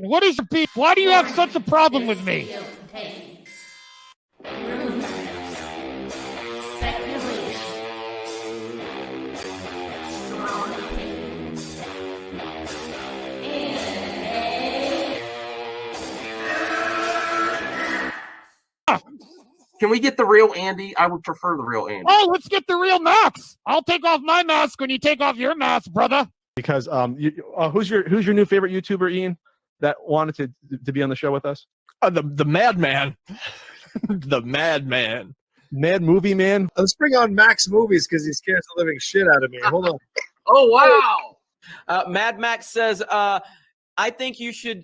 What is your beef? Why do you have such a problem with me? Can we get the real Andy? I would prefer the real Andy. Oh, let's get the real Max. I'll take off my mask when you take off your mask, brother. Because who's your new favorite YouTuber, Ian, that wanted to be on the show with us? The Madman. The Madman. Mad Movie Man. Let's bring on Max Movies because he scares the living shit out of me. Hold on. Oh, wow. Mad Max says, I think you should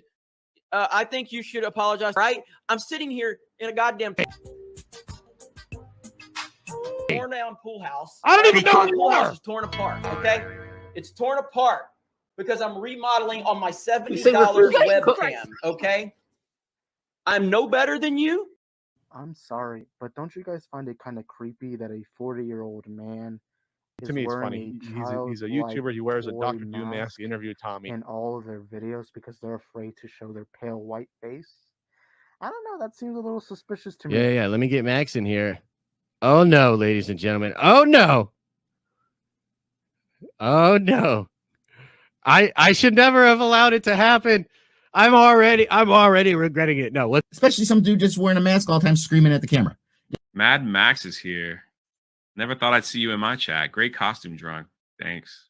apologize. Right? I'm sitting here in a goddamn torn down pool house. I don't even know who you pool house are. is torn apart. Okay, it's torn apart because I'm remodeling on my $70 webcam. Okay, I'm no better than you. I'm sorry, but don't you guys find it kind of creepy that a 40-year-old man To me, it's funny. He's a YouTuber. He wears a Dr. Doom mask. He interviewed Tommy. in all of their videos because they're afraid to show their pale white face. I don't know. That seems a little suspicious to me. Yeah. Let me get Max in here. Oh no, ladies and gentlemen. Oh no. Oh no. I should never have allowed it to happen. I'm already regretting it. No, especially some dude just wearing a mask all the time, screaming at the camera. Mad Max is here. Never thought I'd see you in my chat. Great costume drawing. Thanks.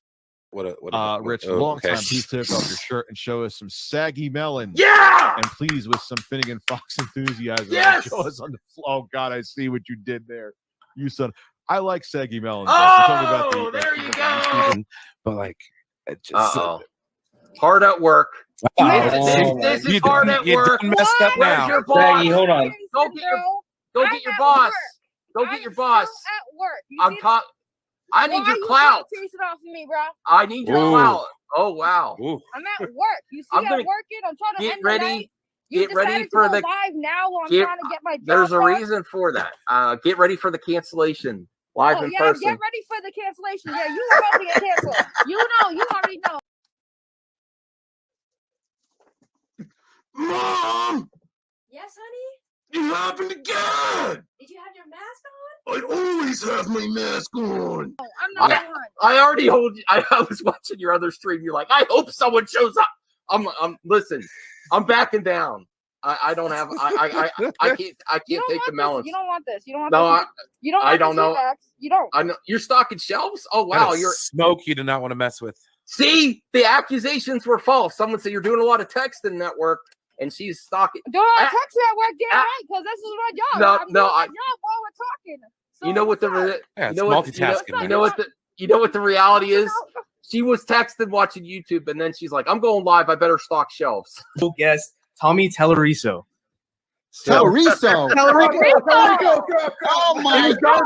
Rich, long time. Please take off your shirt and show us some saggy melon. Yeah! And please, with some Finnegan Fox enthusiasm, Yes! show us on the floor. Oh God, I see what you did there. You son. I like saggy melons. Oh, there you go. But like, it just hard at work. This is hard at work. You messed up Where's now. your boss? Saggy, hold on. Go get your boss. Go get your boss. At work. I need your clout. Chase it off of me, bro. I need your clout. Oh wow. I'm at work. You see, I'm working. I'm trying to get end ready. The night. Get ready for the live now. While I'm trying to get my job. There's a reason for that. Get ready for the cancellation live in person. Get ready for the cancellation. Yeah, you are about to get canceled. You already know. Mom! Yes, honey? You happened again! Did you have your mask on? I always have my mask on. Oh, I'm not the one. I already told you. I was watching your other stream. You're like, I hope someone shows up. Listen, I'm backing down. I don't have. I can't take the melons. You don't want this. You don't want this. You don't. I don't know. You don't. I know. You're stocking shelves. Oh wow, you're smoke. You do not want to mess with. See, the accusations were false. Someone said you're doing a lot of texting at work, and she's stalking. Do I text you at work? Damn right, because this is my job. No, my job while we're talking. So you know what multitasking. You know what the reality is. She was texting watching YouTube, and then she's like, "I'm going live. I better stock shelves." Yes, Tommy Telleriso. Telleriso. Oh my God!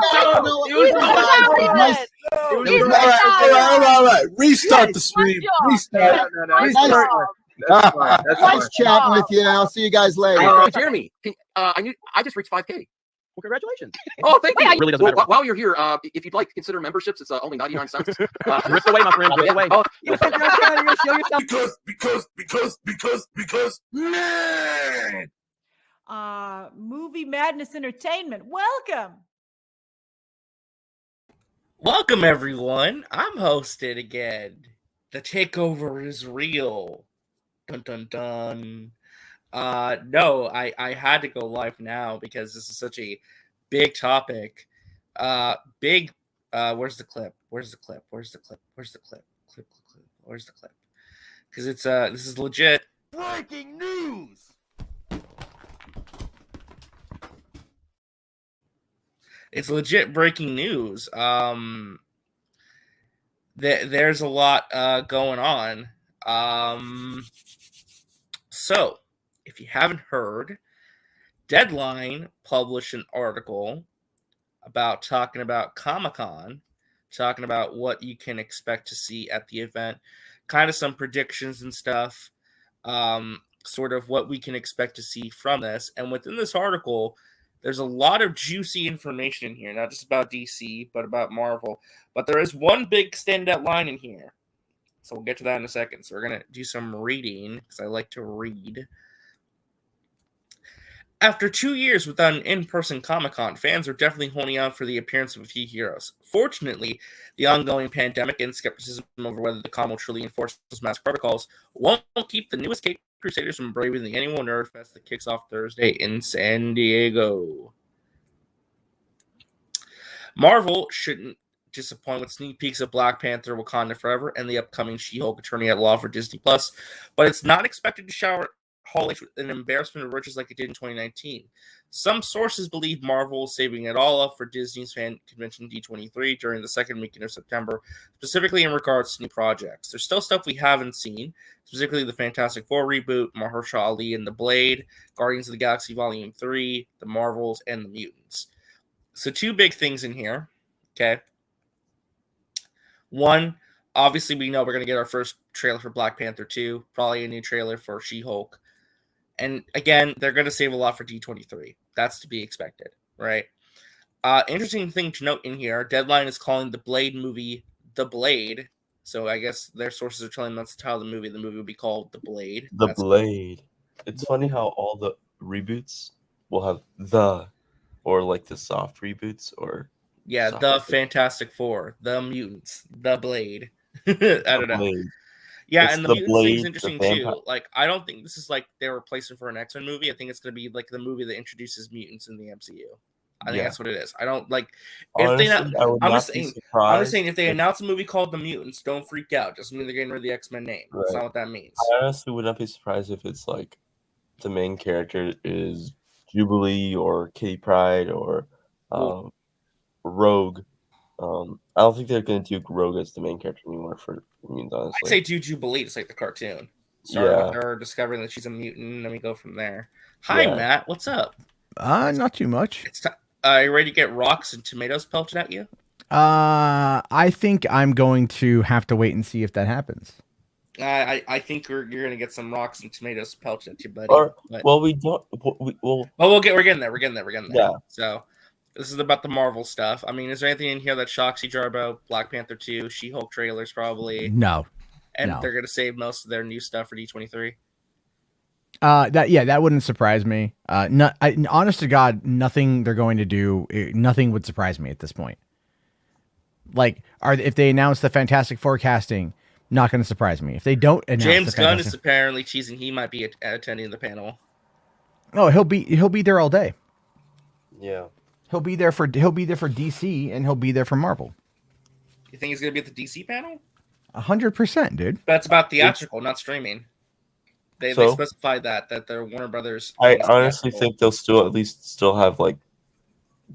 All right. Restart the stream. Restart. Nice chatting with you. I'll see you guys later. Jeremy, I just reached 5K. Well, congratulations. Oh, thank you. It really doesn't matter. While you're here, if you'd like to consider memberships, it's only 99 cents. Rip away, my friend. Rip away. Because, man. Movie Madness Entertainment. Welcome. Welcome, everyone. I'm hosted again. The takeover is real. Dun dun dun. No, I had to go live now because this is such a big topic. Where's the clip? Where's the clip? Because it's this is legit. Breaking news. It's legit breaking news. There's a lot going on. So, if you haven't heard, Deadline published an article talking about Comic-Con, talking about what you can expect to see at the event, kind of some predictions and stuff, sort of what we can expect to see from this. And within this article, there's a lot of juicy information in here, not just about DC, but about Marvel. But there is one big standout line in here. So we'll get to that in a second. So we're going to do some reading because I like to read. After 2 years without an in-person Comic-Con, fans are definitely holding out for the appearance of a few heroes. Fortunately, the ongoing pandemic and skepticism over whether the con will truly enforce mask protocols won't keep the newest Cape Crusaders from braving the annual Nerd Fest that kicks off Thursday in San Diego. Marvel shouldn't disappoint with sneak peeks of Black Panther, Wakanda Forever, and the upcoming She-Hulk Attorney at Law for Disney+, but it's not expected to shower Hall H with an embarrassment of riches like it did in 2019. Some sources believe Marvel is saving it all up for Disney's fan convention D23 during the second weekend of September, specifically in regards to new projects. There's still stuff we haven't seen, specifically the Fantastic Four reboot, Mahershala Ali and the Blade, Guardians of the Galaxy Volume 3, the Marvels, and the Mutants. So 2 big things in here, okay? One, obviously we know we're going to get our first trailer for Black Panther 2, probably a new trailer for She-Hulk. And again, they're going to save a lot for D23. That's to be expected, right? Interesting thing to note in here, Deadline is calling the Blade movie The Blade. So I guess their sources are telling them that's the title of the movie. The movie will be called The Blade. The That's Blade. It's funny how all the reboots will have the, or like the soft reboots, or yeah, soft The reboots. Fantastic Four, The Mutants, The Blade. I don't know. Blade. Yeah, It's and the the Mutants thing is Blade, interesting the vampire. too. Like, I don't think this is like they're replacing for an X-Men movie. I think it's going to be like the movie that introduces mutants in the MCU. I think Yeah. that's what it is. I don't like Honestly, if they. I would I'm not just be saying. surprised. I'm just saying if they if- announce a movie called The Mutants, don't freak out. Just mean they're getting rid of the X-Men name. That's Right. not what that means. I honestly would not be surprised if it's like the main character is Jubilee or Kitty Pryde or Rogue. I don't think they're going to do Rogue as the main character anymore for mutants, honestly. I'd say do Jubilee, just like the cartoon. Start Yeah. with her discovering that she's a mutant, and then we go from there. Hi, Yeah. Matt. What's up? Not too much. It's are you ready to get rocks and tomatoes pelted at you? I think I'm going to have to wait and see if that happens. I think you're going to get some rocks and tomatoes pelted at you, buddy. Or, but- well, we don't. Well, we're getting there. We're getting there. Yeah. So this is about the Marvel stuff. I mean, is there anything in here that shocks you, Jarbo? Black Panther 2, She-Hulk trailers, probably. No. And No. they're going to save most of their new stuff for D23. That wouldn't surprise me. Honest to God, nothing they're going to do, nothing would surprise me at this point. Like, if they announce the Fantastic Four casting, not going to surprise me. If they don't announce James the Gunn is Fantastic... apparently teasing he might be attending the panel. Oh, he'll be there all day. Yeah. He'll be there for DC and he'll be there for Marvel. You think he's going to be at the DC panel? 100%, dude. That's about theatrical, not streaming. They specified that they're Warner Brothers. I honestly think they'll still have like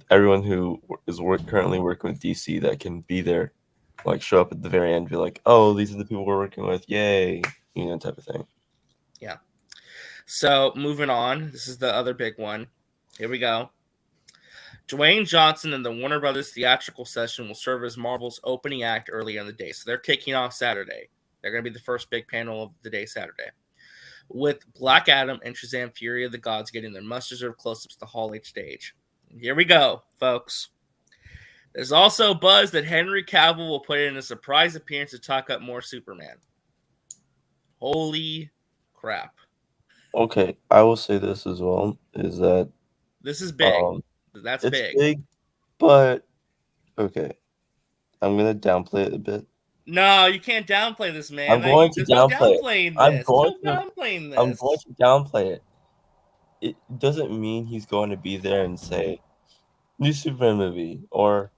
everyone who is currently working with DC that can be there, like show up at the very end, and be like, "Oh, these are the people we're working with, yay!" Type of thing. Yeah. So moving on, this is the other big one. Here we go. Dwayne Johnson and the Warner Brothers theatrical session will serve as Marvel's opening act earlier in the day. So they're kicking off Saturday. They're going to be the first big panel of the day Saturday, with Black Adam and Shazam Fury of the Gods getting their much-deserved close-ups to the Hall H stage. Here we go, folks. There's also buzz that Henry Cavill will put in a surprise appearance to talk up more Superman. Holy crap. Okay, I will say this as well, is that this is big. That's it's big. But okay. I'm gonna downplay it a bit. No, you can't downplay this, man. I'm going to downplay it. I'm going to downplay it. It doesn't mean he's going to be there and say new Superman movie or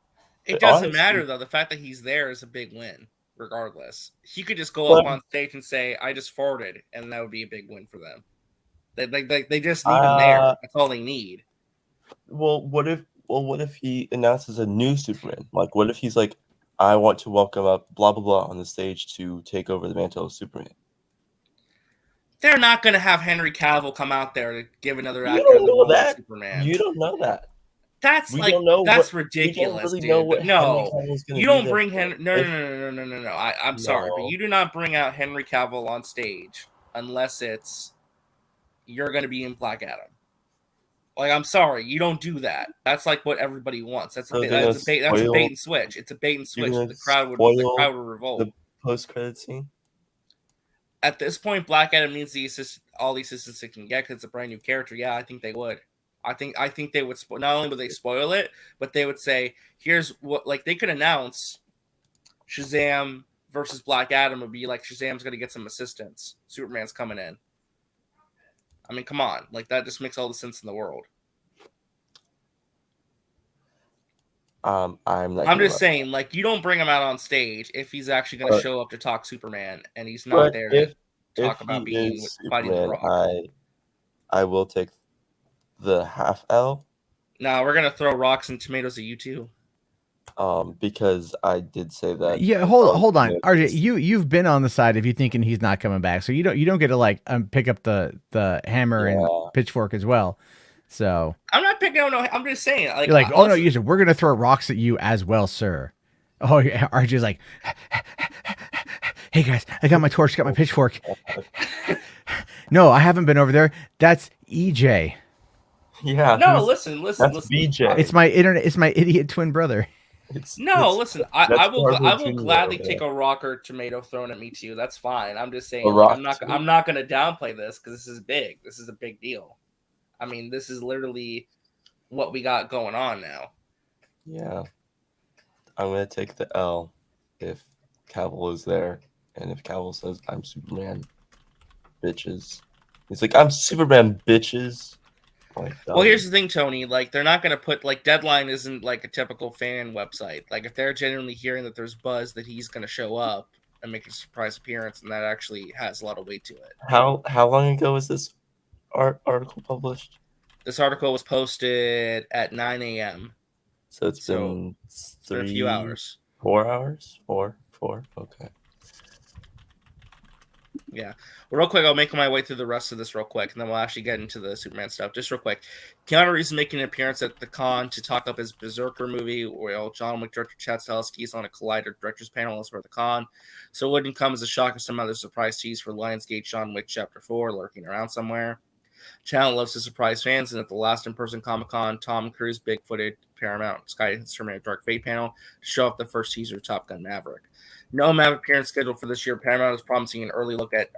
it doesn't matter though. The fact that he's there is a big win, regardless. He could just go up on stage and say, "I just farted," and that would be a big win for them. They just need him there. That's all they need. Well, what if he announces a new Superman? Like, what if he's like, "I want to welcome up blah blah blah on the stage to take over the mantle of Superman." They're not going to have Henry Cavill come out there to give another actor the role of Superman. You don't know that. That's that's ridiculous, dude. No, you don't bring Henry. No. I'm sorry, but you do not bring out Henry Cavill on stage unless it's you're going to be in Black Adam. Like, I'm sorry, you don't do that. That's like what everybody wants. That's a bait and switch. It's a bait and switch. The crowd would revolt. The post-credit scene. At this point, Black Adam needs all the assistance it can get because it's a brand new character. Yeah, I think they would. I think they would. Not only would they spoil it, but they would say, "Here's what." Like they could announce Shazam versus Black Adam would be like Shazam's going to get some assistance. Superman's coming in. I mean, come on, like that just makes all the sense in the world. I'm just saying, like, you don't bring him out on stage if he's actually going to show up to talk Superman and he's not there to talk about fighting the Rock. I will take the half L. No, we're gonna throw rocks and tomatoes at you too. Because I did say that. Yeah, hold on, RJ. You've been on the side of you thinking he's not coming back, so you don't get to like pick up the hammer and pitchfork as well. So I'm not picking on. No, I'm just saying. Like, you're like, oh no, you said we're gonna throw rocks at you as well, sir. Oh yeah, RJ's like, hey guys, I got my torch, got my pitchfork. No, I haven't been over there. That's EJ. Yeah. No, listen. BJ. It's my idiot twin brother. Listen. I will gladly take a rock or tomato thrown at me too. That's fine. I'm just saying. Like, I'm not going to downplay this because this is big. This is a big deal. I mean, this is literally what we got going on now. Yeah. I'm going to take the L if Cavill is there, and if Cavill says I'm Superman, bitches. He's like, I'm Superman, bitches. Like, well, here's the thing, Tony. Like, they're not going to put like Deadline isn't like a typical fan website. Like, if they're genuinely hearing that there's buzz that he's going to show up and make a surprise appearance, and that actually has a lot of weight to it. How long ago was this article published? This article was posted at 9 a.m. So it's been a few hours. 4 hours? Four. Okay. Yeah. Well, real quick, I'll make my way through the rest of this real quick, and then we'll actually get into the Superman stuff. Just real quick. Keanu Reeves is making an appearance at the con to talk up his Berserker movie, where John Wick director Chad Stahelski is on a Collider director's panel as for the con. So it wouldn't come as a shock if some other surprise tease for Lionsgate John Wick Chapter 4 lurking around somewhere. Channel loves to surprise fans, and at the last in-person Comic-Con, Tom Cruise big-footed Paramount Sky Terminator Dark Fate panel to show off the first teaser of Top Gun Maverick. No Maverick appearance scheduled for this year. Paramount is promising an early look at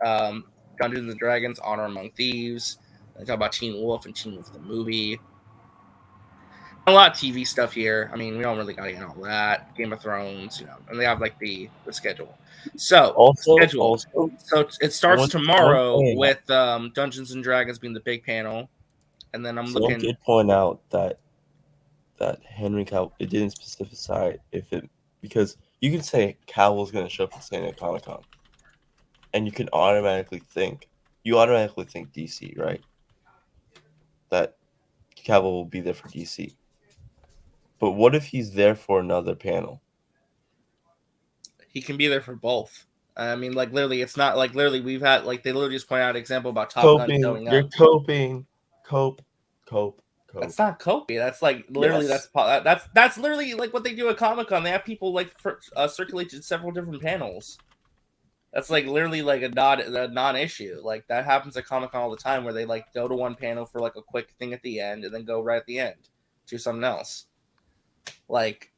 Dungeons & Dragons, Honor Among Thieves. They talk about Teen Wolf and Teen Wolf the movie. A lot of TV stuff here. I mean, we don't really got to get all that. Game of Thrones, and they have like the schedule. So so it starts tomorrow with Dungeons and Dragons being the big panel, and then Someone did point out that Henry Cavill, it didn't specify because you can say Cavill's going to show up at San Diego Comic-Con, and you can automatically think DC, right? That Cavill will be there for DC. But what if he's there for another panel? He can be there for both. I mean, like literally, it's not like literally we've had like they literally just pointed out an example about Top Gun showing up. You're coping. Cope. That's not coping. That's like literally that's literally like what they do at Comic-Con. They have people like circulate to several different panels. That's like literally like a non-issue. Like that happens at Comic-Con all the time, where they like go to one panel for like a quick thing at the end, and then go right at the end to something else. Like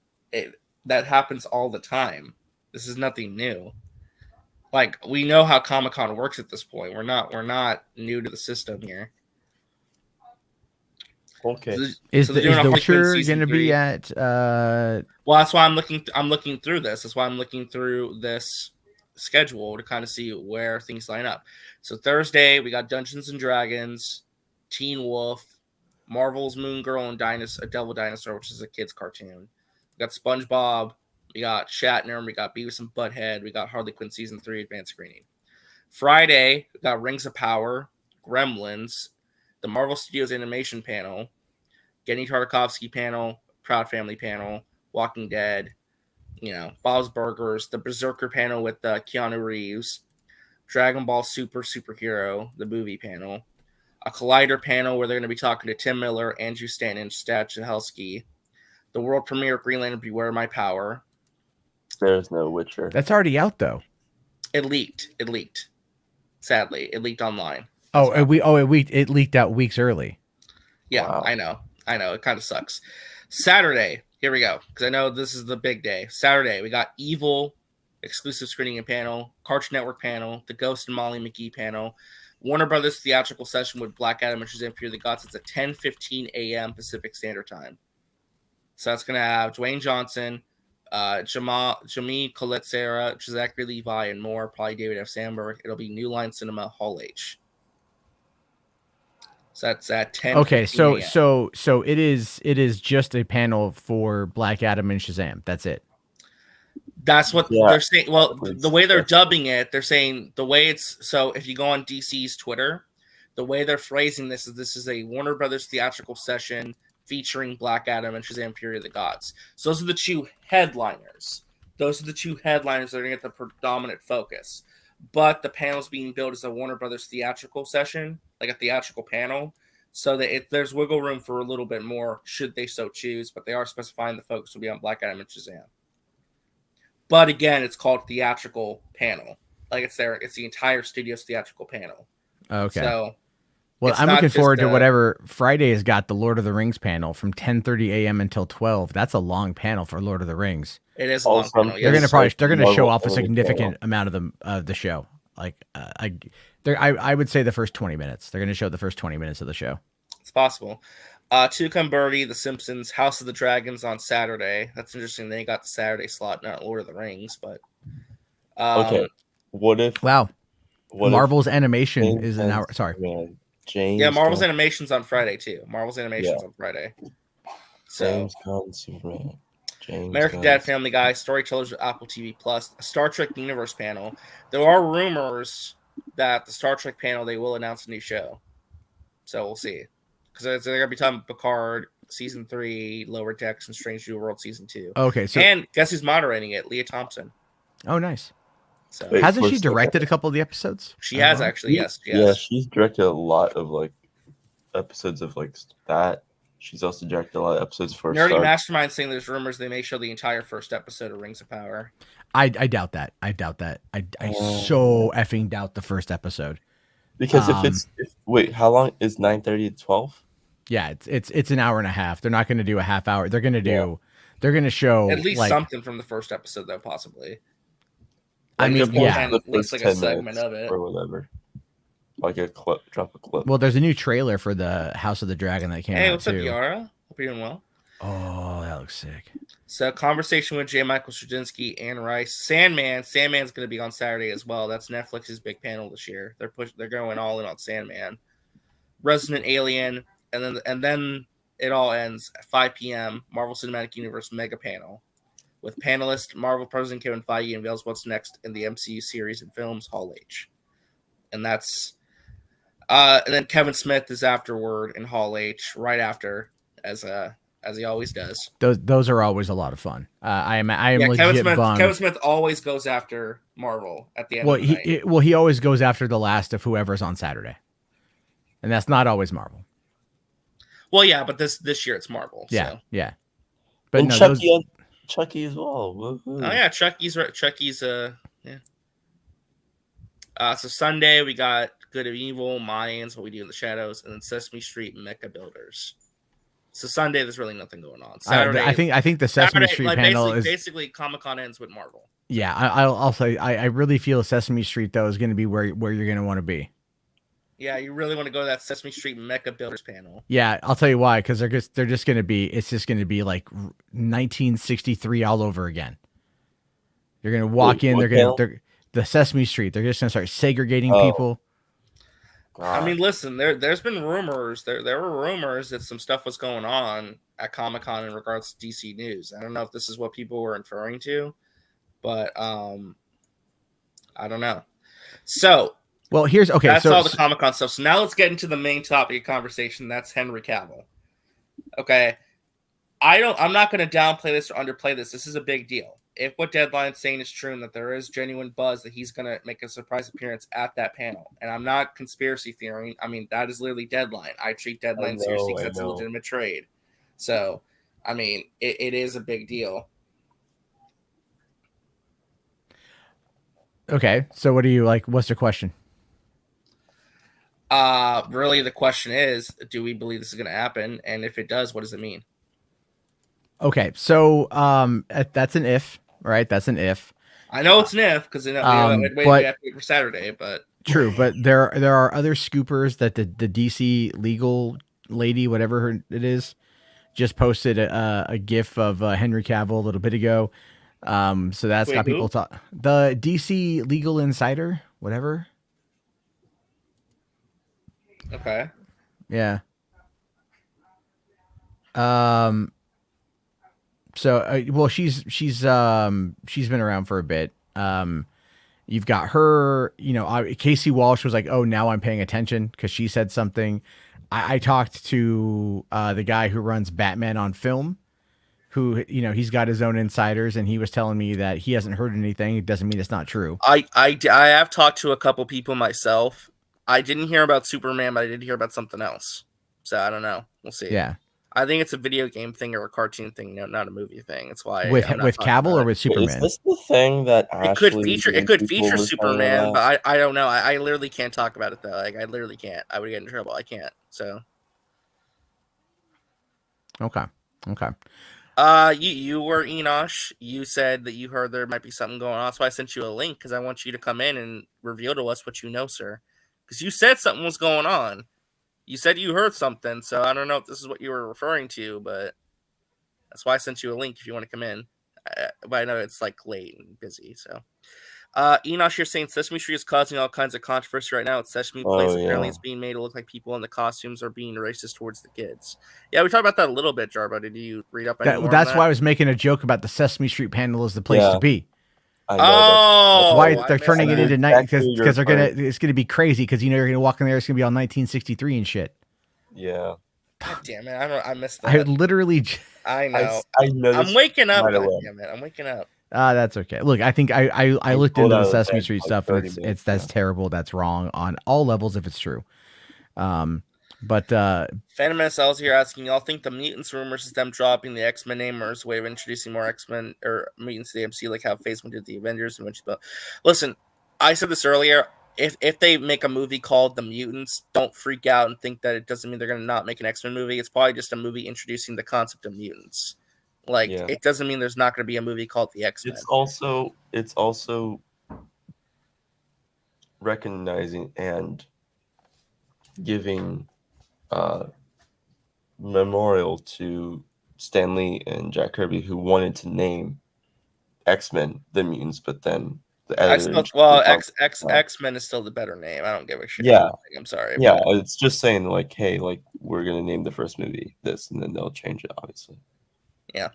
that happens all the time. This is nothing new. Like we know how Comic-Con works at this point. We're not new to the system here. Okay. Is the Witcher going to be at? Well, that's why I'm looking through this. That's why I'm looking through this schedule to kind of see where things line up. So Thursday we got Dungeons and Dragons, Teen Wolf, Marvel's Moon Girl and a Devil Dinosaur, which is a kid's cartoon. We got SpongeBob, we got Shatner, we got Beavis and Butthead, we got Harley Quinn Season 3 advanced screening. Friday, we got Rings of Power, Gremlins, the Marvel Studios animation panel, Genny Tartakovsky panel, Proud Family panel, Walking Dead, Bob's Burgers, the Berserker panel with Keanu Reeves, Dragon Ball Superhero, the movie panel, a Collider panel where they're going to be talking to Tim Miller, Andrew Stanton, Chad Stahelski, the world premiere of Green Lantern Beware My Power. There's no Witcher. That's already out though. It leaked. Sadly, it leaked online. It leaked out weeks early. Yeah, wow. I know. It kind of sucks. Saturday, here we go, because I know this is the big day. Saturday, we got Evil exclusive screening and panel, Cartoon Network panel, the Ghost and Molly McGee panel, Warner Brothers theatrical session with Black Adam and Shazam Fury of the Gods. It's at 10:15 a.m. Pacific Standard Time. So that's going to have Dwayne Johnson, Jamie Colette Sarah, Zachary Levi, and more. Probably David F. Sandberg. It'll be New Line Cinema Hall H. So that's at 10. Okay, so it is just a panel for Black Adam and Shazam. That's it. That's what they're saying. Well, the way they're dubbing it, they're saying the way it's so. If you go on DC's Twitter, the way they're phrasing this is a Warner Brothers theatrical session featuring Black Adam and Shazam Fury of the Gods. So those are the two headliners. Those are the two headliners that are going to get the predominant focus. But the panel's being built as a Warner Brothers theatrical session, like a theatrical panel, so that there's wiggle room for a little bit more should they so choose. But they are specifying the focus will be on Black Adam and Shazam. But again, it's called theatrical panel. Like it's the entire studio's theatrical panel. Okay. So, well, I'm looking forward to whatever Friday has got the Lord of the Rings panel from 10:30 a.m. until 12. That's a long panel for Lord of the Rings. It is a long panel. They're gonna show off a significant amount of the show. Like I would say the first 20 minutes. They're gonna show the first 20 minutes of the show. It's possible. Toucan Birdie, The Simpsons, House of the Dragons on Saturday. That's interesting. They got the Saturday slot, not Lord of the Rings, but okay. What if Marvel's animation is an hour? Sorry, Marvel's animation's on Friday too. Marvel's animation's on Friday. So James Gunn, Superman. American Dad, Family Guy, Storytellers with Apple TV Plus, a Star Trek Universe panel. There are rumors that the Star Trek panel they will announce a new show. So we'll see. Because they're going to be talking Picard Season 3, Lower Decks, and Strange New World Season 2. Okay, so and guess who's moderating it? Leah Thompson. Oh, nice. So hasn't she directed a couple of the episodes? She has actually, yes. Yeah, she's directed a lot of episodes of that. She's also directed a lot of episodes for Nerdy Mastermind saying there's rumors they may show the entire first episode of Rings of Power. I doubt that. I so effing doubt the first episode. Because wait, how long is 9:30 to 12? Yeah, it's an hour and a half. They're not going to do a half hour. They're going to show at least something from the first episode, though, possibly. I mean, at least like a segment of it or whatever, like a clip, drop a clip. Well, there's a new trailer for the House of the Dragon that came out. Hey, what's up, too. Yara? Hope you're doing well. Oh, that looks sick. So, conversation with J. Michael Straczynski and Rice. Sandman's going to be on Saturday as well. That's Netflix's big panel this year. They're going all in on Sandman. Resident Alien, and then it all ends at 5 p.m. Marvel Cinematic Universe mega panel with panelist Marvel President Kevin Feige unveils what's next in the MCU series and films Hall H. And that's and then Kevin Smith is afterward in Hall H right after as he always does. Those are always a lot of fun. I am legit bummed. Kevin Smith always goes after Marvel at the end. Of the night. He always goes after the last of whoever's on Saturday, and that's not always Marvel. Well, yeah, but this year it's Marvel. Yeah, so. yeah. But and no, Chucky as well. Woo-hoo. Oh yeah, Chucky's right. Chucky's yeah. So Sunday we got Good and Evil, Mayans, What We Do in the Shadows, and then Sesame Street Mecha Builders. So Sunday, there's really nothing going on. Saturday, I think the Sesame Street panel is basically Comic-Con ends with Marvel. Yeah, I'll say I really feel Sesame Street though is going to be where you're going to want to be. Yeah, you really want to go to that Sesame Street Mecha Builders panel. Yeah, I'll tell you why, because they're just going to be like 1963 all over again. You're going to walk in, they're the Sesame Street. They're just going to start segregating people. I mean, listen, there's been rumors. There were rumors that some stuff was going on at Comic-Con in regards to DC News. I don't know if this is what people were referring to, but I don't know. So, well, that's all the Comic-Con stuff. So now let's get into the main topic of conversation. That's Henry Cavill. Okay, I'm not going to downplay this or underplay this. This is a big deal. If what Deadline's saying is true and that there is genuine buzz that he's going to make a surprise appearance at that panel, and I'm not conspiracy theorying. I mean, that is literally Deadline. I treat Deadline seriously because it's a legitimate trade. So, I mean, it is a big deal. Okay, so what do you like? What's the question? Really, the question is, do we believe this is going to happen? And if it does, what does it mean? Okay, so that's an if, right? That's an if. I know it's NIF because we but have to wait for Saturday, but true. But there are other scoopers that the DC legal lady, whatever it is, just posted a GIF of Henry Cavill a little bit ago. So that's Wait, got people who? talk. The DC legal insider, whatever. okay. Yeah. So well, she's been around for a bit. You've got her. Casey Walsh was like, "Oh, now I'm paying attention" because she said something. I talked to the guy who runs Batman on Film, who he's got his own insiders, and he was telling me that he hasn't heard anything. It doesn't mean it's not true. I have talked to a couple people myself. I didn't hear about Superman, but I did hear about something else. So I don't know. We'll see. Yeah. I think it's a video game thing or a cartoon thing, not a movie thing. That's why With Cavill or with Superman. Is this the thing that it could feature Superman, but I don't know. I literally can't talk about it though. Like I literally can't. I would get in trouble. I can't. So. Okay. You were Enosh. You said that you heard there might be something going on. That's why I sent you a link because I want you to come in and reveal to us what you know, sir. Because you said something was going on. You said you heard something, so I don't know if this is what you were referring to, but that's why I sent you a link if you want to come in. But I know it's like late and busy, so. Enosh, you're saying Sesame Street is causing all kinds of controversy right now. It's Sesame Place. Apparently, it's being made to look like people in the costumes are being racist towards the kids. Yeah, we talked about that a little bit, Jarbo. Did you read up any more on That's that? why I was making a joke about the Sesame Street panel is the place to be. Oh, why they're turning it into night because they're it's gonna be crazy because you're gonna walk in there, it's gonna be all 1963 and shit. Yeah. God damn it! I missed that. I literally. I know. I know. I'm waking up. God damn it! I'm waking up. That's okay. Look, I think I looked into the Sesame Street stuff, and that's terrible. That's wrong on all levels if it's true. But Phantom SL's here asking, y'all think the mutants rumors is them dropping the X-Men name or as a way of introducing more X-Men or mutants to the MC, like how Phase 1 did the Avengers and listen, I said this earlier. If they make a movie called The Mutants, don't freak out and think that it doesn't mean they're going to not make an X-Men movie. It's probably just a movie introducing the concept of mutants. It doesn't mean there's not going to be a movie called The X-Men. It's also recognizing and giving memorial to Stan Lee and Jack Kirby, who wanted to name X-Men the Mutants, but then the editor X-Men is still the better name. I don't give a shit. Yeah, I'm sorry. Yeah, it's just saying like, hey, like we're gonna name the first movie this, and then they'll change it, obviously. Yeah.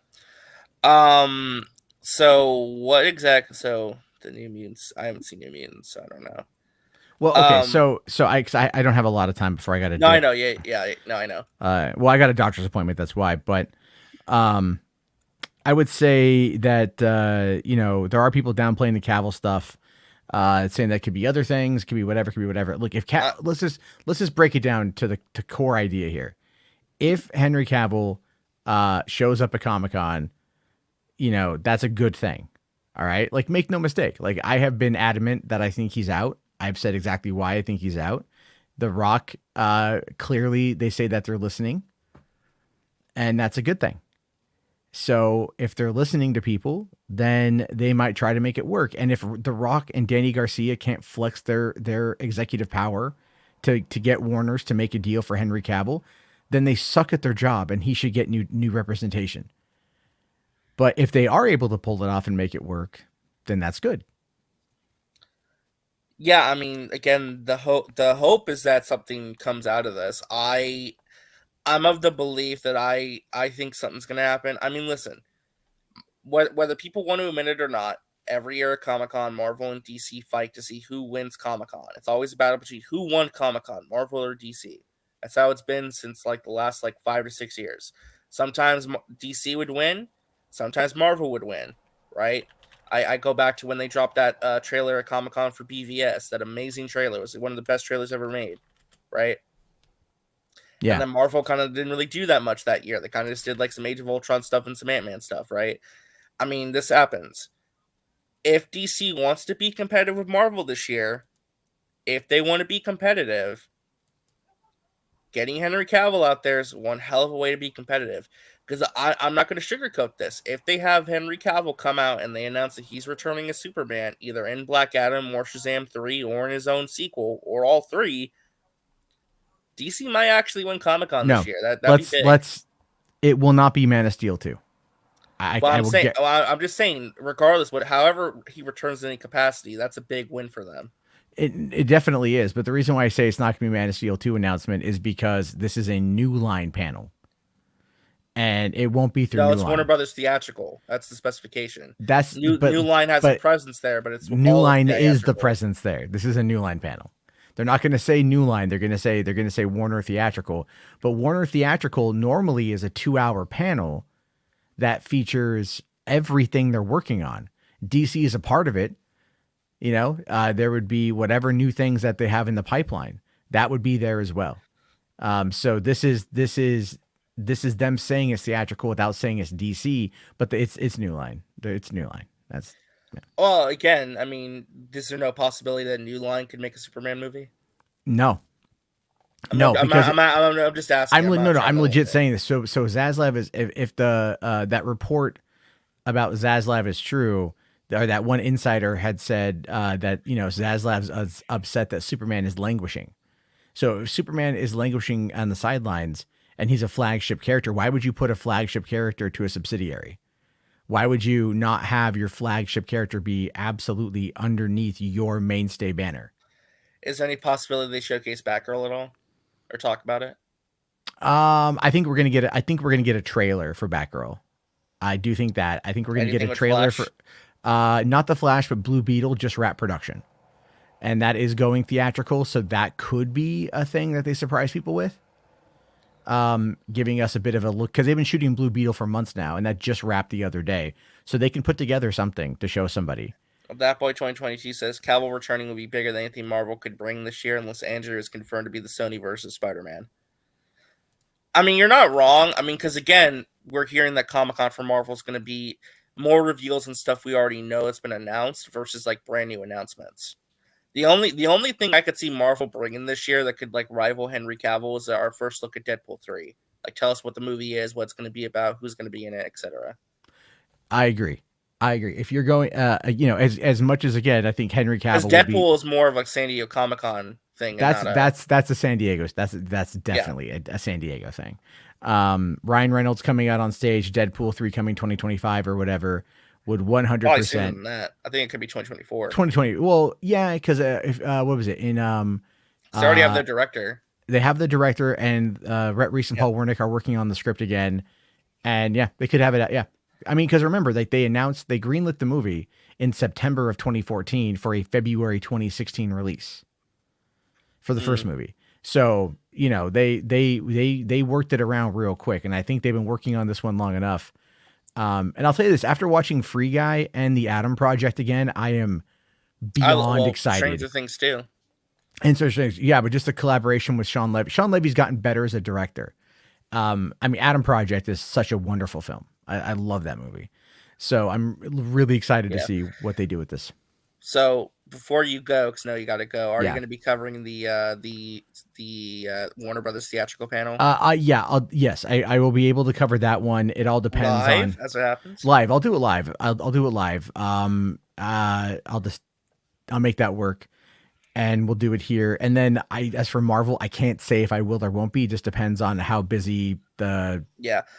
So what exactly? So the New Mutants. I haven't seen New Mutants, so I don't know. Well, okay, so I don't have a lot of time before I got to. No, I know. Yeah. No, I know. Well, I got a doctor's appointment. That's why. But, I would say that there are people downplaying the Cavill stuff, saying that could be other things, could be whatever. Look, if let's just break it down to the core idea here. If Henry Cavill shows up at Comic-Con, that's a good thing. All right, like make no mistake. Like I have been adamant that I think he's out. I've said exactly why I think he's out. The Rock, clearly they say that they're listening, and that's a good thing. So if they're listening to people, then they might try to make it work. And if The Rock and Danny Garcia can't flex their executive power to get Warner's to make a deal for Henry Cavill, then they suck at their job, and he should get new representation. But if they are able to pull it off and make it work, then that's good. Yeah, I mean, again, the hope is that something comes out of this. I'm of the belief that I think something's going to happen. I mean, listen, whether people want to admit it or not, every year at Comic-Con, Marvel and DC fight to see who wins Comic-Con. It's always a battle between who won Comic-Con, Marvel or DC. That's how it's been since the last 5 to 6 years. Sometimes DC would win, sometimes Marvel would win, right? I go back to when they dropped that trailer at Comic-Con for BVS, that amazing trailer. It was one of the best trailers ever made, right? Yeah. And then Marvel kind of didn't really do that much that year. They kind of just did some Age of Ultron stuff and some Ant-Man stuff, right? I mean, this happens. If DC wants to be competitive with Marvel this year, if they want to be competitive, getting Henry Cavill out there is one hell of a way to be competitive. Because I'm not going to sugarcoat this. If they have Henry Cavill come out and they announce that he's returning as Superman, either in Black Adam or Shazam 3 or in his own sequel or all three, DC might actually win Comic-Con No, this year. That'd be big. It will not be Man of Steel 2. I'm just saying, regardless, however he returns in any capacity, that's a big win for them. It definitely is. But the reason why I say it's not going to be Man of Steel 2 announcement is because this is a New Line panel. And it won't be through No, New it's Line. Warner Brothers Theatrical. That's the specification. That's New Line has a presence there, but it's New all Line is the theatrical. presence there. This is a New Line panel. They're not going to say New Line. They're going to say Warner Theatrical. But Warner Theatrical normally is a 2-hour panel that features everything they're working on. DC is a part of it. You know, there would be whatever new things that they have in the pipeline that would be there as well. So this is them saying it's theatrical without saying it's DC, but it's New Line. It's New Line. That's Well, again, I mean, is there no possibility that New Line could make a Superman movie? no. I'm just asking. I'm legit saying this. So Zaslav is if the that report about Zaslav is true, or that one insider had said that Zaslav's upset that Superman is languishing. So if Superman is languishing on the sidelines and he's a flagship character, why would you put a flagship character to a subsidiary? Why would you not have your flagship character be absolutely underneath your mainstay banner? Is there any possibility they showcase Batgirl at all, or talk about it? I think we're gonna get a trailer for Batgirl. I do think that. I think we're gonna get a trailer for not the Flash, but Blue Beetle, just wrap production, and that is going theatrical. So that could be a thing that they surprise people with. Giving us a bit of a look, because they've been shooting Blue Beetle for months now, and that just wrapped the other day. So they can put together something to show somebody. That Boy 2022 says Cavill returning will be bigger than anything Marvel could bring this year, unless Andrew is confirmed to be the Sony versus Spider-Man. I mean, you're not wrong. I mean, because again, we're hearing that Comic-Con for Marvel is going to be more reveals and stuff we already know that's been announced versus like brand new announcements. The only thing I could see Marvel bringing this year that could like rival Henry Cavill is our first look at Deadpool 3. Like, tell us what the movie is, what it's going to be about, who's going to be in it, etc. I agree. If you're going, as much as again, I think Henry Cavill. Because Deadpool is more of a San Diego Comic-Con thing. That's a San Diego. That's definitely a San Diego thing. Ryan Reynolds coming out on stage, Deadpool 3 coming 2025 or whatever. Would 100%. That. I think it could be 2024. 2020. Well, yeah, because what was it in? They already have their director. They have the director, and Rhett Reese and Paul Wernick are working on the script again, and yeah, they could have it. Yeah, I mean, because remember, they greenlit the movie in September of 2014 for a February 2016 release for the first movie. So they worked it around real quick, and I think they've been working on this one long enough. And I'll tell you this, after watching Free Guy and the Atom Project again, I am beyond excited. Stranger Things too. And so, yeah, but just the collaboration with Sean Levy. Sean Levy's gotten better as a director. I mean, Atom Project is such a wonderful film. I love that movie. So I'm really excited to see what they do with this. So before you go, because I know you got to go, are you going to be covering the Warner Brothers theatrical panel? Yes, I will be able to cover that one. It all depends live, on as it happens. Live. I'll do it live. I'll do it live. I'll make that work, and we'll do it here. And then as for Marvel, I can't say if I will or won't be. It just depends on how busy the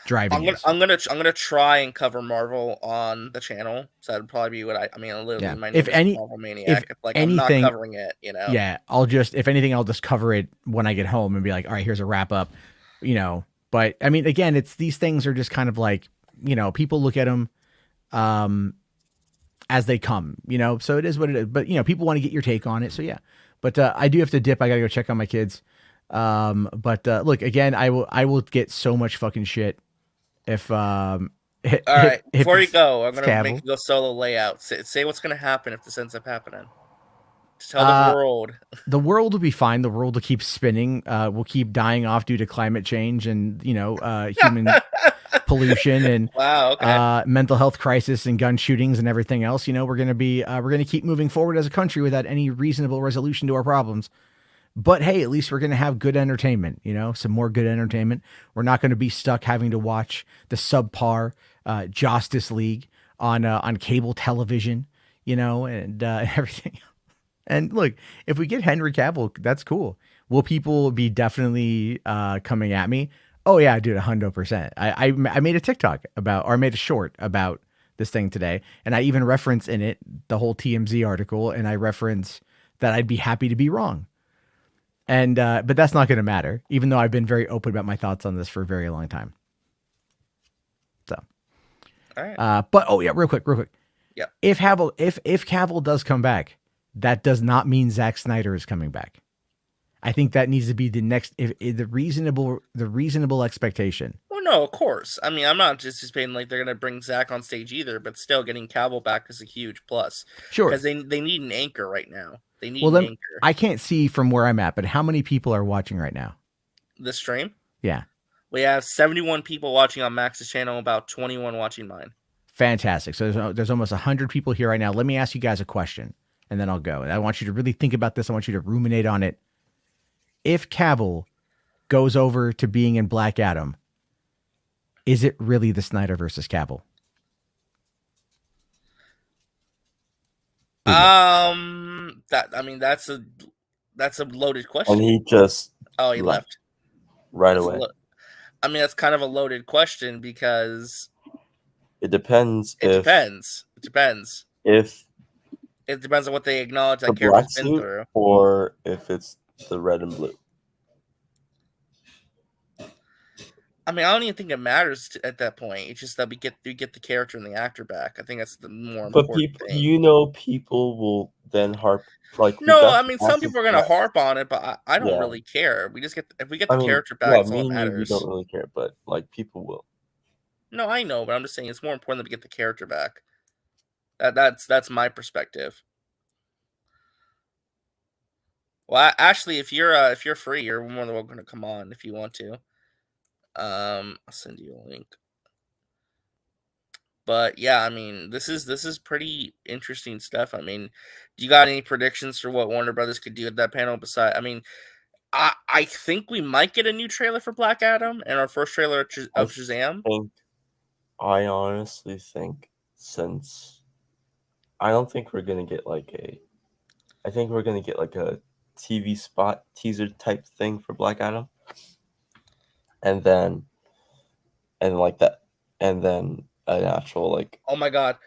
driving is. I'm gonna try and cover Marvel on the channel. So that'd probably be what literally my name is Marvel Maniac. I'm not covering it, Yeah, if anything, I'll just cover it when I get home and be like, all right, here's a wrap up, But I mean, again, these things are just kind of like, people look at them as they come, so it is what it is. But people want to get your take on it, so yeah. But I do have to dip. I gotta go check on my kids. But look, again, I will get so much fucking shit if all right, before you go, I'm gonna make you go solo layout. Say what's gonna happen if this ends up happening. Tell the world. The world will be fine. The world will keep spinning. We'll keep dying off due to climate change and human pollution and mental health crisis and gun shootings and everything else. We're gonna keep moving forward as a country without any reasonable resolution to our problems. But hey, at least we're going to have good entertainment, some more good entertainment. We're not going to be stuck having to watch the subpar Justice League on cable television, and everything. And look, if we get Henry Cavill, that's cool. Will people be definitely coming at me? Oh yeah, dude, 100%. I made a TikTok I made a short about this thing today, and I even reference in it the whole TMZ article, and I reference that I'd be happy to be wrong. And but that's not going to matter, even though I've been very open about my thoughts on this for a very long time. So, all right. But oh yeah, real quick. Yeah. If Cavill does come back, that does not mean Zack Snyder is coming back. I think that needs to be the next, the reasonable expectation. Well, no, of course. I mean, I'm not anticipating like they're gonna bring Zack on stage either, but still getting Cavill back is a huge plus. Sure, because they need an anchor right now. They need an anchor. I can't see from where I'm at, but how many people are watching right now? The stream? Yeah. We have 71 people watching on Max's channel, about 21 watching mine. Fantastic. So there's almost 100 people here right now. Let me ask you guys a question, and then I'll go. And I want you to really think about this. I want you to ruminate on it. If Cavill goes over to being in Black Adam, is it really the Snyder versus Cavill? That's a loaded question. And he just he left right away. That's kind of a loaded question because it depends. It depends. If it depends on what they acknowledge that the character's black been suit through, or if it's the red and blue. I don't even think it matters at that point. It's just that we get the character and the actor back. I think that's the more important thing. People will then harp like. No, some people are gonna harp on it, but I don't really care. We just if we get the character back, that's all that matters. We don't really care, but like people will. No, I know, but I'm just saying it's more important that we get the character back. That's my perspective. Well, Ashley, if you're free, you're more than welcome to come on if you want to. I'll send you a link. But yeah, this is pretty interesting stuff. Do you got any predictions for what Warner Brothers could do at that panel? I think we might get a new trailer for Black Adam and our first trailer of Shazam. I honestly think I don't think we're gonna get I think we're gonna get like a TV spot teaser type thing for Black Adam. And then an actual oh my god,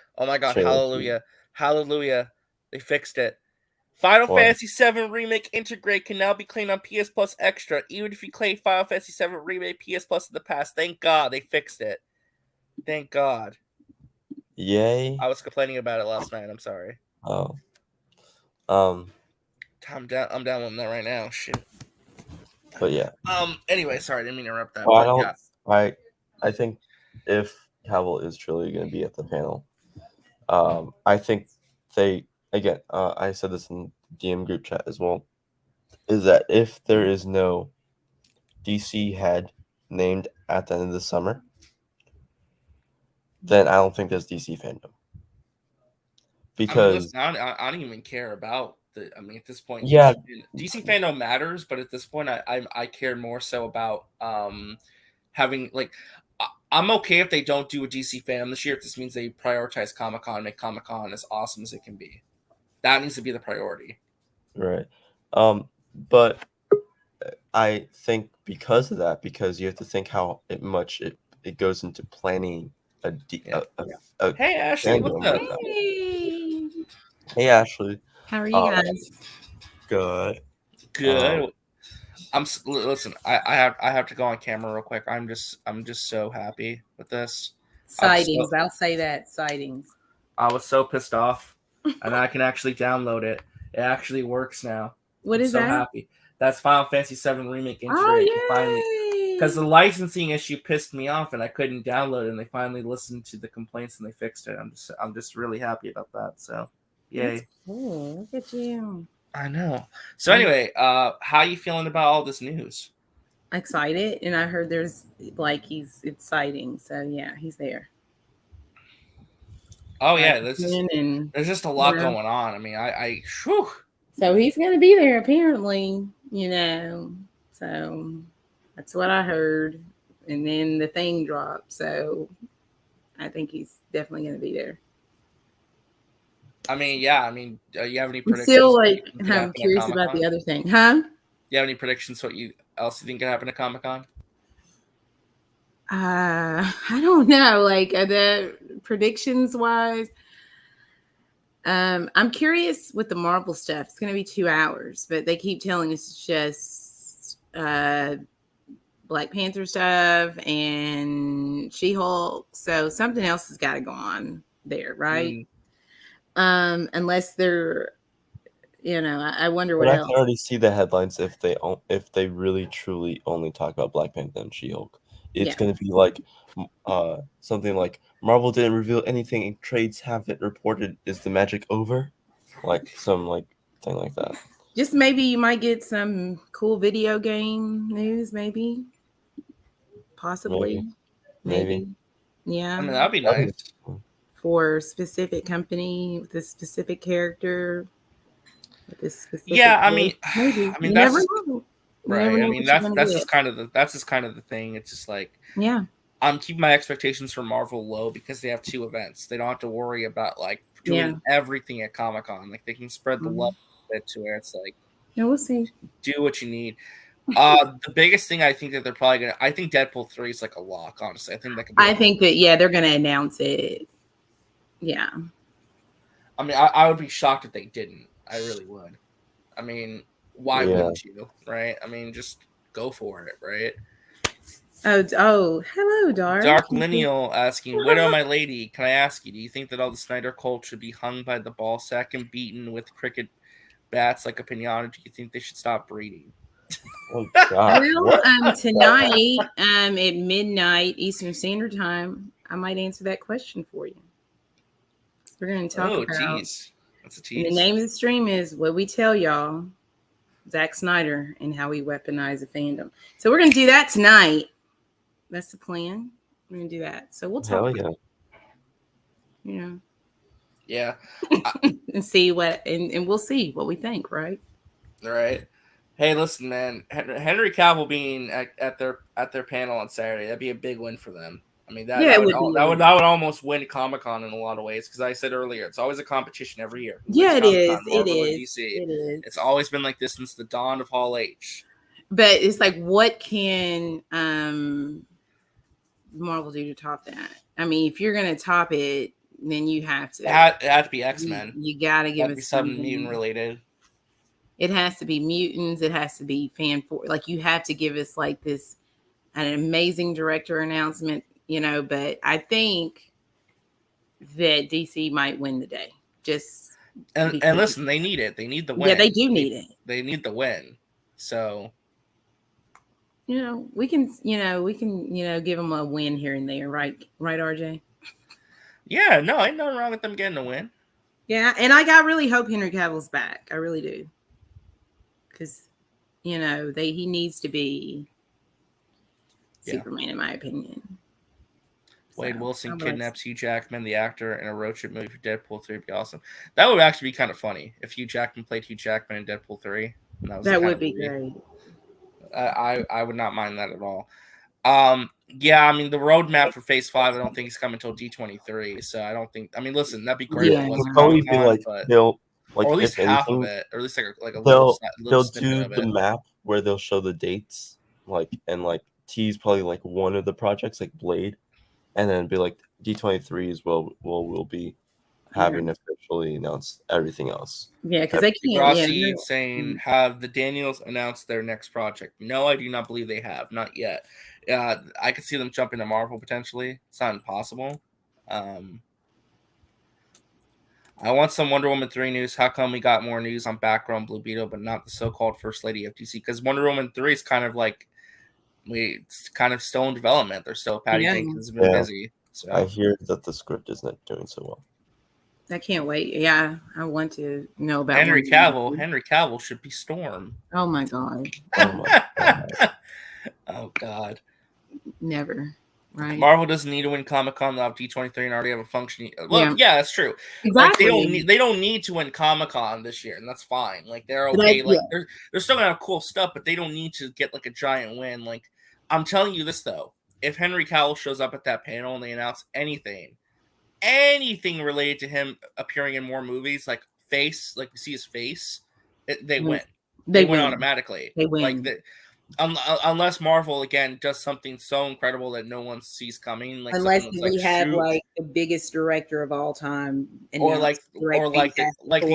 hallelujah, they fixed it. Final Fantasy VII Remake Integrate can now be claimed on PS Plus Extra, even if you claim Final Fantasy VII Remake PS Plus in the past. Thank God they fixed it. Thank God. Yay. I was complaining about it last night. I'm sorry. Oh. I'm downloading that right now. Shit. But yeah. Anyway, sorry, I didn't mean to interrupt that. Well, I think if Cavill is truly going to be at the panel, I think I said this in DM group chat as well, is that if there is no DC head named at the end of the summer, then I don't think there's DC fandom. Because I don't even care about at this point, yeah, DC fandom matters, but at this point, I care more so about having I'm okay if they don't do a DC fandom this year. If this means they prioritize Comic-Con and make Comic-Con as awesome as it can be, that needs to be the priority. Right. But I think because of that, because you have to think how much it goes into planning Hey Ashley, what's up? Hey Ashley. How are you guys? Good. Listen. I have to go on camera real quick. I'm just so happy with this. Sightings. I'll say that sightings. I was so pissed off, and I can actually download it. It actually works now. What is that? So happy. That's Final Fantasy VII Remake Integrate. Oh, because the licensing issue pissed me off, and I couldn't download it. And they finally listened to the complaints and they fixed it. I'm just really happy about that. So. Yay. That's cool. Look at you. I know. So anyway, how are you feeling about all this news? Excited, and I heard there's it's exciting. So yeah, he's there. Oh yeah, there's just a lot going on. Whew. So he's gonna be there apparently. So that's what I heard. And then the thing dropped. So I think he's definitely going to be there. I mean, yeah. I mean, you have any I'm predictions? still what you like, think could I'm happen at curious about Comic-Con? the other thing. Huh? You have any predictions? What else you think could happen at Comic-Con? I don't know. Like the predictions wise, I'm curious with the Marvel stuff. It's going to be 2 hours, but they keep telling us it's just Black Panther stuff and She-Hulk. So something else has got to go on there, right? Unless they're, I wonder But what I else. can already see the headlines if they really truly only talk about Black Panther and She-Hulk. It's Yeah. going to be like something like Marvel didn't reveal anything and trades haven't reported. Is the magic over? Like some thing like that. Just maybe you might get some cool video game news, maybe. Possibly. Maybe. Yeah. I mean, that'd be nice. For a specific company with a specific character. With this specific Yeah, I mean, maybe. I mean You that's never just, know. You right. never know I mean, what you're gonna that's get. just kind of the thing. It's just like, Yeah. I'm keeping my expectations for Marvel low because they have 2 events. They don't have to worry about like doing everything at Comic-Con. Like they can spread the love a bit to where it's like, Yeah, we'll see. do what you need. The biggest thing I think that they're probably gonna, I think Deadpool 3 is like a lock. Honestly, I think that could be. I think that they're gonna announce it. Yeah. I mean, I would be shocked if they didn't. I really would. I mean, why wouldn't you? Right? I mean, just go for it, right? Oh, hello, Dark. Dark Lineal asking, Widow, my lady, can I ask you, do you think that all the Snyder cult should be hung by the ball sack and beaten with cricket bats like a pinata? Do you think they should stop breeding? Oh, God. Well, tonight, at midnight Eastern Standard Time, I might answer that question for you. We're going to talk about. Tease. That's a tease. The name of the stream is What We Tell Y'all, Zack Snyder, and How We Weaponize the Fandom. So we're going to do that tonight. That's the plan. We're going to do that. So we'll talk. Hell yeah. Yeah. And see what, and we'll see what we think, right? All right. Hey, listen, man. Henry Cavill being at their panel on Saturday, that'd be a big win for them. I mean, that would almost win Comic-Con in a lot of ways, because I said earlier, it's always a competition every year. Yeah, it is. Marvel It or is. DC. It is. It's always been like this since the dawn of Hall H. But it's like, what can Marvel do to top that? I mean, if you're gonna top it, then you have to. It had to be X-Men. You gotta give us something mutant related. It has to be mutants. It has to be like you have to give us like an amazing director announcement, But I think that DC might win the day. And listen, they need it. They need the win. Yeah, they do need it. They need the win. So. We can give them a win here and there, right? Right, RJ? Yeah, no, ain't nothing wrong with them getting a win. Yeah, and I really hope Henry Cavill's back. I really do. Because, he needs to be Superman, in my opinion. Wade Wilson kidnaps Hugh Jackman, the actor, in a road trip movie for Deadpool 3 would be awesome. That would actually be kind of funny if Hugh Jackman played Hugh Jackman in Deadpool 3. That would be great. I would not mind that at all. Yeah, I mean, the roadmap for Phase 5, I don't think it's coming until D23. So I don't think. I mean, listen, that'd be great. Yeah, it'll probably be like they'll or at least if half anything, of it, or at least like a they'll little do the map where they'll show the dates, and tease probably like one of the projects, like Blade, and then be like D23 is we'll be having officially announced everything else. Yeah, because they can't. Rossi saying, have the Daniels announced their next project? No, I do not believe they have. Not yet. I could see them jumping to Marvel potentially. It's not impossible. I want some Wonder Woman 3 news. How come we got more news on Batgirl and Blue Beetle, but not the so-called First Lady of DC? Because Wonder Woman 3 is kind of like it's kind of still in development. They're still Patty Jenkins has been busy. So I hear that the script is not doing so well. I can't wait. Yeah, I want to know about Henry Cavill. Henry Cavill should be Storm. Oh my god. Oh my god. Oh god. Never. Right. Marvel doesn't need to win Comic-Con. They'll have D23 and already have a functioning. Well, Yeah. yeah, that's true. Exactly. Like, they don't need to win Comic-Con this year, and that's fine. Like they're But okay. I- Like yeah. they're still gonna have cool stuff, but they don't need to get like a giant win. Like I'm telling you this though, if Henry Cavill shows up at that panel and they announce anything related to him appearing in more movies, like we see his face, they win. They win automatically. They win. Like unless Marvel again does something so incredible that no one sees coming, like Unless something we that's have shoot, like the biggest director of all time, or the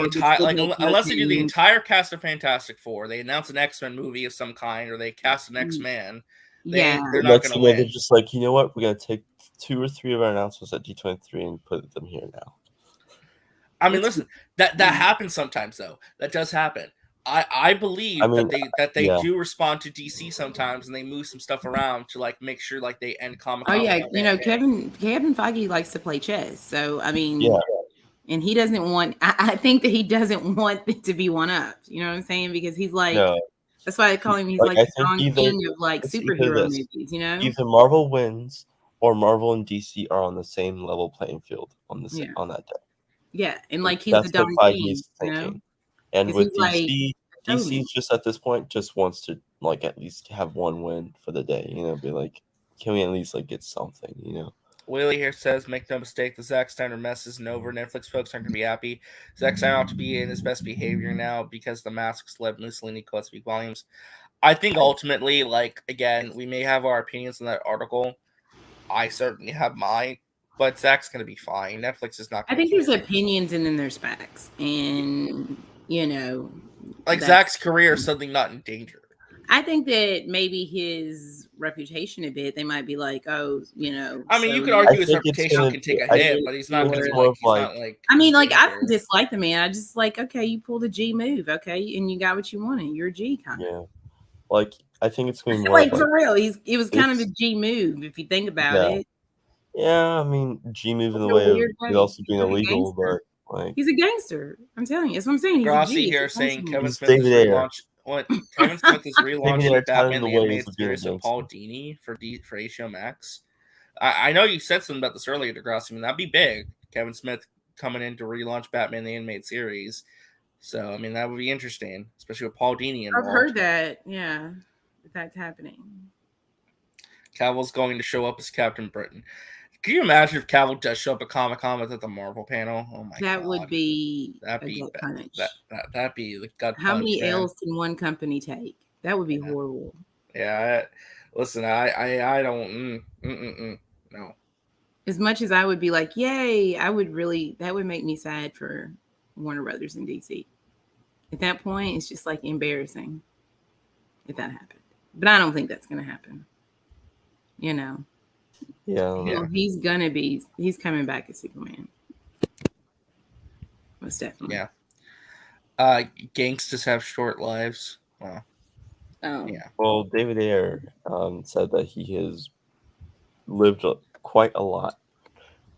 entire unless they do the entire cast of Fantastic Four, they announce an X-Men movie of some kind, or they cast an X-Man. They're not going to win. They're just like, you know what? We're gonna take 2 or 3 of our announcements at D23 and put them here now. I mean, listen, that happens sometimes though. That does happen. I believe that they do respond to DC sometimes, and they move some stuff around to like make sure like they end Comic Oh Con. yeah, you know, Kevin Feige likes to play chess. So I mean, Yeah. And he doesn't want. I think that he doesn't want it to be one up. You know what I'm saying? Because he's like, No. that's why I call him. He's Like, like I the think Don either- King of like it's either superhero this. movies. You know? Either Marvel wins or Marvel and DC are on the same level playing field on on that day. Yeah, and like he's That's the what Don Feige's King. You know? thinking. And 'Cause with he's like, DC, totally. DC's just at this point just wants to like at least have one win for the day. You know, be like, can we at least like get something? You know. Willie here says, make no mistake, the Zack Snyder mess isn't over. Netflix folks aren't going to be happy. Zack Snyder ought to be in his best behavior now because the masks led Mussolini quote speak volumes. I think ultimately, like, again, we may have our opinions on that article. I certainly have mine, but Zack's going to be fine. Netflix is not I going to think there's opinions and then there's facts, and you know, like that's- Zack's career is suddenly not in danger. I think that maybe his reputation a bit. They might be like, oh, you know. I mean, you so could argue I his think it's reputation gonna can take a I hit, think but he's not going to it's be more like, of he's not like. I mean, like, I danger. don't dislike the man. I just like, okay, you pulled a G move, okay, and you got what you wanted. You're a G kind of. Yeah. Like I think it's going to be more Like of, for real, it was kind of a it's- G move if you think about Yeah. it. Yeah, I mean, G move in the In a way of weird it way. also being He's like a illegal, gangster. but like He's a gangster. I'm telling you, that's what I'm saying. He's a Grossi G. here It's a saying gangster. Kevin He's Smith is David Ayer. relaunched. What Kevin Smith is David Ayer relaunching taught him Batman the the ways Animated of being a Series with gangster. Paul Dini for HBO Max. I know you said something about this earlier, Degrassi. I mean, that'd be big. Kevin Smith coming in to relaunch Batman the Animated Series. So I mean, that would be interesting, especially with Paul Dini involved. I've heard that. Yeah, that's happening. Cavill's going to show up as Captain Britain. Can you imagine if Cavill does show up at Comic-Con at the Marvel panel? Oh my god, That would be that'd a be gut bad. punch. That'd be the gut How punch, many man. L's can one company take? That would be horrible. Yeah, listen, I don't. No. As much as I would be like, yay, I would really, that would make me sad for Warner Brothers in DC. At that point, it's just like embarrassing if that happened. But I don't think that's going to happen. You know. Yeah. Well, he's coming back as Superman. Most definitely. Yeah. Gangsters have short lives. Well, oh. Yeah. Well, David Ayer said that he has lived quite a lot,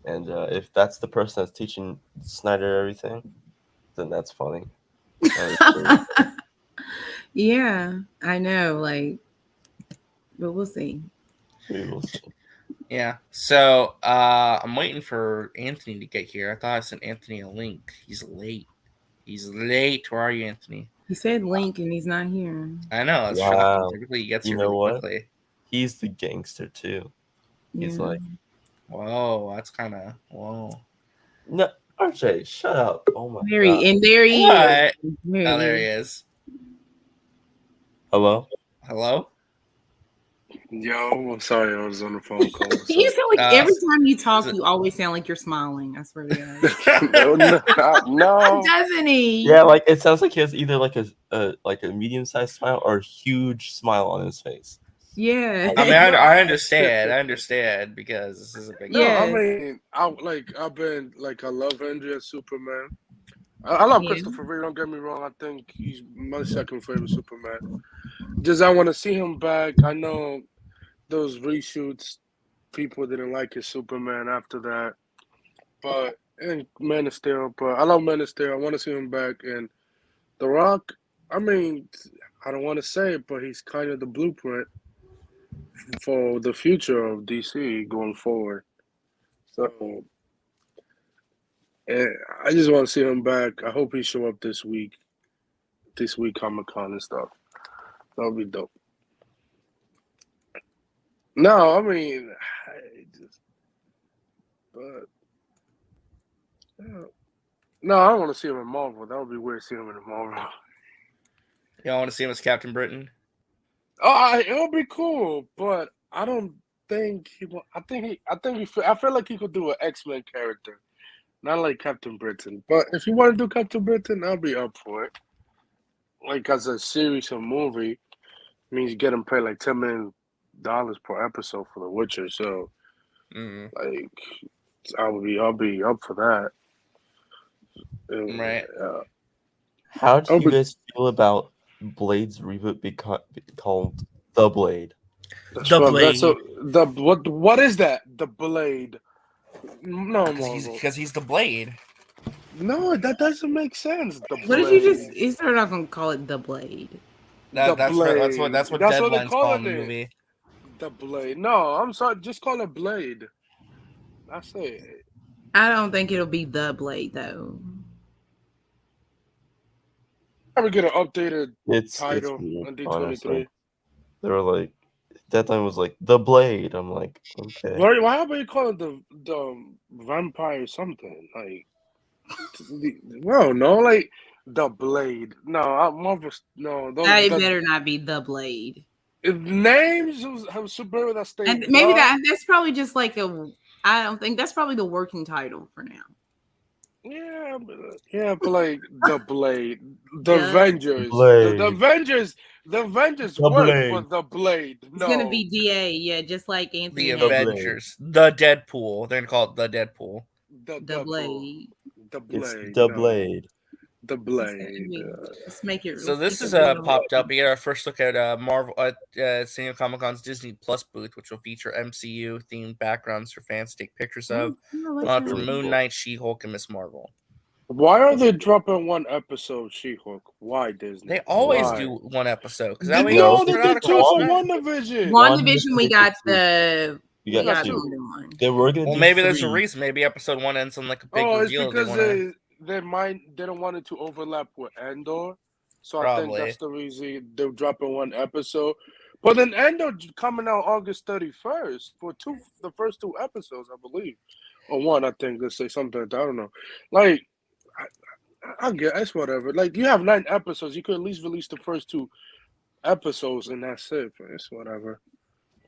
and if that's the person that's teaching Snyder everything, then that's funny. Yeah, I know. Like, but we'll see. We will see. Yeah. So I'm waiting for Anthony to get here. I thought I sent Anthony a link. He's late. Where are you, Anthony? He said link and he's not here. I know. It's Wow. shocking. Typically, he gets You here know really what? quickly. He's the gangster too. He's Yeah. like, Whoa, that's kind of whoa. no, RJ, shut up. Oh my god. There he What? is. Oh, there he is. Hello? Hello? Yo, I'm sorry, I was on the phone call. You sound like every time you talk, you always sound like you're smiling. I swear to God. No. Doesn't he? Yeah, like it sounds like he has either like a medium-sized smile or a huge smile on his face. Yeah. I mean, I understand. I understand because this is a big. No, I mean, I love Henry as Superman. I love Yeah. Christopher Reeve. Don't get me wrong. I think he's my second favorite Superman. Just I want to see him back. I know those reshoots, people didn't like his Superman after that, and Man of Steel. But I love Man of Steel. I want to see him back. And The Rock. I mean, I don't want to say it, but he's kind of the blueprint. for the future of DC going forward. So I just want to see him back. I hope he show up this week Comic-Con and stuff. That would be dope. No, I mean, no, I don't want to see him in Marvel. That would be weird seeing him in Marvel. You don't want to see him as Captain Britain? Oh, it'll be cool, but I don't think he will. I feel like he could do an X-Men character, not like Captain Britain. But if you want to do Captain Britain, I'll be up for it. Like as a series or movie, means you get him paid like $10 million per episode for The Witcher. So, like, I'll be up for that. Right. How do you guys feel about Blade's reboot be called The Blade? What is that? The Blade. No, because he's the Blade. No, that doesn't make sense. What did you just? You started off and call it the Blade. That's Blade. what That's what Deadline's they call calling the it. movie. The Blade. No, I'm sorry. Just call it Blade. That's it. I don't think it'll be the Blade though. Ever get an updated It's title weird, on D23? honestly. They were like, Deadline was like The Blade. I'm like, okay. Why about you call it the vampire something? Like, well, no, like the Blade. No, Marvel. No, That better not be the Blade. Names have superhero that stay. And maybe that's probably just like a. I don't think that's probably the working title for now. Yeah, but like the Blade, the Yeah. Avengers, Blade. the Avengers The work Blade. for the Blade. It's gonna be DA, yeah, just like Anthony. The Mackie. Avengers. The Deadpool. They're going to call it The Deadpool. The Blade. The It's Blade. The no. Blade. The Blade. Let's make it. So this is little- popped up. We get our first look at Marvel at San Diego Comic-Con's Disney Plus booth, which will feature MCU themed backgrounds for fans to take pictures of. For Moon Knight, She-Hulk, and Miss Marvel. Why are they dropping one episode She-Hulk? Why Disney? They always Why? do one episode because They that way do you they put out a did two for couple. WandaVision. WandaVision, we got the. We We got got two. more than one. They were gonna Well, do maybe there's a three. reason. Maybe episode 1 ends on like a big Oh, it's reveal. because wanna... they don't want it to overlap with Andor. So I Probably. think that's the reason they're dropping one episode. But then Andor coming out August 31st for the first 2 episodes, I believe. Or one, I think. Let's say something like that. I don't know. Like, I guess whatever. Like, you have 9 episodes. You could at least release the first 2 episodes, and that's it. It's whatever.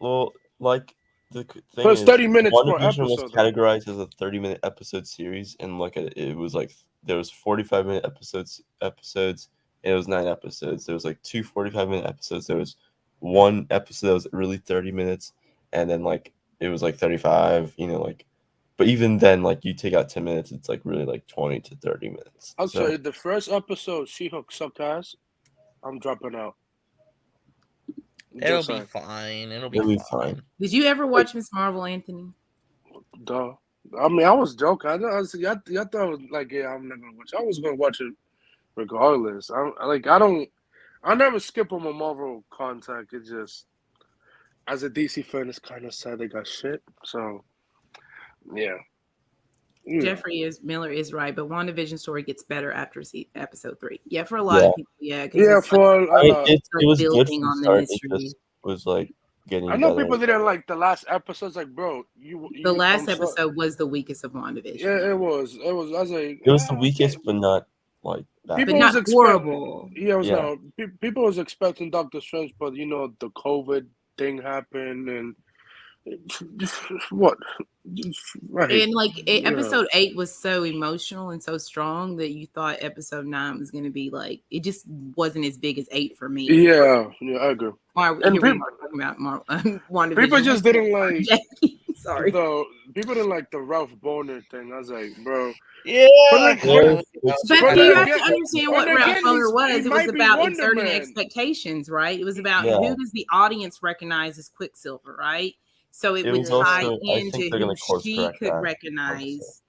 Well, like the thing But it's is, 30 minutes per WandaVision was episode. categorized as a 30-minute episode series, and like it was like there was 45-minute episodes, and it was 9 episodes. There was like 2 45-minute episodes. There was one episode that was really 30 minutes, and then like it was like 35. Like, but even then, like you take out 10 minutes, it's like really like 20 to 30 minutes. I'll So- say the first episode, She-Hulk sucked ass. I'm dropping out. It'll Just be saying. fine. It'll It'll be be fine. fine. Did you ever watch Miss Marvel, Anthony? Duh. I mean, I was joking. I thought I was like, yeah, I'm never gonna watch. I was gonna watch it regardless. I never skip on my Marvel contact. It just, as a DC fan, it's kind of sad they got shit. So, yeah. Jeffrey Miller is right, but WandaVision story gets better after episode 3. Yeah, for a lot of people, yeah. 'cause Yeah, it's for like, it was good building from on the the start. mystery. It just was like getting. I know better. people didn't like the last episodes. Like, bro, The last I'm sorry. episode was the weakest of WandaVision. Yeah, it was. I was like, It was the weakest, but not like that. people But was not expecting. horrible. Yeah, it was Yeah. no. People was expecting Doctor Strange, but the COVID thing happened, and what? Right. And like Yeah. episode 8 was so emotional and so strong that you thought episode 9 was going to be like, it just wasn't as big as 8 for me. Yeah, I agree. Why And here we people- are talking about WandaVision. People just didn't like. Sorry. People didn't like the Ralph Boner thing. I was like, bro. Yeah. But you have to understand what But Ralph again, Boner was. he It was might be about Wonder exerting Man. expectations, right? It was about Yeah. who does the audience recognize as Quicksilver, right? So it It would was tie also- I into think they're who gonna course she correct could that, recognize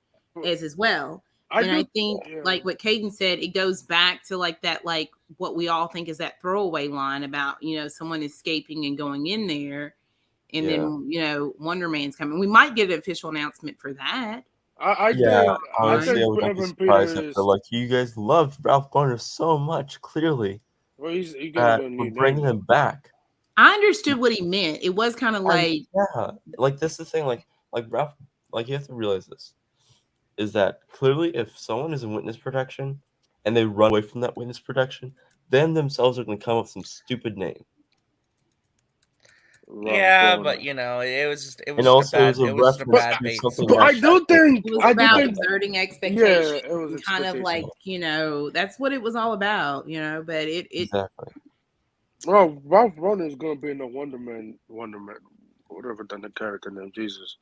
as well. I And I do- think, yeah. like what Caden said, it goes back to like that, like what we all think is that throwaway line about someone escaping and going in there. and Yeah. then Wonder Man's coming. We might get an official announcement for that. Yeah, honestly, I think wouldn't be Evan surprised if Peters. they're like, you guys loved Ralph Garner so much, clearly, Well, he's gonna that get a we're new bringing name. him back. I understood what he meant. It was kind of like, Yeah, like this is the thing, like Ralph, like you have to realize this, is that clearly if someone is in witness protection and they run away from that witness protection, then themselves are going to come up with some stupid name. Yeah, but it was And just also, a it bad was a it was just a reference bad to bait. something But I that do think it was I do about think exerting expectations. Yeah, it was kind of like that's what it was all about, But it exactly. Well, Ralph Garner is gonna be in the Wonder Man, whatever the character name, Jesus.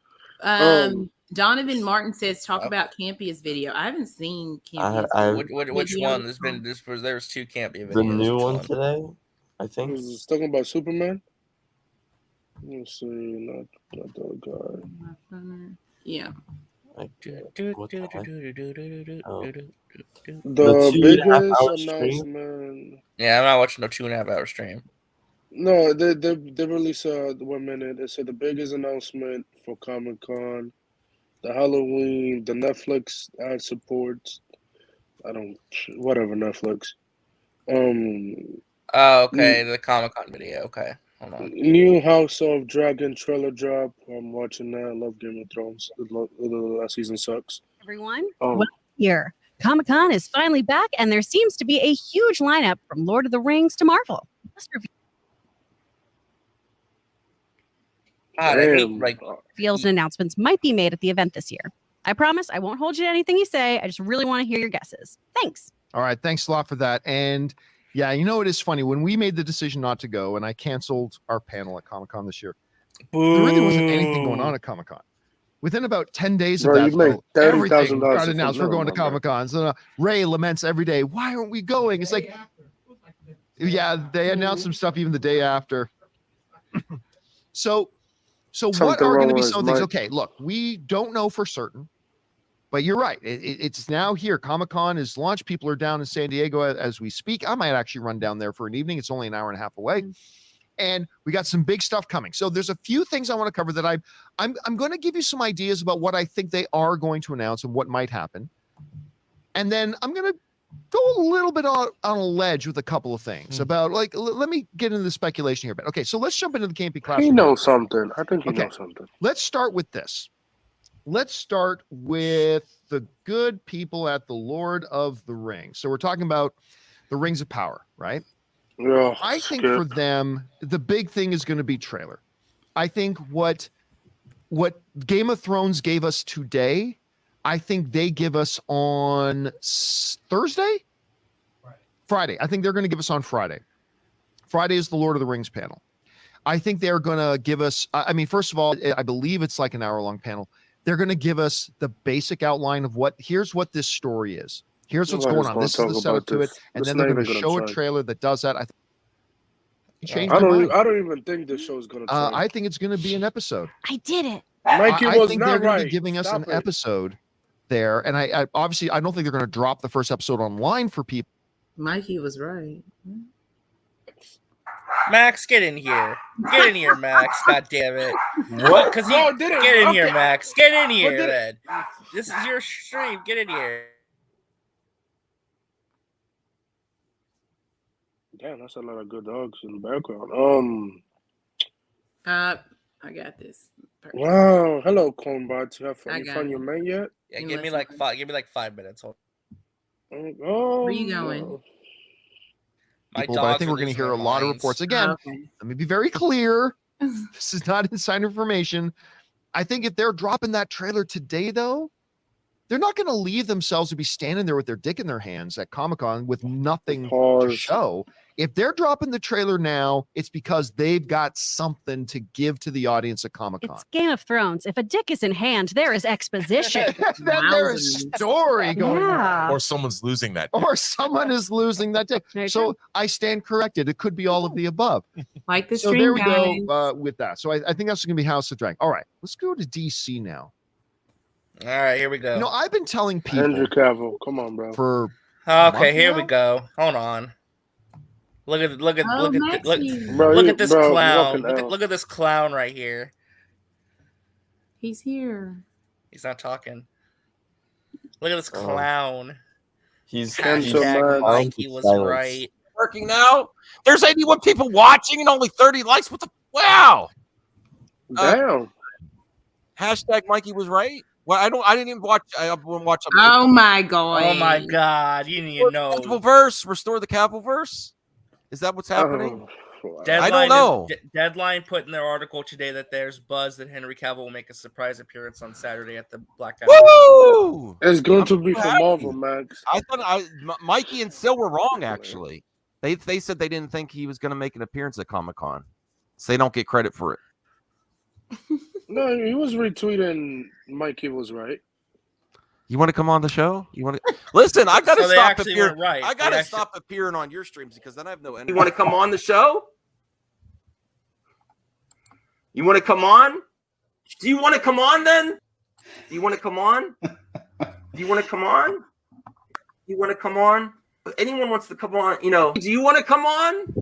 Donovan Martin says talk about Campia's video. I haven't seen Campia's video. Which one? There's two Campia videos. The new Which one today, I think. He's talking about Superman. Let's see, not the other guy. Yeah. Like, The The biggest 2.5-hour stream? announcement. Yeah, I'm not watching no 2.5-hour stream. No, they released 1 minute. They said the biggest announcement for Comic-Con, the Halloween, the Netflix ad supports. Whatever Netflix. Oh, okay, the Comic-Con video. Okay, hold on. New House of Dragon trailer drop. I'm watching that. I love Game of Thrones. The last season sucks. Everyone, Oh. well, here. Comic-Con is finally back, and there seems to be a huge lineup from Lord of the Rings to Marvel. Reveals and announcements might be made at the event this year. I promise I won't hold you to anything you say. I just really want to hear your guesses. Thanks. All right. Thanks a lot for that. And yeah, it is funny. When we made the decision not to go and I canceled our panel at Comic-Con this year, there really wasn't anything going on at Comic-Con. Within about 10 days of that, everything got announced. We're going to Comic-Con. So Ray laments every day, why aren't we going? It's like, yeah, they announced some stuff even the day after. So what are going to be some things? Okay, look, we don't know for certain, but you're right. It's now here. Comic-Con is launched. People are down in San Diego as we speak. I might actually run down there for an evening. It's only an hour and a half away. And we got some big stuff coming. So there's a few things I want to cover that I'm going to give you some ideas about what I think they are going to announce and what might happen. And then I'm going to go a little bit on a ledge with a couple of things about let me get into the speculation here. But okay, so let's jump into the Campy Classroom. He knows something. I think he knows something. Let's start with this. Let's start with the good people at the Lord of the Rings. So we're talking about the Rings of Power, right? Yeah. I think for them, the big thing is going to be trailer. I think what Game of Thrones gave us today, I think they give us on Thursday? Friday. I think they're going to give us on Friday. Friday is the Lord of the Rings panel. I think they're going to give us, first of all, I believe it's like an hour-long panel. They're going to give us the basic outline of here's what this story is. Here's what's going on. This is the setup to it. And then they're going to show a trailer that does that. I don't even think this show is going to I think it's going to be an episode. I did it. Mikey I was think not they're going to right. be giving us Stop an it. episode there. And I obviously, I don't think they're going to drop the first episode online for people. Mikey was right. Max, get in here. Get in here, Max. God damn it. What? Because No, did it. get in Okay. here, Max. Get in here, did it? then. This is your stream. Get in here. Damn, that's a lot of good dogs in the background. I got this. Wow. Hello, Cornbot. You I you got found it. your man yet? Yeah, give me like 5 minutes. Hold Oh, Where you going? no. My But I dogs think are we're going to losing hear a their lot of minds. reports. Again, Okay. let me be very clear. This is not inside information. I think if they're dropping that trailer today, though, they're not going to leave themselves to be standing there with their dick in their hands at Comic-Con with nothing to Pause. show. If they're dropping the trailer now, it's because they've got something to give to the audience at Comic-Con. It's Game of Thrones. If a dick is in hand, there is exposition. Then there is story going on. Or someone's losing that. Or someone is losing that dick. So I stand corrected. It could be all of the above. Like the So stream, there we guys. go with that. So I think that's going to be House of Dragon. All right, let's go to DC now. All right, here we go. I've been telling people Henry Cavill. Come on, bro. for Okay, month here now? we go. Hold on. Look at Bro, look at this bro, clown. walking out. Look at this clown right here. He's here. He's not talking. Look at this clown. He's Hashtag Mikey was silence. right. Working now. There's 81 people watching and only 30 likes. What the wow? Damn. Hashtag Mikey was right. Well, I didn't even watch. I wouldn't watch. Oh my god. Oh my god. You need to know. Cavill verse. Restore the Cavill verse. Is that what's happening? Deadline I don't know. Deadline put in their article today that there's buzz that Henry Cavill will make a surprise appearance on Saturday at the Black Adam. Woo! It's going to I'm be so for happy. Marvel, Max. I thought Mikey and Sil were wrong. Actually, they said they didn't think he was going to make an appearance at Comic-Con, so they don't get credit for it. No, he was retweeting Mikey was right. You want to come on the show? You want to listen? I got to So they stop actually appearing. were right. I got They to actually- stop appearing on your streams because then I have no energy. You want to come on the show? You want to come on? Do you want to come on then? Do you want to come on? Do you want to come on? Do you want to come on? If anyone wants to come on, do you want to come on?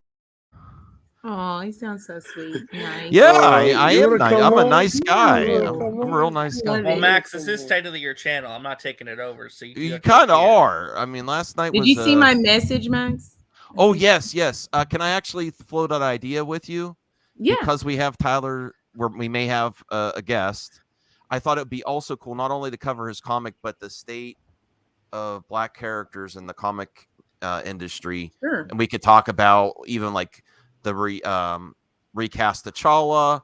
Oh, he sounds so sweet. Nice. Yeah, I you am wanna nice. come I'm a on? nice guy. You wanna I'm come a on? real nice guy. Well, Max, this is technically your channel. I'm not taking it over. So You kind of are. I mean, last night Did was. you see my message, Max? Oh yes. Can I actually float an idea with you? Yeah. Because we have Tyler, where we may have a guest. I thought it would be also cool not only to cover his comic, but the state of Black characters in the comic industry. Sure. And we could talk about even like the recast T'Challa.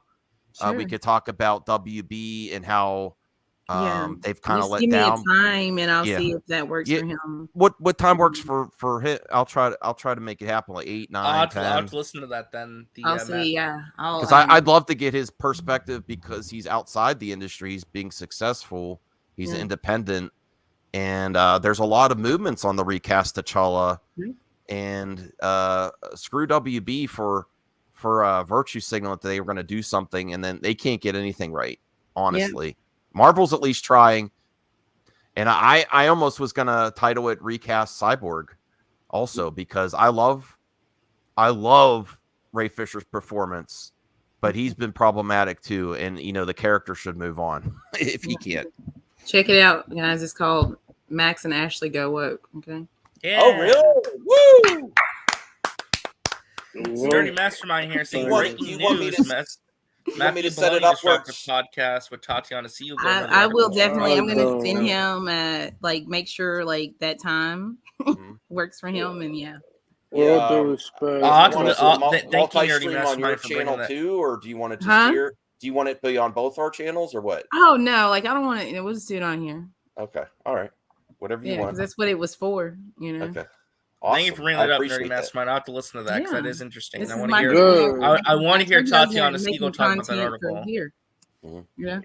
We Sure. could talk about WB and how they've kind of Just let give down. me a time and I'll Yeah. see if that works Yeah. for him. What time works for him? I'll try to make it happen like 8, 9, I'll have 10. to listen to that then. I'll see. Yeah. Because I'd love to get his perspective because he's outside the industry. He's being successful. He's Yeah. independent. And there's a lot of movements on the recast T'Challa. And screw WB for virtue signal that they were going to do something. And then they can't get anything right, honestly. Marvel's at least trying. And I almost was going to title it Recast Cyborg also because I love Ray Fisher's performance, but he's been problematic too. And, the character should move on if he can't. Check it out, guys. It's called Max and Ashley Go Woke. Okay. Yeah. Oh, really? Woo! Dirty Mastermind here saying You want breaking me news. to- Matt- you want me to Matthew set it Maloney up where Disruptive podcast with Tatiana Seal. I will definitely. I'm gonna send him make sure that time works for him, and yeah. All due respect. Thank you, Dirty multi-stream on your Mastermind, for bringing channel that. too, or do you want it just Huh? here? Do you want it to be on both our channels or what? Oh no, I don't want to. We'll just do it on here. Okay, all right, whatever you Yeah, want. because that's what it was for. Okay. Thank you for bringing I that up, appreciate Dirty that. Mastermind. I'll have to listen to that because that Yeah. is interesting. This I is want my to hear. goal. I want to hear That's what I'm Tatiana making Siegel talk about that content for article. Here. Yeah.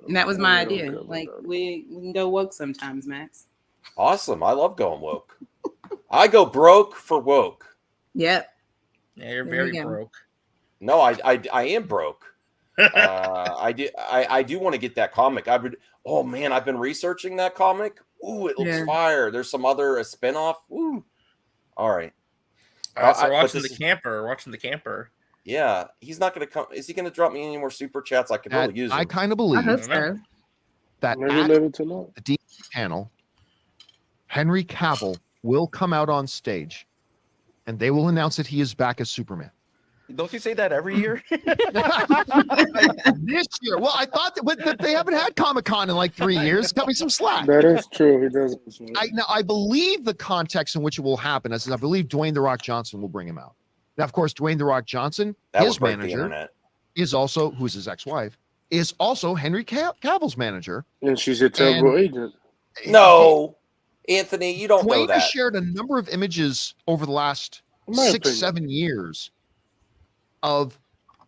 And that was my idea. We can go woke sometimes, Max. Awesome. I love going woke. I go broke for woke. Yep. Yeah, you're There you very go. broke. No, I am broke. I do want to get that comic. Oh man, I've been researching that comic. Ooh, it looks Yeah. fire. There's some other spinoff. Ooh. All right. All right, so but we're watching this the is- camper. We're watching the camper. Yeah, he's not going to come. Is he going to drop me any more super chats? I could really use them. I kind of believe that Maybe at later tonight. the DC panel, Henry Cavill will come out on stage, and they will announce that he is back as Superman. Don't you say that every year? This year, well, I thought but they haven't had Comic-Con in like 3 years. Cut me some slack. That is true. He doesn't. I believe the context in which it will happen is I believe Dwayne "The Rock" Johnson will bring him out. Now, of course, Dwayne "The Rock" Johnson, That his would break the manager, internet. is also, who's his ex-wife, is also Henry Cavill's manager. And she's a terrible agent. No, Anthony, you don't know Dwayne has that. shared a number of images over the last In my 6, opinion. 7 years of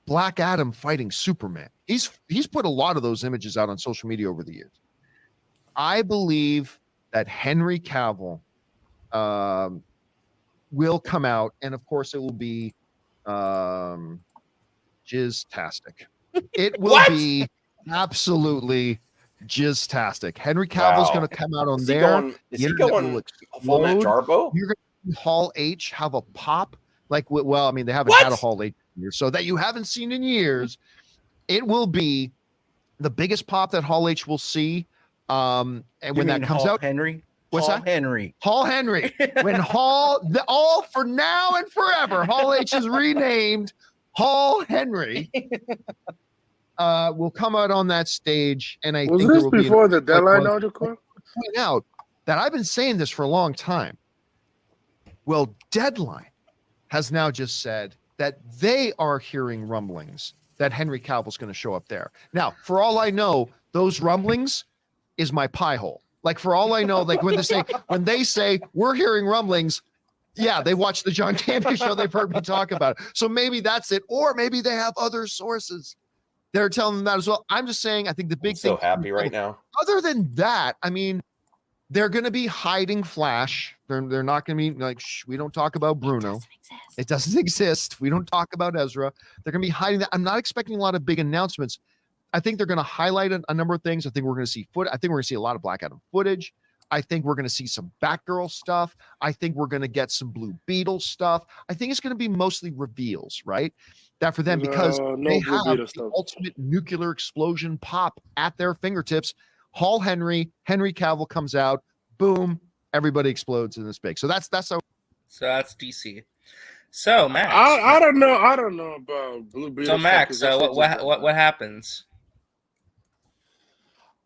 Black Adam fighting Superman. He's put a lot of those images out on social media over the years. I believe that Henry Cavill will come out, and of course, it will be jizz-tastic. It will be absolutely jizz-tastic. Henry Cavill's Wow. going to come out on Is he there. going- is The he internet going will full Matt explode. Jarbo? You're going to see Hall H have a pop. Well, I mean, they haven't had a Hall H in years, so that you haven't seen in years. It will be the biggest pop that Hall H will see. And when that comes out, Henry. What's Hall that? Henry. Hall Henry. When all for now and forever, Hall H is renamed Hall Henry. Will come out on that stage, and I Was think this there will before be the deadline article? Point out that I've been saying this for a long time. Well, Deadline has now just said that they are hearing rumblings that Henry Cavill's going to show up there. Now, for all I know, those rumblings is my pie hole. Like, for all I know, like when they say we're hearing rumblings, yeah, they watch the John Campbell show. They've heard me talk about it. So maybe that's it, or maybe they have other sources. They're telling them that as well. I'm just saying, I think the big thing. So happy right now. Other than that, I mean, they're going to be hiding Flash. They're not going to be like, shh, we don't talk about Bruno. It doesn't exist. We don't talk about Ezra. They're going to be hiding that. I'm not expecting a lot of big announcements. I think they're going to highlight a number of things. I think we're going to see I think we're going to see a lot of Black Adam footage. I think we're going to see some Batgirl stuff. I think we're going to get some Blue Beetle stuff. I think it's going to be mostly reveals, right? That for them, because they have the ultimate nuclear explosion pop at their fingertips. Hall Henry Cavill comes out, boom, everybody explodes in this big. So that's how. So that's DC. So Max, I don't know about Blue Beetle. So Max, what happens?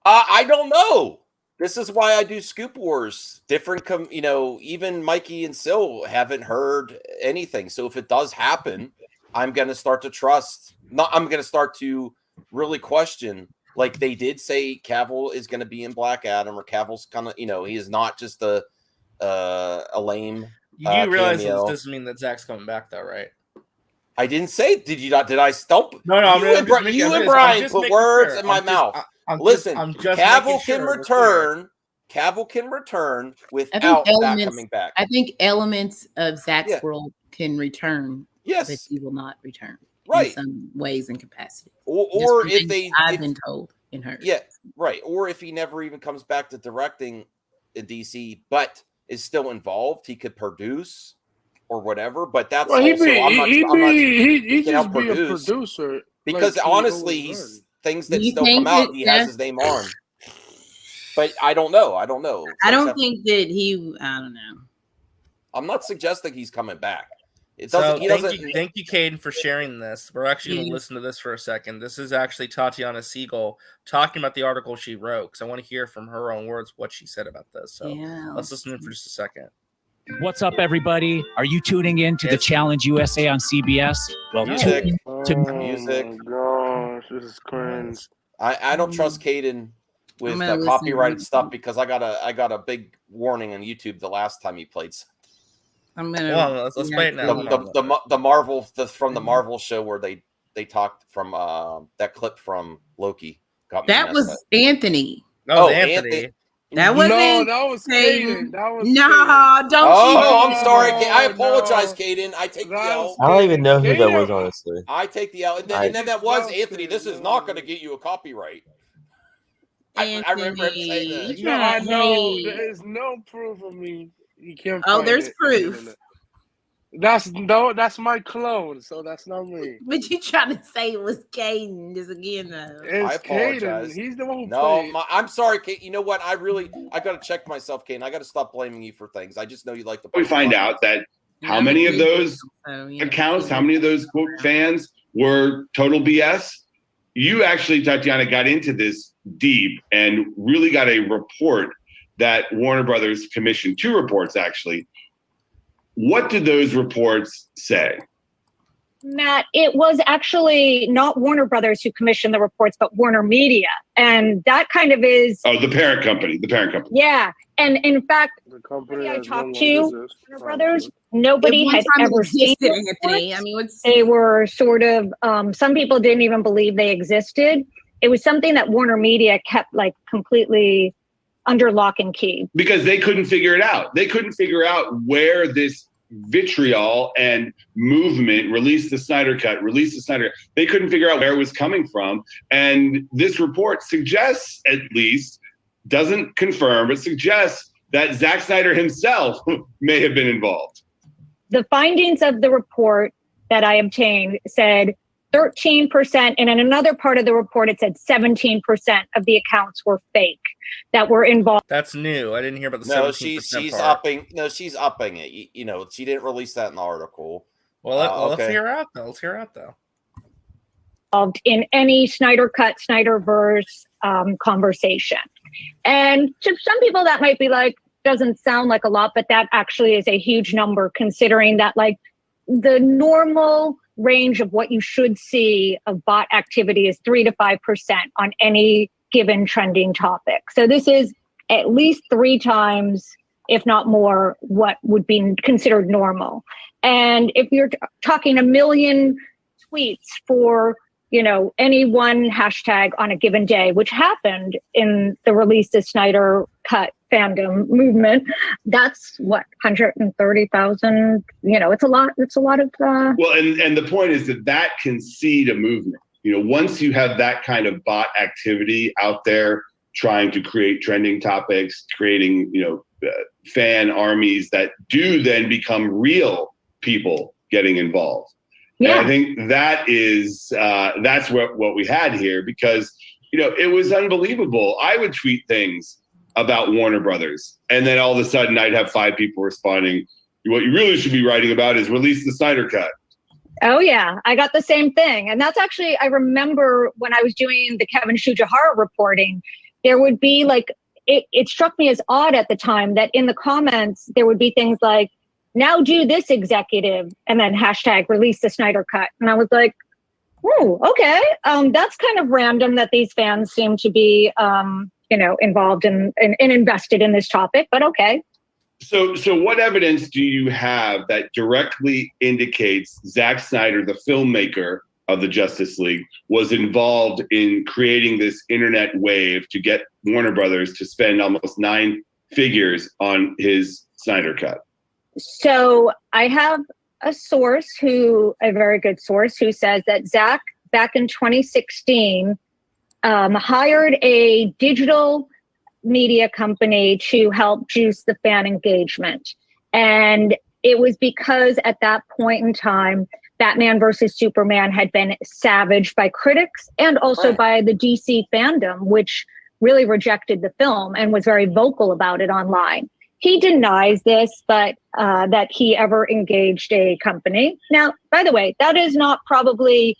I don't know. This is why I do Scoop Wars. Different, even Mikey and Sil haven't heard anything. So if it does happen, I'm going to start to trust. I'm going to start to really question. Like, they did say Cavill is going to be in Black Adam, or Cavill's kind of, he is not just a lame. You do realize cameo. this doesn't mean that Zach's coming back, though, right? I didn't say. Did you not? Did I stump? No. You and Brian put words in my mouth. Listen, Cavill can return. Cavill can return without that coming back. I think elements of Zach's world can return. Yes, but he will not return. Right. In some ways and capacity. Or if I've been told in her. Yeah, right. Or if he never even comes back to directing in DC, but is still involved, he could produce or whatever. But that's he just be a producer. Because honestly, he's things that still come out, he has his name on. But I don't know. I don't know. I don't think that I don't know. I'm not suggesting he's coming back. It So doesn't. thank you, Caden, for sharing this. We're actually going to listen to this for a second. This is actually Tatiana Siegel talking about the article she wrote, because I want to hear from her own words what she said about this. So let's listen in for just a second. What's up, everybody? Are you tuning in to the Challenge USA on CBS? Well, music. Gosh, this is cringe. I don't trust Caden with copyrighted stuff, because I got a big warning on YouTube the last time he played. I'm gonna let's play it now. The Marvel from the Marvel show where they talked from that clip from Loki. That was Anthony. No, Anthony. That wasn't. No, that was Caden. Don't. I'm sorry. I apologize, Caden. I take the L. I don't even know who that was, honestly. I take the L, and then that was Anthony. This is not going to get you a copyright. I remember him saying that. No, I know. There's no proof of me. You can't. There's proof. That's my clone, so that's not me. But you trying to say it was Caden just again, though. I apologize. Caden. He's the one who played. I'm sorry, Kate. You know what? I got to check myself, Caden. I got to stop blaming you for things. I just know you like to. We find out that how many of those accounts, how many of those quote fans were total BS. You actually, Tatiana, got into this deep and really got a report that Warner Brothers commissioned, 2 reports actually. What did those reports say? Matt, it was actually not Warner Brothers who commissioned the reports, but Warner Media. And that kind of is... Oh, the parent company. Yeah. And in fact, I talked to Warner Brothers, nobody had ever seen it. Anthony. I mean, they were sort of... some people didn't even believe they existed. It was something that Warner Media kept like completely under lock and key. Because they couldn't figure it out. They couldn't figure out where this vitriol and movement, release the Snyder Cut. They couldn't figure out where it was coming from. And this report suggests, at least, doesn't confirm, but suggests that Zack Snyder himself may have been involved. the findings of the report that I obtained said 13%, and in another part of the report, it said 17% of the accounts were fake that were involved. That's new. I didn't hear about the No, 17% she's part. upping. No, she's upping it. You know, she didn't release that in the article. Well, let's okay. hear her out though. Let's hear her out though. Involved in any Snyder Cut, Snyderverse conversation. And to some people that might be like, doesn't sound like a lot, but that actually is a huge number considering that like the normal range of what you should see of bot activity is 3 to 5% on any given trending topic. So this is at least 3 times, if not more, what would be considered normal. And if you're talking 1 million tweets for, you know, any one hashtag on a given day, which happened in the release of Snyder Cut fandom movement, that's what, 130,000, you know, it's a lot of well, and the point is that can seed a movement. You know, once you have that kind of bot activity out there trying to create trending topics, creating, you know, fan armies that do then become real people getting involved. Yeah. And I think that is that's what we had here, because, you know, it was unbelievable. I would tweet things about Warner Brothers, and then all of a sudden I'd have 5 people responding, what you really should be writing about is release the Snyder Cut. Oh yeah, I got the same thing. And that's actually, I remember when I was doing the Kevin Shujihara reporting, there would be like, it struck me as odd at the time that in the comments, there would be things like, now do this executive, and then hashtag release the Snyder Cut. And I was like, oh, okay. That's kind of random that these fans seem to be, you know, involved and invested in this topic, but okay. So what evidence do you have that directly indicates Zack Snyder, the filmmaker of the Justice League, was involved in creating this internet wave to get Warner Brothers to spend almost 9 figures on his Snyder Cut? So I have a very good source who says that Zack, back in 2016, hired a digital media company to help juice the fan engagement. And it was because at that point in time, Batman versus Superman had been savaged by critics and also by the DC fandom, which really rejected the film and was very vocal about it online. He denies this, but that he ever engaged a company. Now, by the way, that is not probably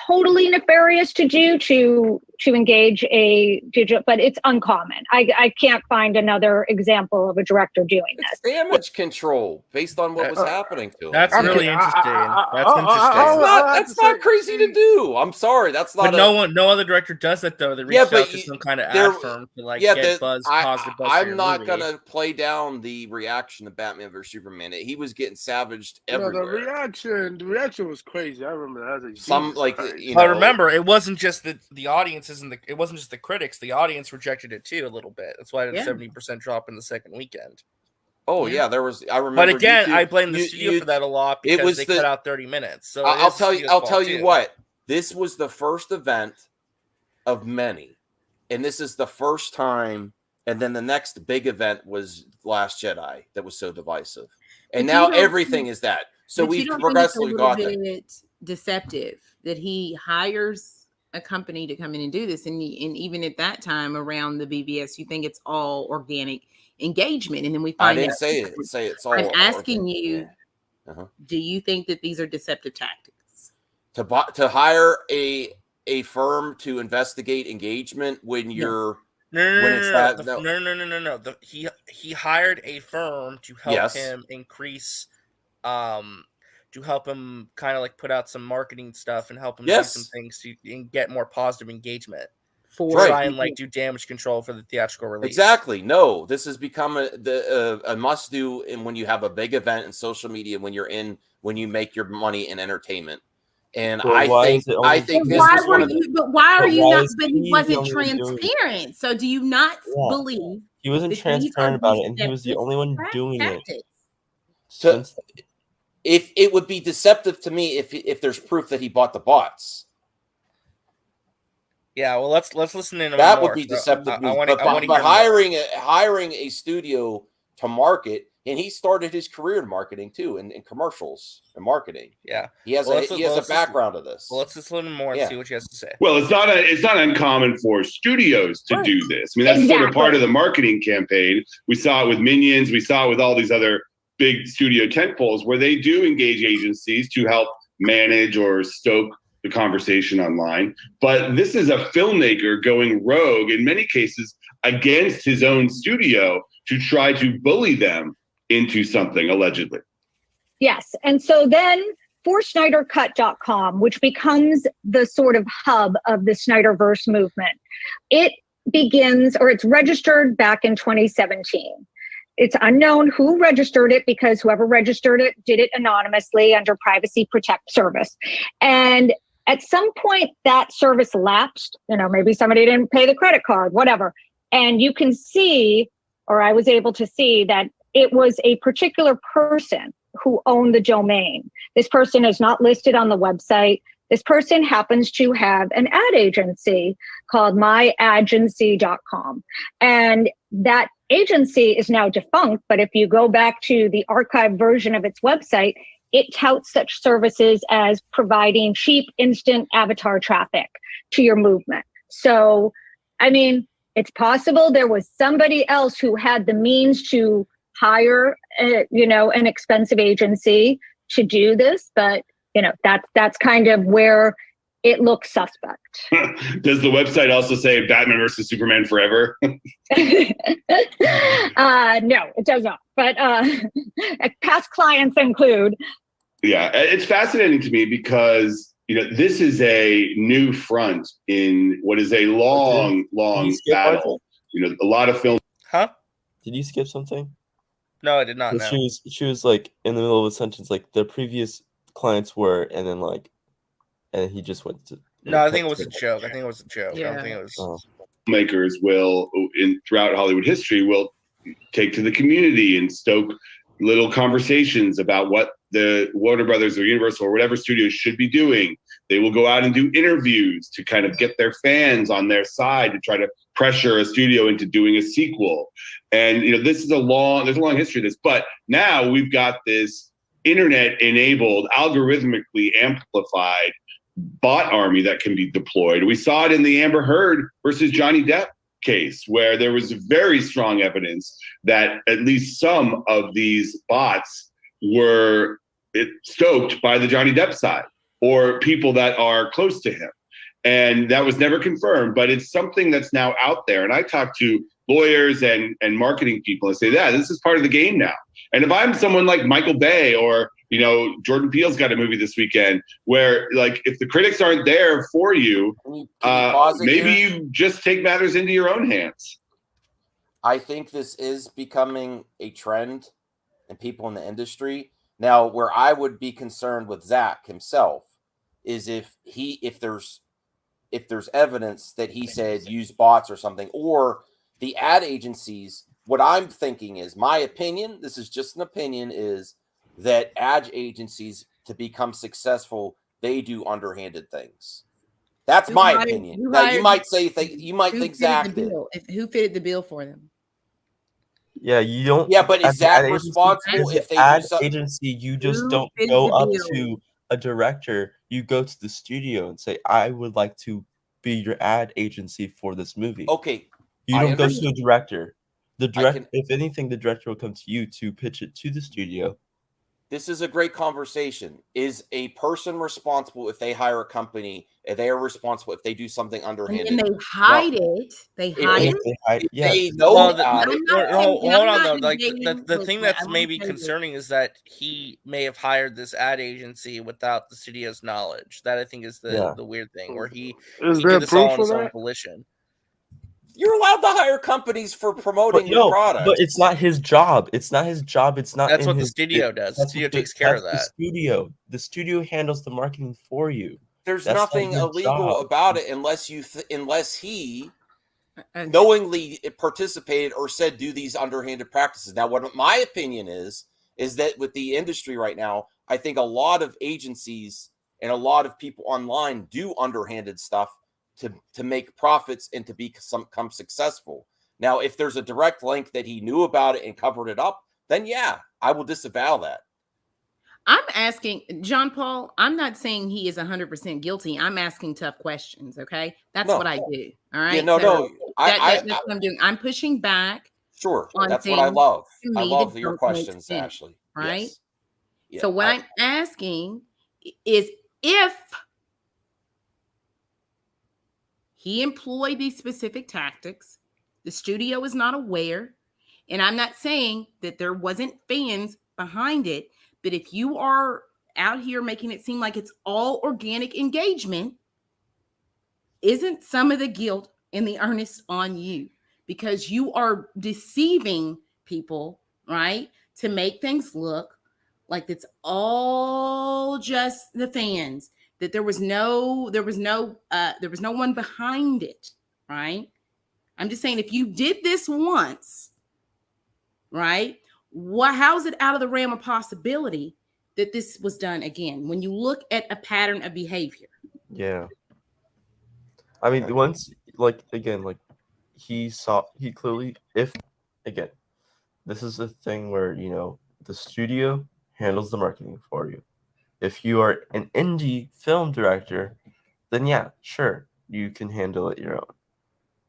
totally nefarious to do to engage a digital, but it's uncommon. I can't find another example of a director doing this. Damage control based on what was happening to him. That's really interesting. That's interesting. That's not crazy to do. I'm sorry. That's not. But no other director does that though. They reach out to some kind of ad firm to like get positive buzz. I'm not gonna play down the reaction to Batman vs Superman. He was getting savaged everywhere. The reaction was crazy. I remember that. I remember it wasn't just the audiences and it wasn't just the critics. The audience rejected it too a little bit. That's why it had a 70% drop in the second weekend. Oh yeah, there was. I remember. But again, I blame the studio for that a lot because they cut out 30 minutes. So I'll tell you what. This was the first event of many, and this is the first time. And then the next big event was Last Jedi that was so divisive, and now everything is that. So we've progressively got that. Deceptive that he hires a company to come in and do this, and even at that time around the BVS, you think it's all organic engagement, and then we find I didn't say it's all. I'm asking you, do you think that these are deceptive tactics to hire a firm to investigate engagement when you're no. He hired a firm to help him increase to help him kind of like put out some marketing stuff and help him do some things to get more positive engagement for try and like do damage control for the theatrical release. Exactly. No, this has become a must do, and when you have a big event in social media, when you make your money in entertainment. And I think this was one of the. But why are you not? But he wasn't transparent. So do you not believe he wasn't transparent about it, and he was the only one doing it? So, if it would be deceptive to me if there's proof that he bought the bots. Yeah, well, let's listen in. That would be deceptive. But hiring a studio to market, And he started his career in marketing too, in commercials and marketing. Yeah, he has a background of this. Well, let's just listen more and see what she has to say. Well, it's not uncommon for studios to do this. I mean, that's sort of part of the marketing campaign. We saw it with Minions. We saw it with all these other big studio tentpoles where they do engage agencies to help manage or stoke the conversation online. But this is a filmmaker going rogue in many cases against his own studio to try to bully them into something, allegedly. Yes. And so then for SnyderCut.com, which becomes the sort of hub of the Snyderverse movement, it begins, or it's registered back in 2017. It's unknown who registered it because whoever registered it did it anonymously under Privacy Protect service. And at some point that service lapsed, maybe somebody didn't pay the credit card, whatever. And you can see, or I was able to see, that it was a particular person who owned the domain. This person is not listed on the website. This person happens to have an ad agency called myagency.com. And that agency is now defunct, but if you go back to the archived version of its website, it touts such services as providing cheap, instant avatar traffic to your movement. So, I mean, it's possible there was somebody else who had the means to hire, an expensive agency to do this, but that's kind of where it looks suspect. Does the website also say Batman versus Superman Forever? No, it does not. But past clients include. Yeah, it's fascinating to me because this is a new front in what is a long battle. A lot of film. Huh? Did you skip something? No, I did not. No. She was like in the middle of a sentence, like the previous clients were, and then and he just went to. No, I think it was a joke. I don't think it was. Filmmakers will, throughout Hollywood history, will take to the community and stoke little conversations about what the Warner Brothers or Universal or whatever studios should be doing. They will go out and do interviews to kind of get their fans on their side to try to pressure a studio into doing a sequel. And this is there's a long history of this. But now we've got this internet-enabled, algorithmically amplified bot army that can be deployed. We saw it in the Amber Heard versus Johnny Depp case, where there was very strong evidence that at least some of these bots were stoked by the Johnny Depp side or people that are close to him. And that was never confirmed, but it's something that's now out there. And I talk to lawyers and marketing people and say, yeah, this is part of the game now. And if I'm someone like Michael Bay or, Jordan Peele's got a movie this weekend where, if the critics aren't there for you, maybe you just take matters into your own hands. I think this is becoming a trend in people in the industry. Now, where I would be concerned with Zach himself is if there's evidence that he said use bots or something, or the ad agencies. What I'm thinking is, my opinion, this is just an opinion, is that ad agencies, to become successful, they do underhanded things. That's my opinion. Now, you might say you might think Zach did. Who fitted the bill for them? Yeah, you don't. Yeah, but is Zach responsible if they ad do something? agency? You just don't go up to a director. You go to the studio and say, "I would like to be your ad agency for this movie." Okay, you don't go to a director. If anything, the director will come to you to pitch it to the studio. This is a great conversation. Is a person responsible if they hire a company? If they are responsible if they do something underhanded? And they hide it. They hide it. They know about it. Hold on, though. Like the thing that's maybe concerning is that he may have hired this ad agency without the studio's knowledge. That I think is the weird thing, where he did this all on his own volition. You're allowed to hire companies for promoting your product. But it's not his job. It's not his job. It's not. That's what the studio does. The studio takes care of that. The studio handles the marketing for you. There's nothing illegal about it unless he knowingly participated or said do these underhanded practices. Now, what my opinion is that with the industry right now, I think a lot of agencies and a lot of people online do underhanded stuff to make profits and to become successful. Now, if there's a direct link that he knew about it and covered it up, then yeah, I will disavow that. I'm asking John Paul. I'm not saying he is 100% guilty. I'm asking tough questions. Okay, that's what I do. All right. Yeah, no. That's what I'm doing. I'm pushing back. Sure, on that's what I things love. to I me love that your don't make questions, sense, Ashley. right? Yes. Yeah, So what I'm asking is if he employed these specific tactics, the studio is not aware, and I'm not saying that there wasn't fans behind it, but if you are out here making it seem like it's all organic engagement, isn't some of the guilt and the earnest on you? Because you are deceiving people, right? To make things look like it's all just the fans, that there was no one behind it, right? I'm just saying, if you did this once, right? How's it out of the realm of possibility that this was done again when you look at a pattern of behavior? Yeah. I mean, once, like, again, like, he clearly, again, this is a thing where, the studio handles the marketing for you. If you are an indie film director, then yeah, sure, you can handle it your own.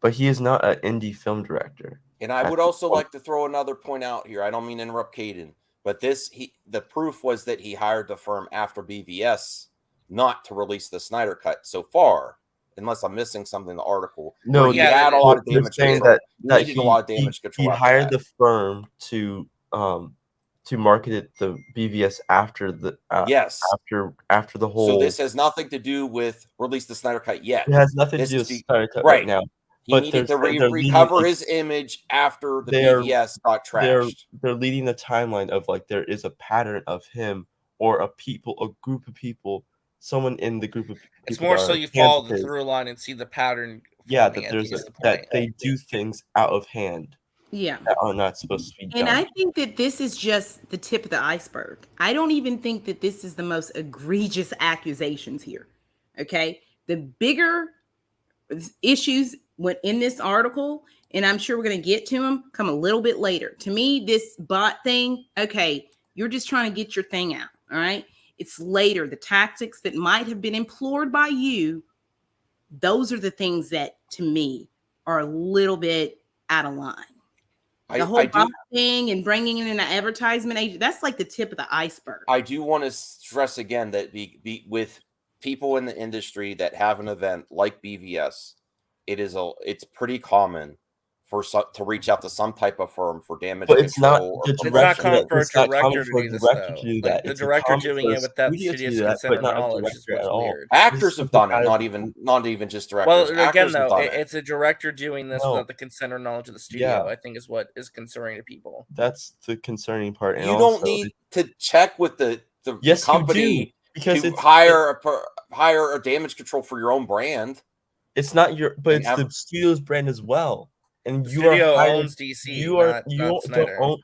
But he is not an indie film director. And I would also like to throw another point out here. I don't mean to interrupt Caden, but the proof was that he hired the firm after BVS not to release the Snyder Cut so far, unless I'm missing something in the article. No, he had a lot of damage control. That he needed a lot of damage control. He hired the firm to market it, the BVS, after the yes, after the whole. So this has nothing to do with release the Snyder Cut yet. It has nothing to do with Snyder Cut right now. He needed to recover his image after the BVS got trashed. They're leading the timeline of, like, there is a pattern of him or a group of people, someone in the group of people. It's more so you follow the through line and see the pattern. Yeah, that they do things out of hand. Yeah, that are not supposed to be done. And I think that this is just the tip of the iceberg. I don't even think that this is the most egregious accusations here. Okay, the bigger issues went in this article, and I'm sure we're going to get to them, come a little bit later. To me, this bot thing, okay, you're just trying to get your thing out. All right, it's later. The tactics that might have been implored by you, those are the things that, to me, are a little bit out of line. The whole thing and bringing in an advertisement agent, that's like the tip of the iceberg. I do want to stress again that with people in the industry that have an event like BVS, it's pretty common to reach out to some type of firm for damage control. It's not common for a director to do this, though. Like, the director doing it without the studio's consent or knowledge is what's weird. Actors have done it, not even just directors. Well, again, though, it's a director doing this without the consent or knowledge of the studio. I think is what is concerning to people. That's the concerning part. You don't need to check with the company you do, because to hire a damage control for your own brand. It's not but it's the studio's brand as well. And the studio owns DC. You don't own.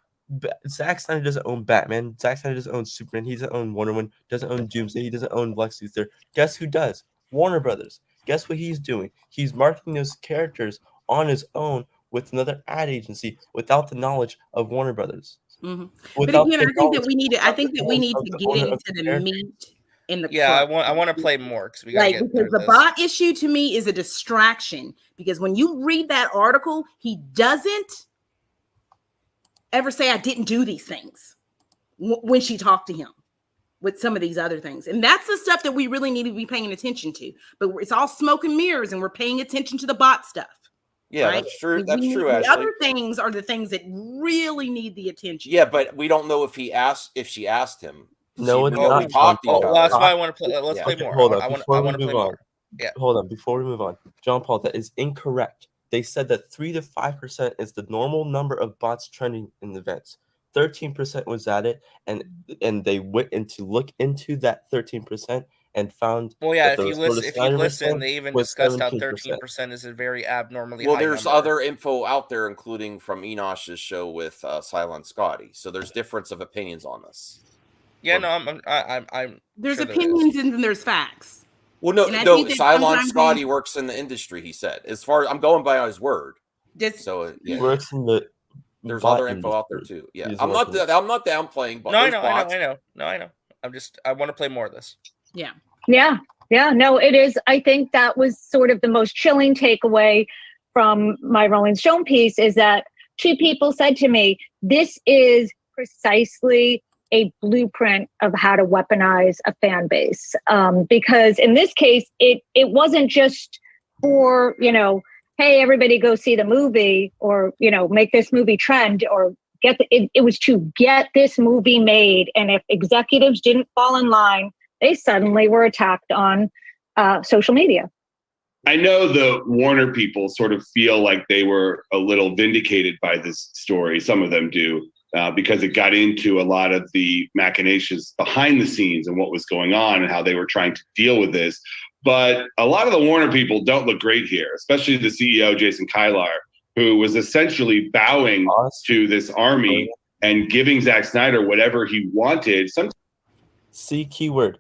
Zack Snyder doesn't own Batman. Zack Snyder doesn't own Superman. He doesn't own Wonder Woman. Doesn't own Doomsday. He doesn't own Lex Luthor. Guess who does? Warner Brothers. Guess what he's doing? He's marketing those characters on his own with another ad agency without the knowledge of Warner Brothers. Mm-hmm. But again, I think that we need to get into the meat. I want to play more because because the bot issue to me is a distraction, because when you read that article, he doesn't ever say I didn't do these things when she talked to him with some of these other things, and that's the stuff that we really need to be paying attention to. But it's all smoke and mirrors, and we're paying attention to the bot stuff. Yeah, right? That's true. That's true. The Ashley. other things are the things that really need the attention. Yeah, but we don't know if she asked him. No, it's not. That's why I want to play. Let's play more. Hold on. I want to play more. Yeah. Hold on. Before we move on, John Paul, that is incorrect. They said that 3 to 5% is the normal number of bots trending in the events. 13% was added, and they went into look into that 13% and found. Well, yeah. If you listen, they even discussed how 13% is a very abnormally. Well, high there's number. other info out there, including from Enosh's show with Silent Scotty. So there's difference of opinions on this. Yeah, no, I'm. There's opinions and then there's facts. Well, no. Silent Scotty works in the industry. He said, as far as I'm going by his word. He works in the there's bot other info out there industry too. Yeah, is I'm not working. I'm not downplaying, but No, I there's know, bots. I know. I want to play more of this. Yeah. Yeah. Yeah. No, it is. I think that was sort of the most chilling takeaway from my Rolling Stone piece is that two people said to me, this is precisely a blueprint of how to weaponize a fan base. Because in this case, it wasn't just for, hey, everybody go see the movie or, make this movie trend or it was to get this movie made. And if executives didn't fall in line, they suddenly were attacked on social media. I know the Warner people sort of feel like they were a little vindicated by this story. Some of them do, because it got into a lot of the machinations behind the scenes and what was going on and how they were trying to deal with this. But a lot of the Warner people don't look great here, especially the CEO, Jason Kilar, who was essentially bowing to this army and giving Zack Snyder whatever he wanted. See, keyword.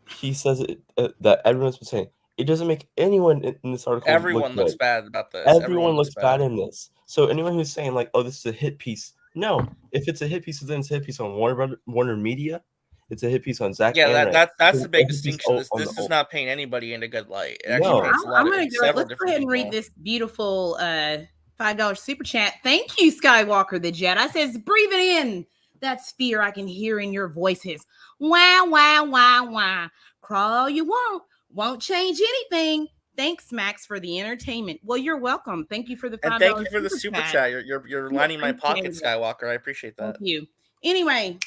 He says that everyone's been saying. It doesn't make anyone in this article Everyone look looks good. bad about this. Everyone looks bad in this. So anyone who's saying like, "Oh, this is a hit piece," no. If it's a hit piece, then it's a hit piece on Warner Media. It's a hit piece on Zack. Yeah, that's the big It's distinction. a hit piece This does not paint anybody in a good light. It No. actually paints a lot I'm of gonna go. several Let's go different ahead and read people. this beautiful $5 super chat. Thank you, Skywalker the Jedi. Says, breathe it in. That fear I can hear in your voices. Wow, wow, wow, wow. Crawl you won't change anything. Thanks, Max, for the entertainment. Well, you're welcome. Thank you for the $5 And thank you for the super chat. You're lining my pocket, Skywalker. I appreciate that. Thank you. Anyway,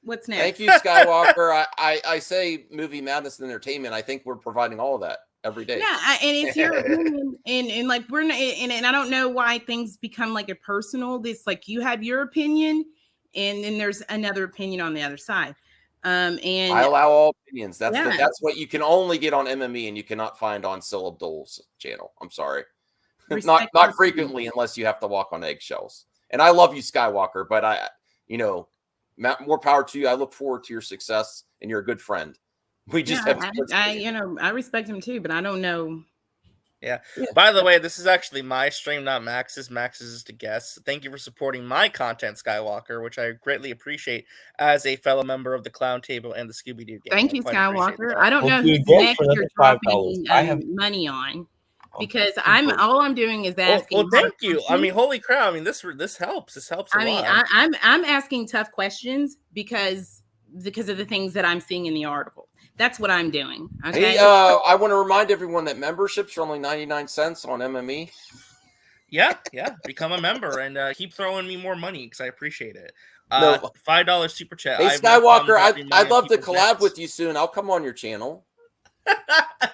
what's next? Thank you, Skywalker. I say movie madness and entertainment. I think we're providing all of that every day. Yeah, and it's your opinion, and like we're not, and I don't know why things become like a personal. This like you have your opinion, and then there's another opinion on the other side. And I allow all opinions. That's yeah. that's what you can only get on MME, and you cannot find on Syl Abdul's channel. I'm sorry, not frequently unless you have to walk on eggshells. And I love you, Skywalker, but more power to you. I look forward to your success, and you're a good friend. We just have I respect him too, but I don't know. Yeah. By the way, this is actually my stream, not Max's. Max's is the guest. Thank you for supporting my content, Skywalker, which I greatly appreciate as a fellow member of the Clown Table and the Scooby-Doo gang. Thank you, Skywalker. I don't know who's next you're dropping money on. Because all I'm doing is asking. Well, thank you. I mean, holy crap! I mean, this helps. This helps a lot. I'm asking tough questions because of the things that I'm seeing in the article. That's what I'm doing. Okay. Hey, I want to remind everyone that memberships are only 99 cents on MME. Yeah. Become a member and keep throwing me more money because I appreciate it. $5 super chat. Hey, Skywalker, I'd love to collab with you soon. I'll come on your channel.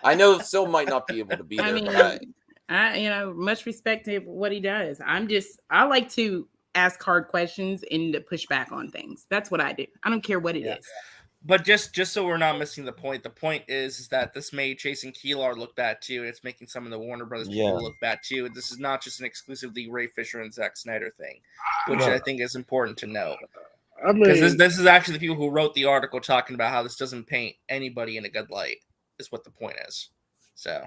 I know Syl might not be able to be there, but I much respect to what he does. I like to ask hard questions and to push back on things. That's what I do. I don't care what it is. But just so we're not missing the point is that this made Jason Kilar look bad too. It's making some of the Warner Brothers people look bad too. This is not just an exclusively Ray Fisher and Zack Snyder thing, which I think is important to know. Because this is actually the people who wrote the article talking about how this doesn't paint anybody in a good light, is what the point is. So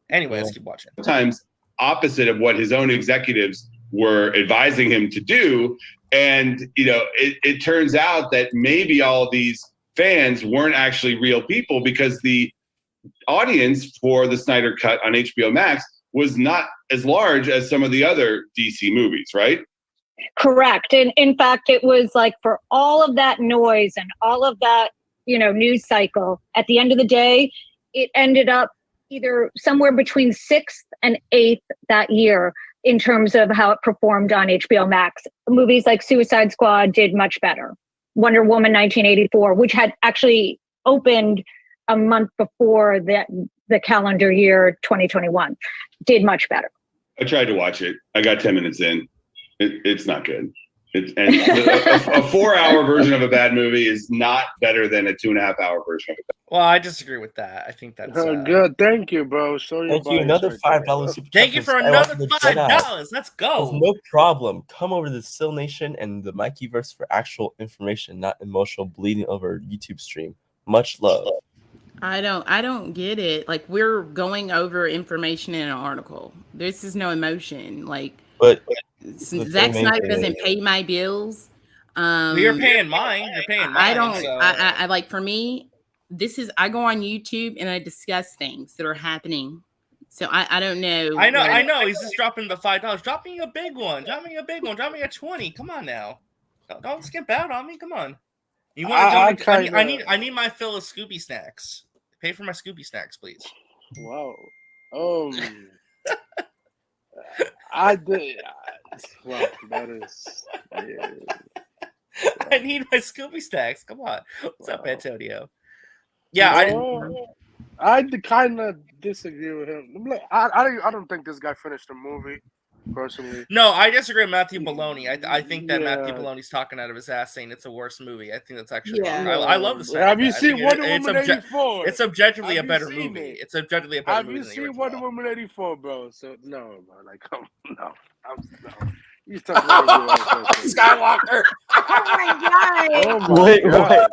anyway, let's keep watching. Sometimes opposite of what his own executives were advising him to do. And, it turns out that maybe all these fans weren't actually real people because the audience for the Snyder Cut on HBO Max was not as large as some of the other DC movies, right? Correct. And in fact, it was like for all of that noise and all of that, news cycle, at the end of the day, it ended up either somewhere between 6th and 8th that year in terms of how it performed on HBO Max. Movies like Suicide Squad did much better. Wonder Woman 1984, which had actually opened a month before the calendar year 2021, did much better. I tried to watch it. I got 10 minutes in. It's not good. A 4-hour version of a bad movie is not better than a 2.5-hour version of it. Well, I disagree with that. I think that's good. Thank you, bro. Thank you. Another $5 super Thank you for another $5. Let's go. No problem. Come over to the Syl Nation and the Mikeyverse for actual information, not emotional bleeding over a YouTube stream. Much love. I don't get it. Like, we're going over information in an article. This is no emotion. Like, But Zack Snyder doesn't pay my bills. Well, you're paying mine. You're paying mine. I don't. So. I like, for me, this is, I go on YouTube and I discuss things that are happening. So I don't know. I know. He's just dropping the $5. Drop me a big one. Drop me a 20. Come on now. Don't skimp out on me. Come on. You want to I need my fill of Scooby snacks. Pay for my Scooby snacks, please. Wow. I did. Well, that is. Yeah. I need my Scooby snacks. Come on. What's up, Antonio? Yeah, I kind of disagree with him. Like, I don't think this guy finished the movie, personally. No, I disagree with Matthew Baloney. I think that Matthew Baloney's talking out of his ass saying it's a worse movie. I think that's actually wrong. I love the sound. Have you seen Wonder Woman 84? It's objectively a better movie. It's objectively a better movie. Have you seen Wonder Woman 84, bro? So no, bro. Like, no. You Skywalker. Oh my god! Wait, what?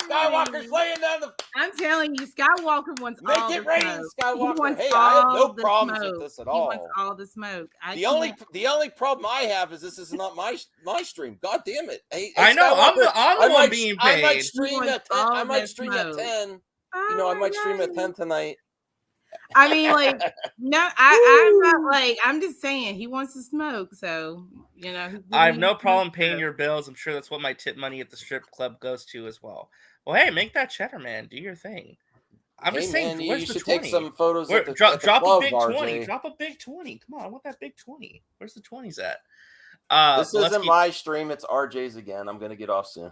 Skywalker's laying down the. I'm telling you, Skywalker wants Make all it the rain, smoke. Skywalker. He wants Hey, I have no all the problems smoke. with this at all. He wants all the smoke. The only problem I have is this is not my stream. God damn it! Hey, I know. Skywalker, I'm the one being paid. I might stream at 10. I might stream at 10. You know, I might stream at 10 tonight. I mean, like, no, I'm not like, I'm just saying he wants to smoke, so you know. I have no problem paying your bills. I'm sure that's what my tip money at the strip club goes to as well. Well, hey, make that cheddar, man. Do your thing. I'm just saying, man, where's you the should 20? take some photos. Drop club, a big RJ. 20. Drop a big 20. Come on, I want that big 20. Where's the 20s at? This isn't my stream. It's RJ's again. I'm gonna get off soon.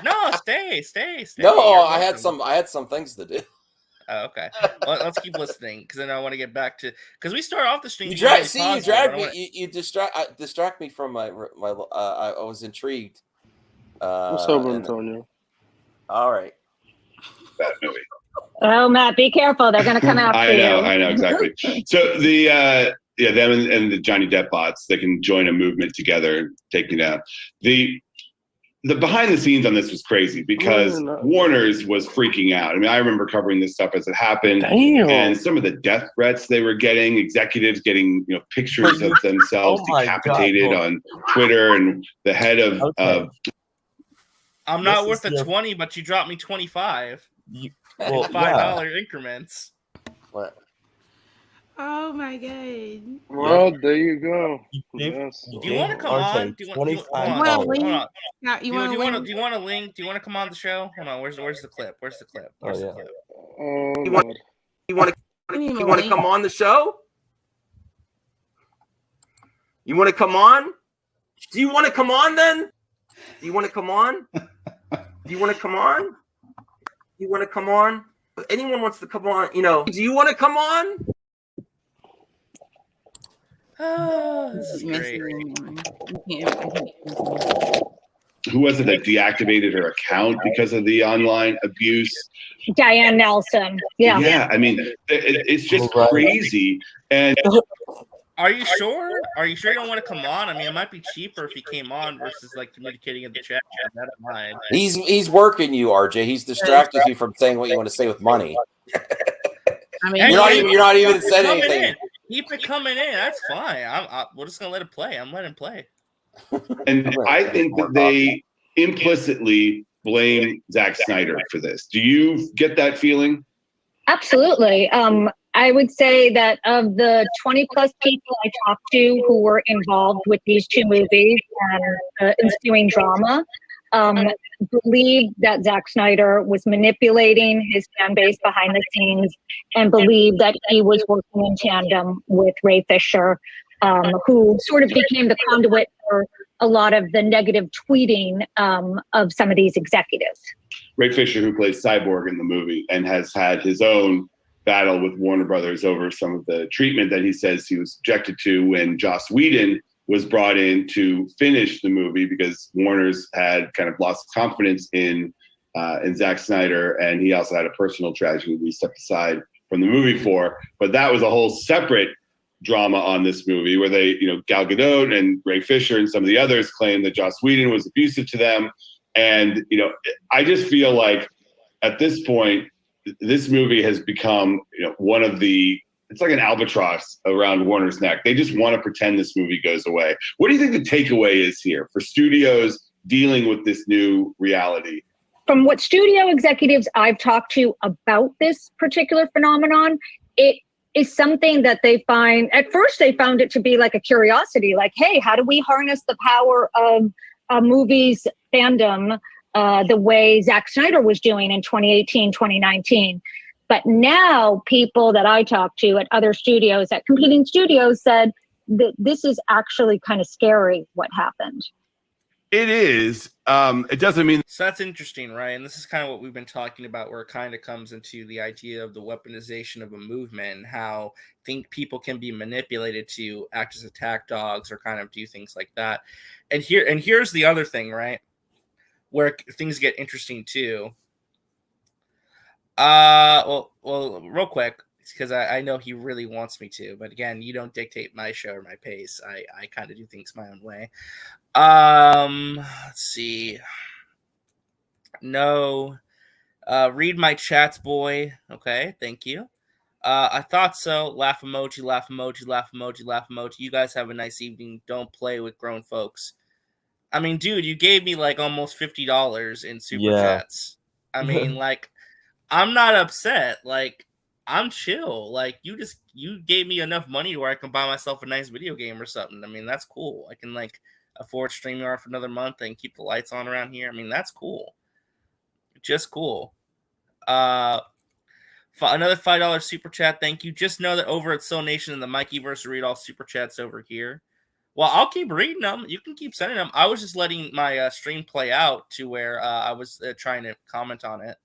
No, stay. No, I had some things to do. Oh, okay. Well, let's keep listening because then I want to get back to because we start off the stream. You dragged me. You distract me from my. I was intrigued. What's up, Antonio? All right. That movie. Oh, Matt, be careful. They're going to come after you. I know exactly. So them and the Johnny Depp bots, they can join a movement together, take me down. The behind the scenes on this was crazy because Warner's was freaking out. I mean, I remember covering this stuff as it happened. Damn. And some of the death threats they were getting, executives getting, pictures of themselves decapitated on Twitter, and the head of I'm not worth a 20, but you dropped me 25. Well, $5 increments. What? Oh my god. Well, there you go. Yes. Do you want to come on? Do you want to link? Do you want to link? Do you want to come on the show? Hold on. Where's the clip? Where's the clip? You want to come on the show? You want to come on? Do you want to come on then? Do you want to come on? Do you want to come on? Do you want to come on? If anyone wants to come on, do you want to come on? Oh, this is great. Who was it that deactivated her account because of the online abuse? Diane Nelson. Yeah. Yeah, I mean, it's just crazy. And are you sure? Are you sure you don't want to come on? I mean, it might be cheaper if he came on versus like communicating in the chat. I don't mind. He's working you, RJ. He's distracting you from saying what you want to say with money. I mean, you're not even saying anything. Keep it coming in. That's fine. We're just gonna let it play. I'm letting it play. And I think that they implicitly blame Zack Snyder for this. Do you get that feeling? Absolutely. I would say that of the 20 plus people I talked to who were involved with these two movies and ensuing drama, believed that Zack Snyder was manipulating his fan base behind the scenes and believed that he was working in tandem with Ray Fisher, who sort of became the conduit for a lot of the negative tweeting of some of these executives. Ray Fisher, who plays Cyborg in the movie and has had his own battle with Warner Brothers over some of the treatment that he says he was subjected to when Joss Whedon was brought in to finish the movie because Warner's had kind of lost confidence in Zack Snyder, and he also had a personal tragedy we stepped aside from the movie for. But that was a whole separate drama on this movie where they, Gal Gadot and Ray Fisher and some of the others claimed that Joss Whedon was abusive to them. And, I just feel like at this point, this movie has become one of the. It's like an albatross around Warner's neck. They just want to pretend this movie goes away. What do you think the takeaway is here for studios dealing with this new reality? From what studio executives I've talked to about this particular phenomenon, it is something that they find, at first they found it to be like a curiosity, like, hey, how do we harness the power of a movie's fandom the way Zack Snyder was doing in 2018, 2019? But now people that I talked to at other studios, at competing studios, said that this is actually kind of scary what happened. It is. It doesn't mean. So that's interesting, right? And this is kind of what we've been talking about, where it kind of comes into the idea of the weaponization of a movement and how people can be manipulated to act as attack dogs or kind of do things like that. And here's the other thing, right? Where things get interesting too. Well, real quick, because I know he really wants me to, but again, you don't dictate my show or my pace. I kind of do things my own way. Let's see. No. Read my chats, boy. Okay, thank you. I thought so. Laugh emoji, laugh emoji, laugh emoji, laugh emoji. You guys have a nice evening. Don't play with grown folks. I mean, dude, you gave me like almost $50 in super chats. I mean, like, I'm not upset. Like, I'm chill. Like, you gave me enough money where I can buy myself a nice video game or something. I mean, that's cool. I can like afford StreamYard for another month and keep the lights on around here. I mean, that's cool. Just cool. Another $5 super chat. Thank you. Just know that over at Soul Nation and the Mikeyverse, read all super chats over here. Well, I'll keep reading them. You can keep sending them. I was just letting my stream play out to where I was trying to comment on it.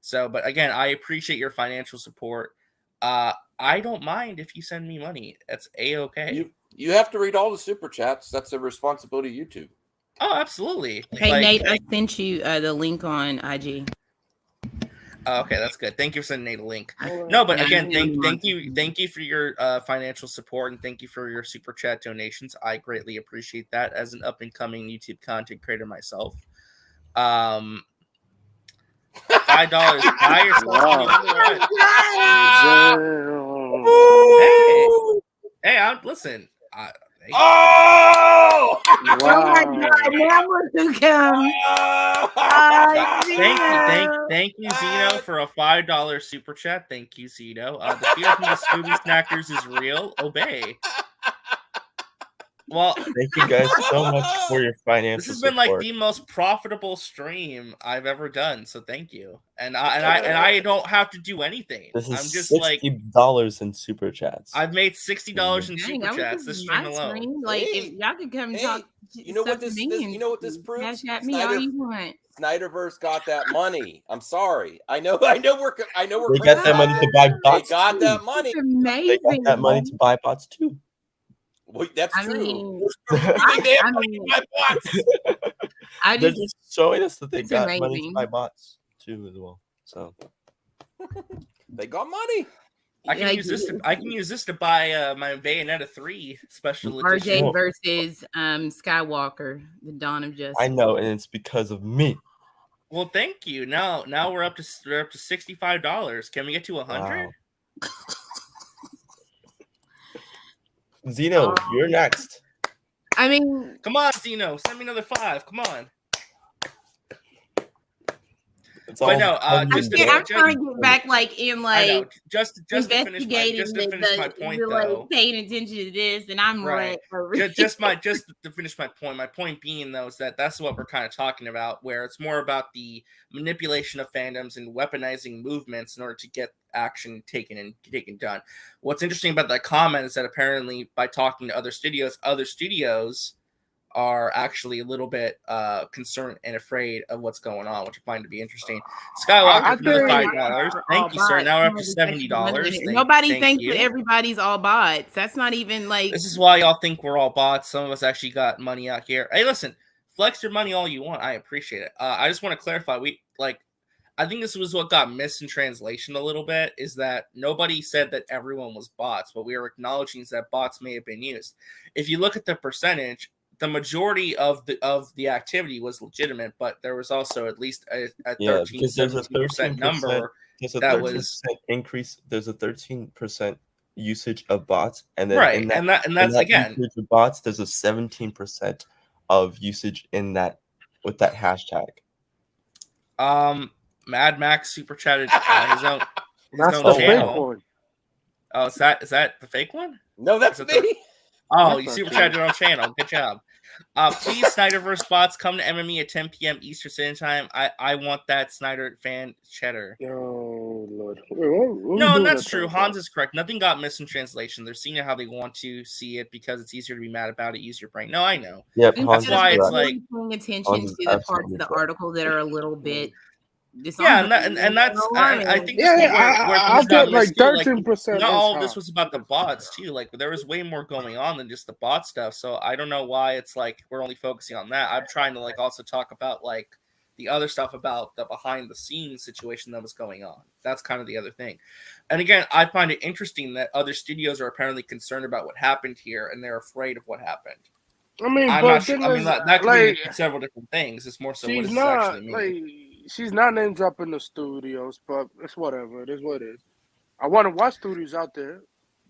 So, but again, I appreciate your financial support. I don't mind if you send me money. That's A-okay. You have to read all the super chats. That's a responsibility of YouTube. Oh, absolutely. Hey, Nate, I sent you the link on IG. Okay, that's good. Thank you for sending Nate a link. No, but again, thank you for your financial support, and thank you for your super chat donations. I greatly appreciate that as an up and coming YouTube content creator myself. $5. Buy yourself. Hey, listen. Oh! Wow. Oh my God! Now look who comes. Thank you, Zeno, for a $5 super chat. Thank you, Zeno. The fear from the Scooby Snackers is real. Obey. Well, thank you guys so much for your financial This has been support. like the most profitable stream I've ever done. So thank you. And I don't have to do anything. This is I'm just $60 in super chats. I've made $60 in super Dang, chats this stream alone. Screen. Like, if y'all could come and talk, You know what this proves? Cash at me all you want. Snyderverse got that money. I'm sorry. I know we're They got that money to buy bots. They got too. that money. It's amazing. They got that money to buy bots too. Well, that's true. They're just showing us that they It's got money to amazing. buy bots too as well. So they got money. I can use this to buy my Bayonetta 3 special RJ edition. versus Skywalker, the Dawn of Justice. I know, and it's because of me. Well, thank you. Now we're up to $65. Can we get to 100? Wow. Zeno, you're next. I mean, come on, Zeno, send me another 5. Come on. I'm trying to get back, like in like just to finish investigating my point, the, though. like, paying attention to this, and I'm Right. like, just to finish my point. My point being, though, is that's what we're kind of talking about, where it's more about the manipulation of fandoms and weaponizing movements in order to get action taken done. What's interesting about that comment is that apparently by talking to other studios are actually a little bit concerned and afraid of what's going on, which I find to be interesting. Skywalker, another $5. Thank you, sir. Now we're up to $70. Nobody thinks that everybody's all bots. That's not even like. This is why y'all think we're all bots. Some of us actually got money out here. Hey, listen, flex your money all you want. I appreciate it. I just want to clarify. I think this was what got missed in translation a little bit, is that nobody said that everyone was bots, but we are acknowledging that bots may have been used. If you look at the percentage, the majority of the activity was legitimate, but there was also at least a 13-17% number there's a that 13% was increase. There's a 13% usage of bots, and then right, in that, and that's again usage of bots, there's a 17% of usage in that with that hashtag. Mad Max super chatted his own That's the fake channel. one. Oh, is that the fake one? No, that's Is it me. Oh, That's you not super true. chatted your own channel. Good job. Please, Snyderverse bots, come to MME at 10 p.m. Eastern Standard Time. I want that Snyder fan cheddar. Oh Lord. Wait, what we No, doing that's that true. time Hans for? is correct. Nothing got missed in translation. They're seeing it how they want to see it because it's easier to be mad about it. Use your brain. No, I know. Yep, Instead Hans That's why is it's correct. like paying attention Hans is to the parts absolutely of the correct. article that are a little bit yeah, dishonorable. and that's I think this Yeah, is where I things got get like missed too. Like 13%. not is all of high. this was about the bots too. Like there was way more going on than just the bot stuff. So I don't know why it's like we're only focusing on that. I'm trying to like also talk about like the other stuff about the behind the scenes situation that was going on. That's kind of the other thing. And again, I find it interesting that other studios are apparently concerned about what happened here and they're afraid of what happened. I mean, I'm but not sure. thing I mean, is, that could like, mean several different things. It's more so what she's does this actually not mean? like she's not name dropping the studios, but it's whatever. It is what it is. I wonder what studios out there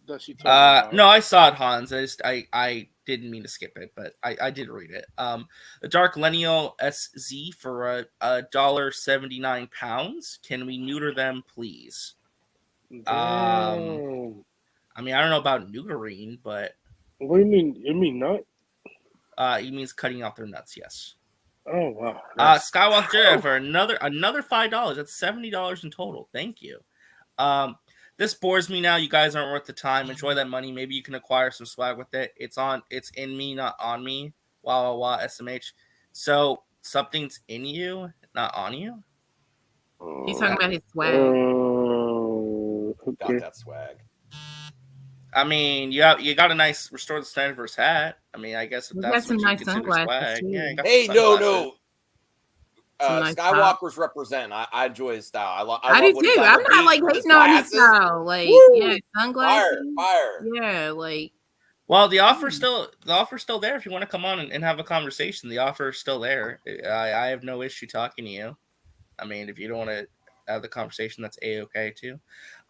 that she talking about. No, I saw it, Hans. I didn't mean to skip it, but I did read it. The Dark Lineal SZ for £1.79. Can we neuter them, please? Damn. I mean, I don't know about neutering, but What do you mean? You mean nut? he means cutting off their nuts. Yes. Oh wow. Skywalker Jedi for another $5. That's $70 in total. Thank you. This bores me now. You guys aren't worth the time. Enjoy that money. Maybe you can acquire some swag with it. It's in me, not on me. Wow, SMH. So something's in you, not on you. He's talking about his swag. Okay. Got that swag. I mean, you got a nice Restore the Snyderverse hat. I mean, I guess if He's that's got some what you nice consider sunglasses, swag. too. Yeah, you got Hey, some no. sunglasses. Some nice Skywalkers represent. I enjoy his style. I I do love what he's too. on I'm the not beach like with his hating on his glasses. style. Like, Woo! yeah, sunglasses. Fire. Yeah, like. Well, the offer's still there. If you want to come on and have a conversation, the offer is still there. I have no issue talking to you. I mean, if you don't want to have the conversation, that's a-okay too.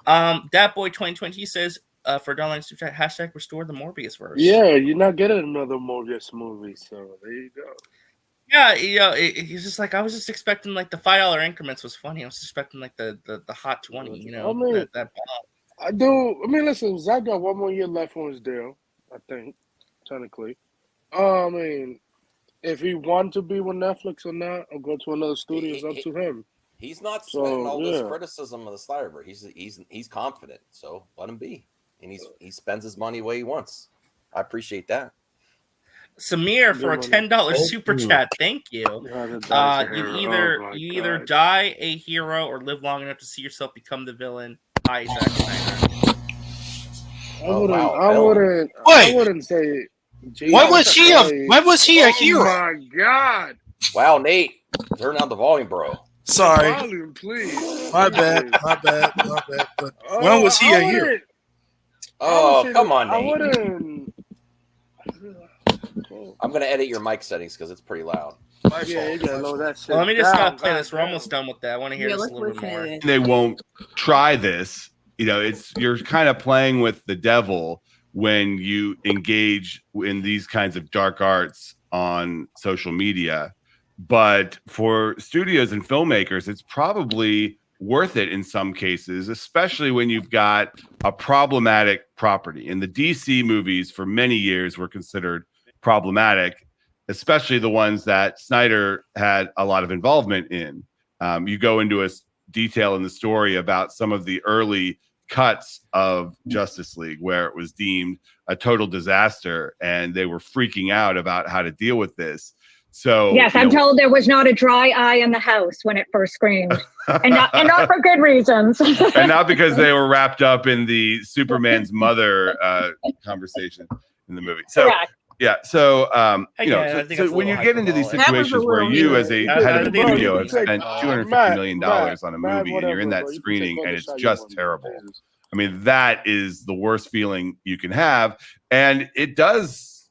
Dat Boy 2020 says for $1 super chat, hashtag restore the Morbius verse. Yeah, you're not getting another Morbius movie, so there you go. Yeah, he's just like I was just expecting like the $5 increments was funny. I was expecting like the hot 20. You know, I mean, that bomb. I do. I mean, listen, Zach got 1 more year left on his deal. I think, technically. I mean, if he wanted to be with Netflix or not, or go to another studio, it's up to him. He's not sweating all this yeah. criticism of the Snyderverse. He's confident, so let him be, and he spends his money the way he wants. I appreciate that. Samir for a $10 super chat. Thank you. You either die a hero or live long enough to see yourself become the villain. Hi, Zack Snyder. I wouldn't say. Why was he a hero? Oh my God! Wow, Nate, turn down the volume, bro. Sorry. Volume, please. My bad. But when was he a hero? Oh, come on, I Nate. wouldn't. I'm gonna edit your mic settings because it's pretty loud. Yeah, you gotta lower that shit. Well, let me just down, play this. We're almost done with that. I want to hear just a little bit more. They won't try this. You know, you're kind of playing with the devil when you engage in these kinds of dark arts on social media. But for studios and filmmakers, it's probably worth it in some cases, especially when you've got a problematic property. And the DC movies for many years were considered problematic, especially the ones that Snyder had a lot of involvement in. You go into a detail in the story about some of the early cuts of Justice League where it was deemed a total disaster and they were freaking out about how to deal with this. So yes, I'm told there was not a dry eye in the house when it first screamed, and not for good reasons. And not because they were wrapped up in the Superman's mother conversation in the movie. So correct. yeah, so so when you get into these situations where you, as a head of a studio, have spent $250 million on a movie, and you're in that screening, and it's just terrible. I mean, that is the worst feeling you can have, and it does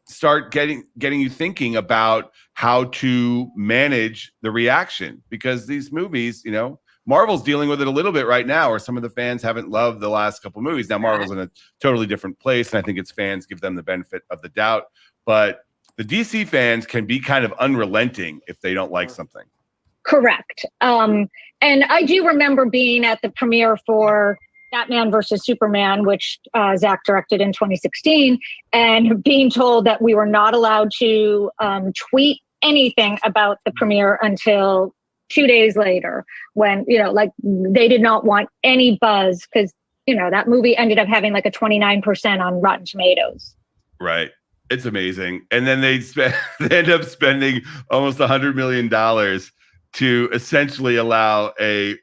start getting you thinking about how to manage the reaction, because these movies, you know, Marvel's dealing with it a little bit right now, where some of the fans haven't loved the last couple movies. Now Marvel's in a totally different place, and I think its fans give them the benefit of the doubt. But the DC fans can be kind of unrelenting if they don't like something. Correct. And I do remember being at the premiere for Batman versus Superman, which Zach directed in 2016, and being told that we were not allowed to tweet anything about the premiere until 2 days later, when, you know, like they did not want any buzz, because, you know, that movie ended up having like a 29% on Rotten Tomatoes. Right. It's amazing. And then they end up spending almost $100 million to essentially allow a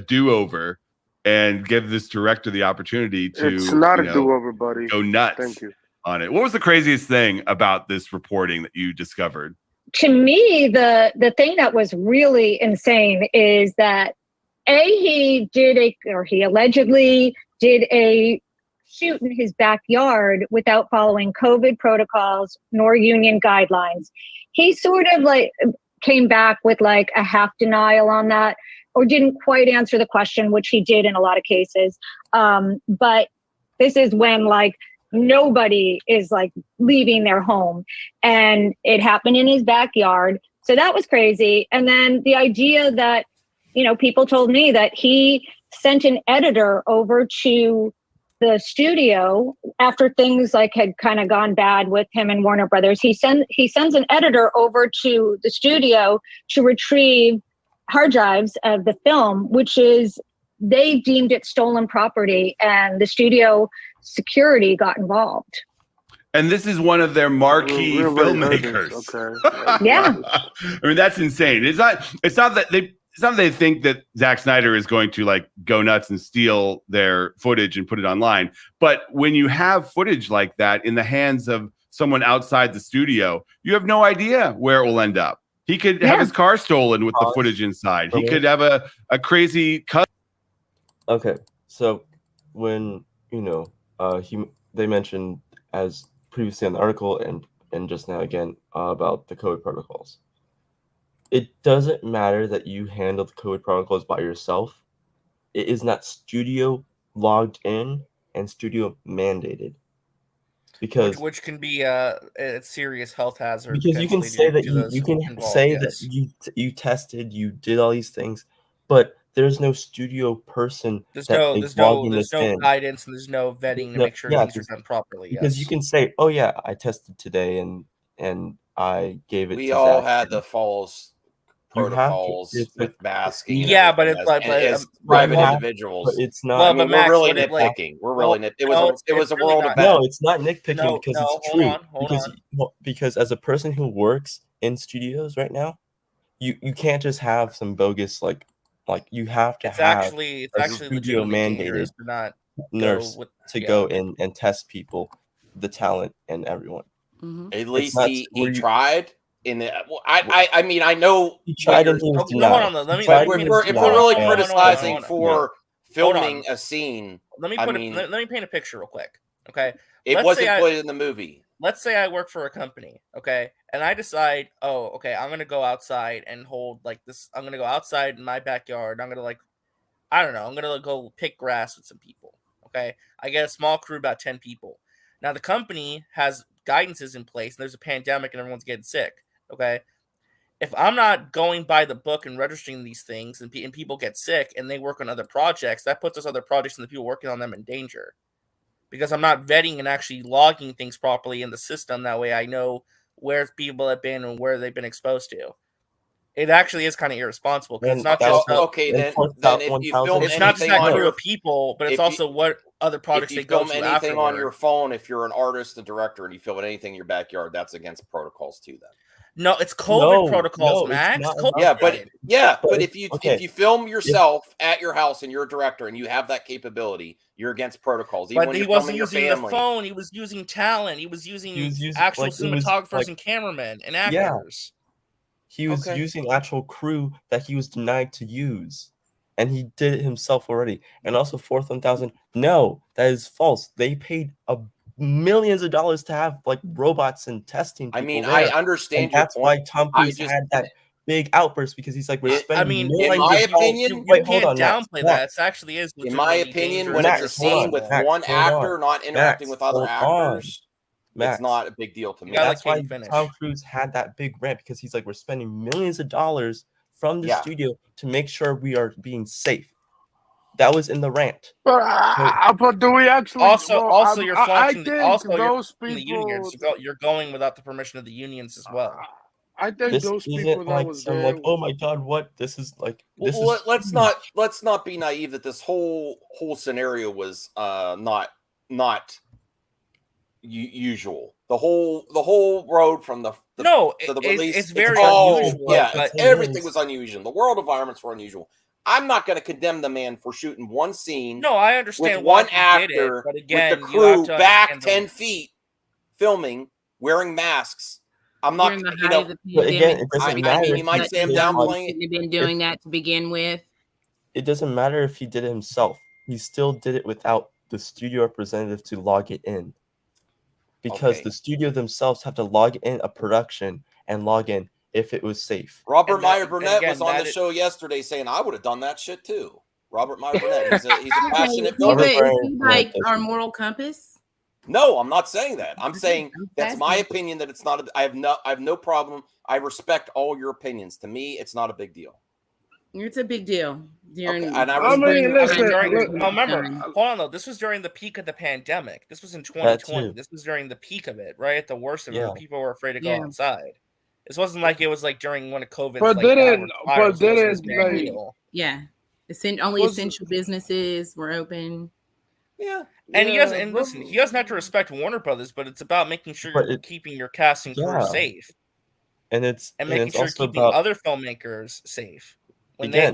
do-over and give this director the opportunity to It's not a do-over, buddy. Go nuts. Thank you. On it. What was the craziest thing about this reporting that you discovered? To me, the thing that was really insane is that he allegedly did a shoot in his backyard without following COVID protocols nor union guidelines. He sort of like came back with like a half denial on that, or didn't quite answer the question, which he did in a lot of cases. But this is when like nobody is like leaving their home, and it happened in his backyard. So that was crazy. And then the idea that, you know, people told me that he sent an editor over to the studio after things like had kind of gone bad with him and Warner Brothers. He sends an editor over to the studio to retrieve hard drives of the film, which is, they deemed it stolen property, and the studio security got involved. And this is one of their marquee filmmakers. Okay. Yeah. I mean, that's insane. It's not that they think that Zack Snyder is going to like go nuts and steal their footage and put it online. But when you have footage like that in the hands of someone outside the studio, you have no idea where it will end up. He could have his car stolen with the footage inside. He could have a crazy cut. Okay, so when, you know, they mentioned, as previously on the article and just now again, about the COVID protocols. It doesn't matter that you handle the COVID protocols by yourself. It is not studio logged in and studio mandated. Because which can be a serious health hazard. Because you can say that you tested, you did all these things, but there's no studio person. There's no guidance, and there's no vetting to make sure things are done properly. Because you can say, "Oh yeah, I tested today, and I gave it." We all had the false protocols with masking. Yeah, but it's like as private individuals. But it's not. We're really nitpicking. We're really nitpicking. It was a world of no. It's not nitpicking because it's true. Because as a person who works in studios right now, you can't just have some bogus like you have to have it's a actually studio mandated nurse to go in and test people, the talent and everyone. Mm-hmm. At least he tried. I mean, I know he tried and he was denied. If we're really criticizing for filming a scene, let me paint a picture real quick. Okay, it wasn't put in the movie. Let's say I work for a company, okay, and I decide, I'm gonna go outside and hold like this. I'm gonna go outside in my backyard. I'm gonna I'm gonna go pick grass with some people. Okay, I get a small crew, about 10 people. Now the company has guidances in place, and there's a pandemic, and everyone's getting sick. Okay, if I'm not going by the book and registering these things, and people get sick and they work on other projects, that puts those other projects and the people working on them in danger. Because I'm not vetting and actually logging things properly in the system. That way I know where people have been and where they've been exposed to. It actually is kind of irresponsible. Because it's not just if you film it's not just that group of people, but it's also what other projects they go to. If you film anything on your phone, if you're an artist, a director, and you film anything in your backyard, that's against protocols too. Then. No, it's COVID protocols, Max. But if you film yourself at your house and you're a director and you have that capability, you're against protocols. But he wasn't using the phone; he was using talent. He was using actual cinematographers and cameramen and actors. He was using actual crew that he was denied to use, and he did it himself already. And also, 4,000. No, that is false. They paid $1 millions of dollars to have like robots and testing people. I mean, there. I understand and your that's point. why Tom I Cruise just- had that big outburst because he's like, we're spending in my opinion, you wait, can't hold on, Max, downplay Max. that. It actually is. In my legitimately opinion, when dangerous it's a and scene with irresponsible. one actor on. not interacting with other hold on. actors, Max. it's not a big deal to me. That's why Tom Cruise had that big rant because he's like, we're spending millions of dollars from the studio to make sure we are being safe. That was in the rant. But do we actually? Also, you're flaunting think those people. the unions. You're going without the permission of the unions as well. I think This those people isn't that like was some there. like, oh my god, what this is like. This Well, is let's not be naive that this whole scenario was not usual. The whole road from the to the release, it's very unusual. Yeah, but everything was unusual. The world environments were unusual. I'm not going to condemn the man for shooting one scene. No, I understand with why one he actor did it, but again, with the you have crew to back understand 10 feet, filming, wearing masks. I'm not, During the you height know. of the But again, pandemic, it doesn't I matter. mean, if you might he say I'm did it, like, downplaying shouldn't have been doing that to begin with. It doesn't matter if he did it himself. He still did it without the studio representative to log it in. Because the studio themselves have to log in a production and log in if it was safe. Robert Meyer Burnett was on the show yesterday saying I would have done that shit too. Robert Meyer Burnett, he's a passionate filmmaker. Is he like our moral compass? No, I'm not saying that. I'm saying that's my opinion. That it's not. I have no problem. I respect all your opinions. To me, it's not a big deal. It's a big deal. And I mean, remember, hold on though. This was during the peak of the pandemic. This was in 2020. This was during the peak of it, right at the worst of it. When people were afraid to go outside. This wasn't like it was like during one of COVID's yeah, only essential businesses were open. Yeah, and you guys, and listen, he doesn't have to respect Warner Brothers, but it's about making sure you're keeping your cast and crew safe, and making sure you're keeping other filmmakers safe. When they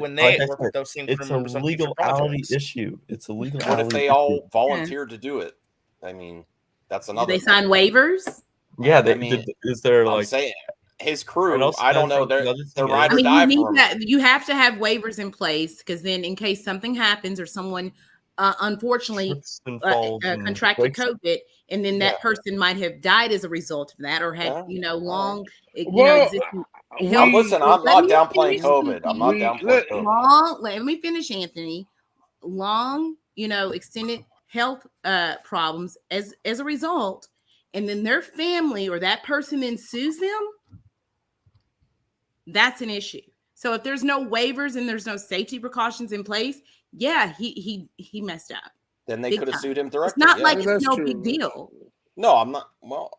work with those same crew members on future projects. Issue. It's a legal. What if they all volunteered to do it? I mean, that's another. Did they sign waivers? Yeah, I mean, is there I'm like saying his crew? I don't know. They're ride or I mean, die you for need him. that. You have to have waivers in place because then, in case something happens or someone unfortunately contracted COVID, and then that person might have died as a result of that, or had long, existing. Listen, I'm not downplaying COVID. I'm not downplaying COVID. Let me finish, Anthony. Long, extended health problems as a result, and then their family or that person then sues them. That's an issue. So if there's no waivers and there's no safety precautions in place, he messed up. Then they could have sued him directly. It's not like it's no big deal. No, I'm not. Well,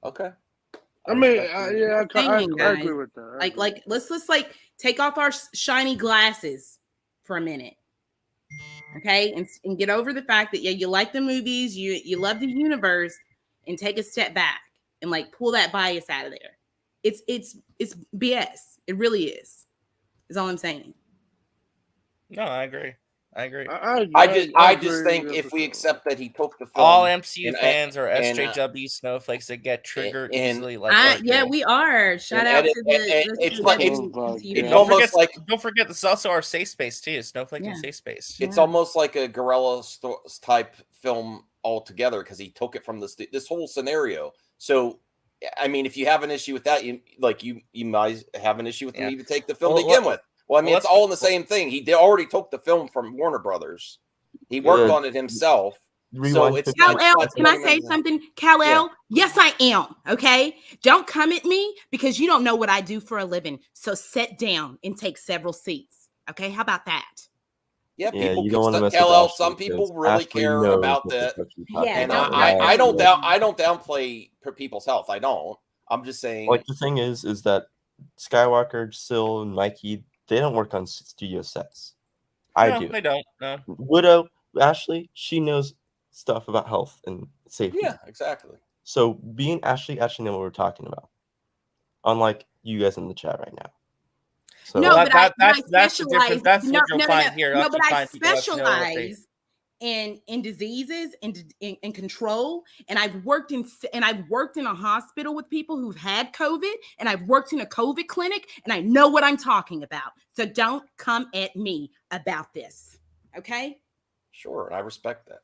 okay. I mean, I agree with that. Like let's like take off our shiny glasses for a minute, okay, and get over the fact that you like the movies, you love the universe, and take a step back and like pull that bias out of there. It's BS. It really is. Is all I'm saying. No, I agree. I just think if we accept that he took the film, all MCU fans are SJW snowflakes that get triggered easily. We are. Shout out to the. It's almost like don't forget this is also our safe space too. Snowflake and safe space. It's almost like a guerrilla type film altogether because he took it from this whole scenario. So, I mean, if you have an issue with that, you might have an issue with him even take the film to begin with. Well, I mean, it's all in the same thing. He already took the film from Warner Brothers. He worked on it himself. So it's Kal-El, can I say something? Kal-El, yes, I am. Okay. Don't come at me because you don't know what I do for a living. So sit down and take several seats. Okay. How about that? Yeah, people some people really care about that. And I don't downplay people's health. I don't. I'm just saying. Like the thing is that Skywalker, Sil, and Mikey, they don't work on studio sets. I do. They don't. No. Widow, Ashley, she knows stuff about health and safety. Yeah, exactly. So being Ashley actually know what we're talking about. Unlike you guys in the chat right now. So that's different. That's what you'll find here. No, but I specialize in diseases and in control, and I've worked in a hospital with people who've had COVID, and I've worked in a COVID clinic, and I know what I'm talking about. So don't come at me about this, okay? Sure, and I respect that.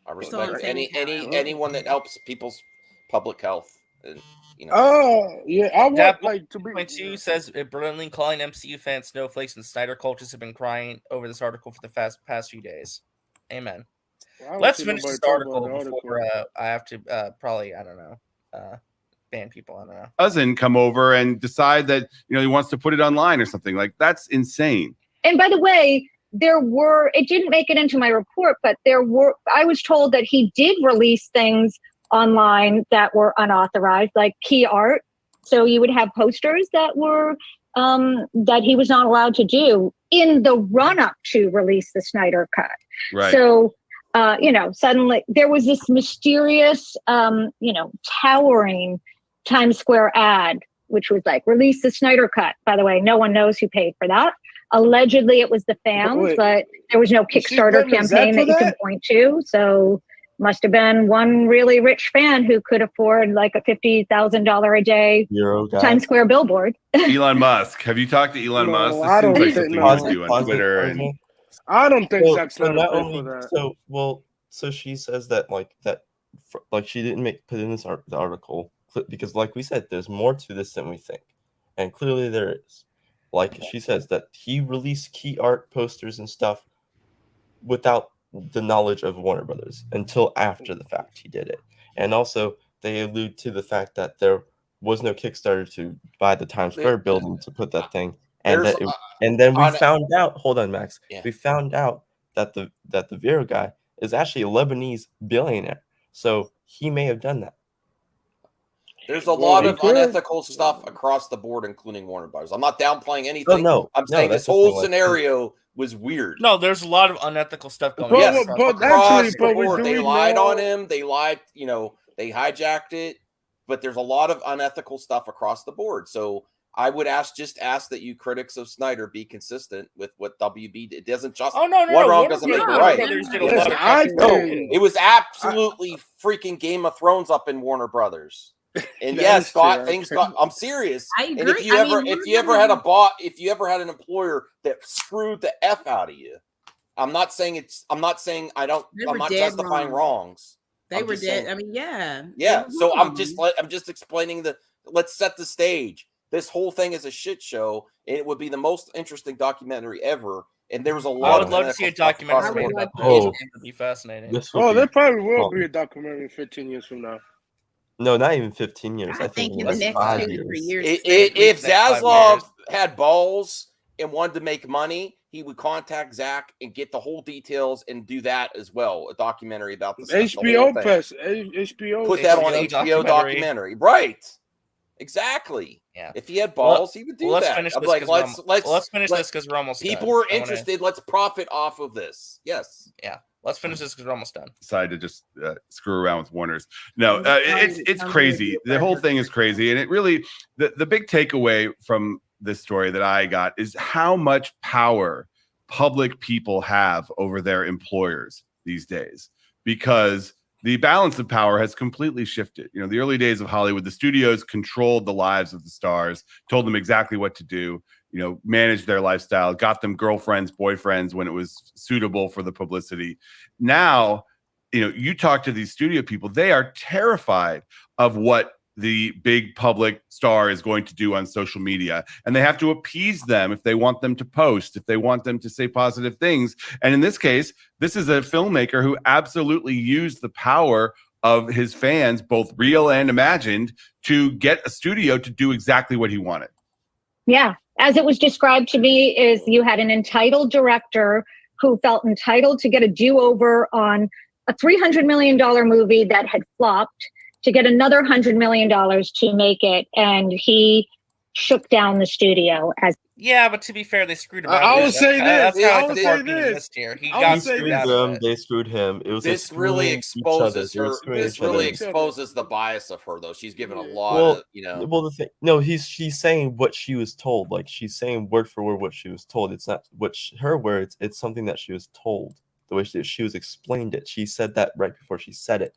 I That's all I'm respect saying. anyone that helps people's public health. And, yeah, I want That like to be. 2.2 says brilliantly calling MCU fans snowflakes and Snyder cultists have been crying over this article for the past few days. Amen. I don't Let's see finish nobody this talk article about the before article. I have to probably ban people. I don't know. Cousin come over and decide that he wants to put it online or something. Like, that's insane. And by the way, it didn't make it into my report, but I was told that he did release things online that were unauthorized, like key art. So you would have posters that were, that he was not allowed to do in the run up to release the Snyder Cut. Right. So, suddenly there was this mysterious, towering Times Square ad, which was like, release the Snyder Cut. By the way, no one knows who paid for that. Allegedly, it was the fans, but there was no Kickstarter campaign that you can point to. So must have been one really rich fan who could afford like a $50,000 a day Times Square billboard. Elon Musk. Have you talked to Elon Musk? This I don't seems like think something he'd do on Twitter. And I don't think Zack So Snyder not paid only for that. so she says that she didn't put in the article because, like we said, there's more to this than we think, and clearly there is. Like she says that he released key art posters and stuff without the knowledge of Warner Brothers until after the fact he did it, and also they allude to the fact that there was no Kickstarter to buy the Times Square building to put that thing, and then we found out. Hold on, Max. Yeah. We found out that the Vero guy is actually a Lebanese billionaire, so he may have done that. There's a lot of unethical stuff across the board, including Warner Brothers. I'm not downplaying anything. I'm saying this whole scenario was weird. No, there's a lot of unethical stuff going on. Yes, across across the board. the board. They lied on him. They lied, they hijacked it. But there's a lot of unethical stuff across the board. So I would ask that you critics of Snyder be consistent with what WB did. It doesn't just one wrong doesn't make it right. It was absolutely freaking Game of Thrones up in Warner Brothers. And yes, I'm serious. I agree. And if you ever had an employer that screwed the F out of you, I'm not saying I'm not justifying wrongs. They were dead. I mean, yeah. So I'm just explaining let's set the stage. This whole thing is a shit show, and it would be the most interesting documentary ever. And there was a lot. I would love to see a documentary about it. It would be fascinating. There probably will be a documentary 15 years from now. No, not even 15 years. I think in the next 5 2 to 3 years. If Zaslav had balls and wanted to make money, he would contact Zach and get the whole details and do that as well. A documentary about this. HBO put that on HBO documentary. Right. Exactly. Yeah. If he had balls, he would do let's that. Finish this let's finish this because we're almost people done. are interested. Let's profit off of this. Yes. Yeah. Let's finish this because we're almost done. Decided to just screw around with Warner's. No, it's crazy. The whole thing is crazy, and it really the big takeaway from this story that I got is how much power public people have over their employers these days, because the balance of power has completely shifted. The early days of Hollywood, the studios controlled the lives of the stars, told them exactly what to do, managed their lifestyle, got them girlfriends, boyfriends when it was suitable for the publicity. Now, you talk to these studio people, they are terrified of what the big public star is going to do on social media. And they have to appease them if they want them to post, if they want them to say positive things. And in this case, this is a filmmaker who absolutely used the power of his fans, both real and imagined, to get a studio to do exactly what he wanted. Yeah. As it was described to me, is you had an entitled director who felt entitled to get a do-over on a $300 million movie that had flopped, to get another $100 million to make it, and he shook down the studio. Yeah, but to be fair, they screwed him. I would say this. He got screwed out of it. They screwed him. It was this really exposes her. This really exposes the bias of her, though. She's given a lot of, Well, the thing, no, she's saying what she was told. Like, she's saying word for word what she was told. It's not her words. It's something that she was told. The way she was explained it. She said that right before she said it.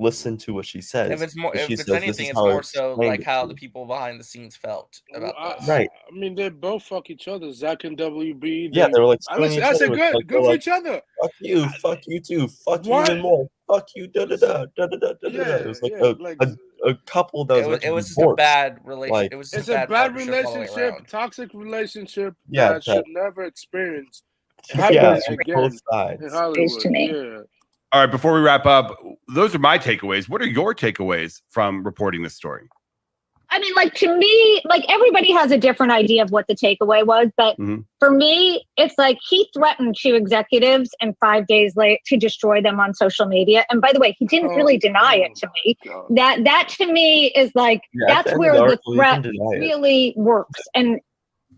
listen to what she says. If it's more, if she it's says, "This anything, is it's how I more so explained like it how to the you." people behind the scenes felt about this. Right. I mean, they both fuck each other. Zach and WB. Yeah, they were like screwing listen, each I other. said With, good, like, good they're for like, each other. fuck you too, fuck you What? even more, fuck you, da da da da da da da. Yeah, It was like yeah, a couple that was about It to was just a divorce. bad relation. Like, It was It's just a bad bad partnership all the way relationship, around. toxic relationship Yeah, that should never experience yeah, happen on again both in sides. Hollywood. to me. Yeah. All right, before we wrap up, those are my takeaways. What are your takeaways from reporting this story? I mean, like, to me, like, everybody has a different idea of what the takeaway was, but for me, it's like he threatened 2 executives and 5 days late to destroy them on social media. And by the way, he didn't really deny it to me. That to me is like, Yeah, at the that's end of where the the article, he threat didn't deny it. really works. And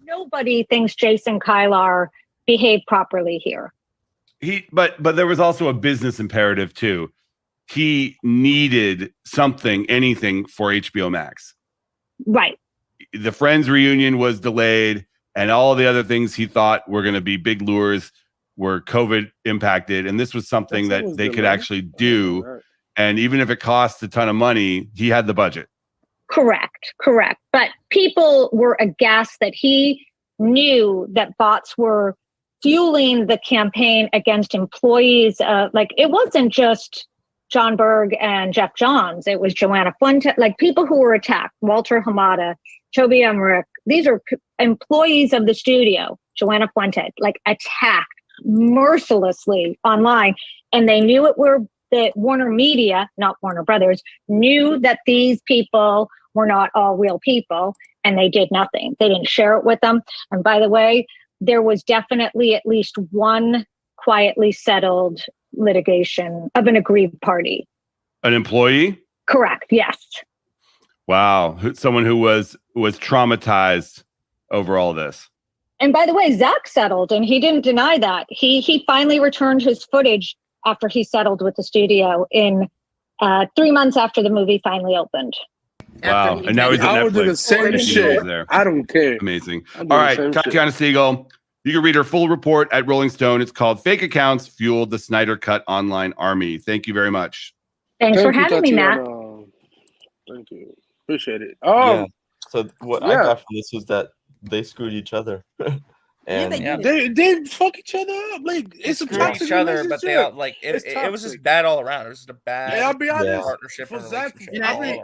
nobody thinks Jason Kylar behaved properly here. But there was also a business imperative too. He needed something, anything for HBO Max. Right. The Friends reunion was delayed, and all the other things he thought were going to be big lures were COVID impacted, and this was something that they could actually do. And even if it cost a ton of money, he had the budget. Correct. But people were aghast that he knew that bots were fueling the campaign against employees. Like, it wasn't just John Berg and Jeff Johns. It was Joanna Fuente, like people who were attacked, Walter Hamada, Toby Emmerich. These are employees of the studio, Joanna Fuente, like attacked mercilessly online. And they knew it were that Warner Media, not Warner Brothers, knew that these people were not all real people, and they did nothing. They didn't share it with them. And by the way, there was definitely at least one quietly settled litigation of an aggrieved party. An employee? Correct. Yes. Wow. Someone who was traumatized over all this. And by the way, Zach settled, and he didn't deny that. He finally returned his footage after he settled with the studio in 3 months after the movie finally opened. Wow. And now he's at I would do the Netflix. same He's shit. there. I don't care. Amazing. I'll do All the right, same shit. Tatiana Siegel. You can read her full report at Rolling Stone. It's called Fake Accounts Fueled the Snyder Cut Online Army. Thank you very much. Thanks for Thank you, having me, Matt. Tatiana. Thank you. Appreciate it. Yeah. So what I yeah. got from this was that they screwed each other. And They fuck each other up. Like, it's a Screwed toxic each other, but they all, relationship. like It's it was just toxic. bad all around. It was just a bad Hey, I'll be honest. partnership For and Zach, relationship all around.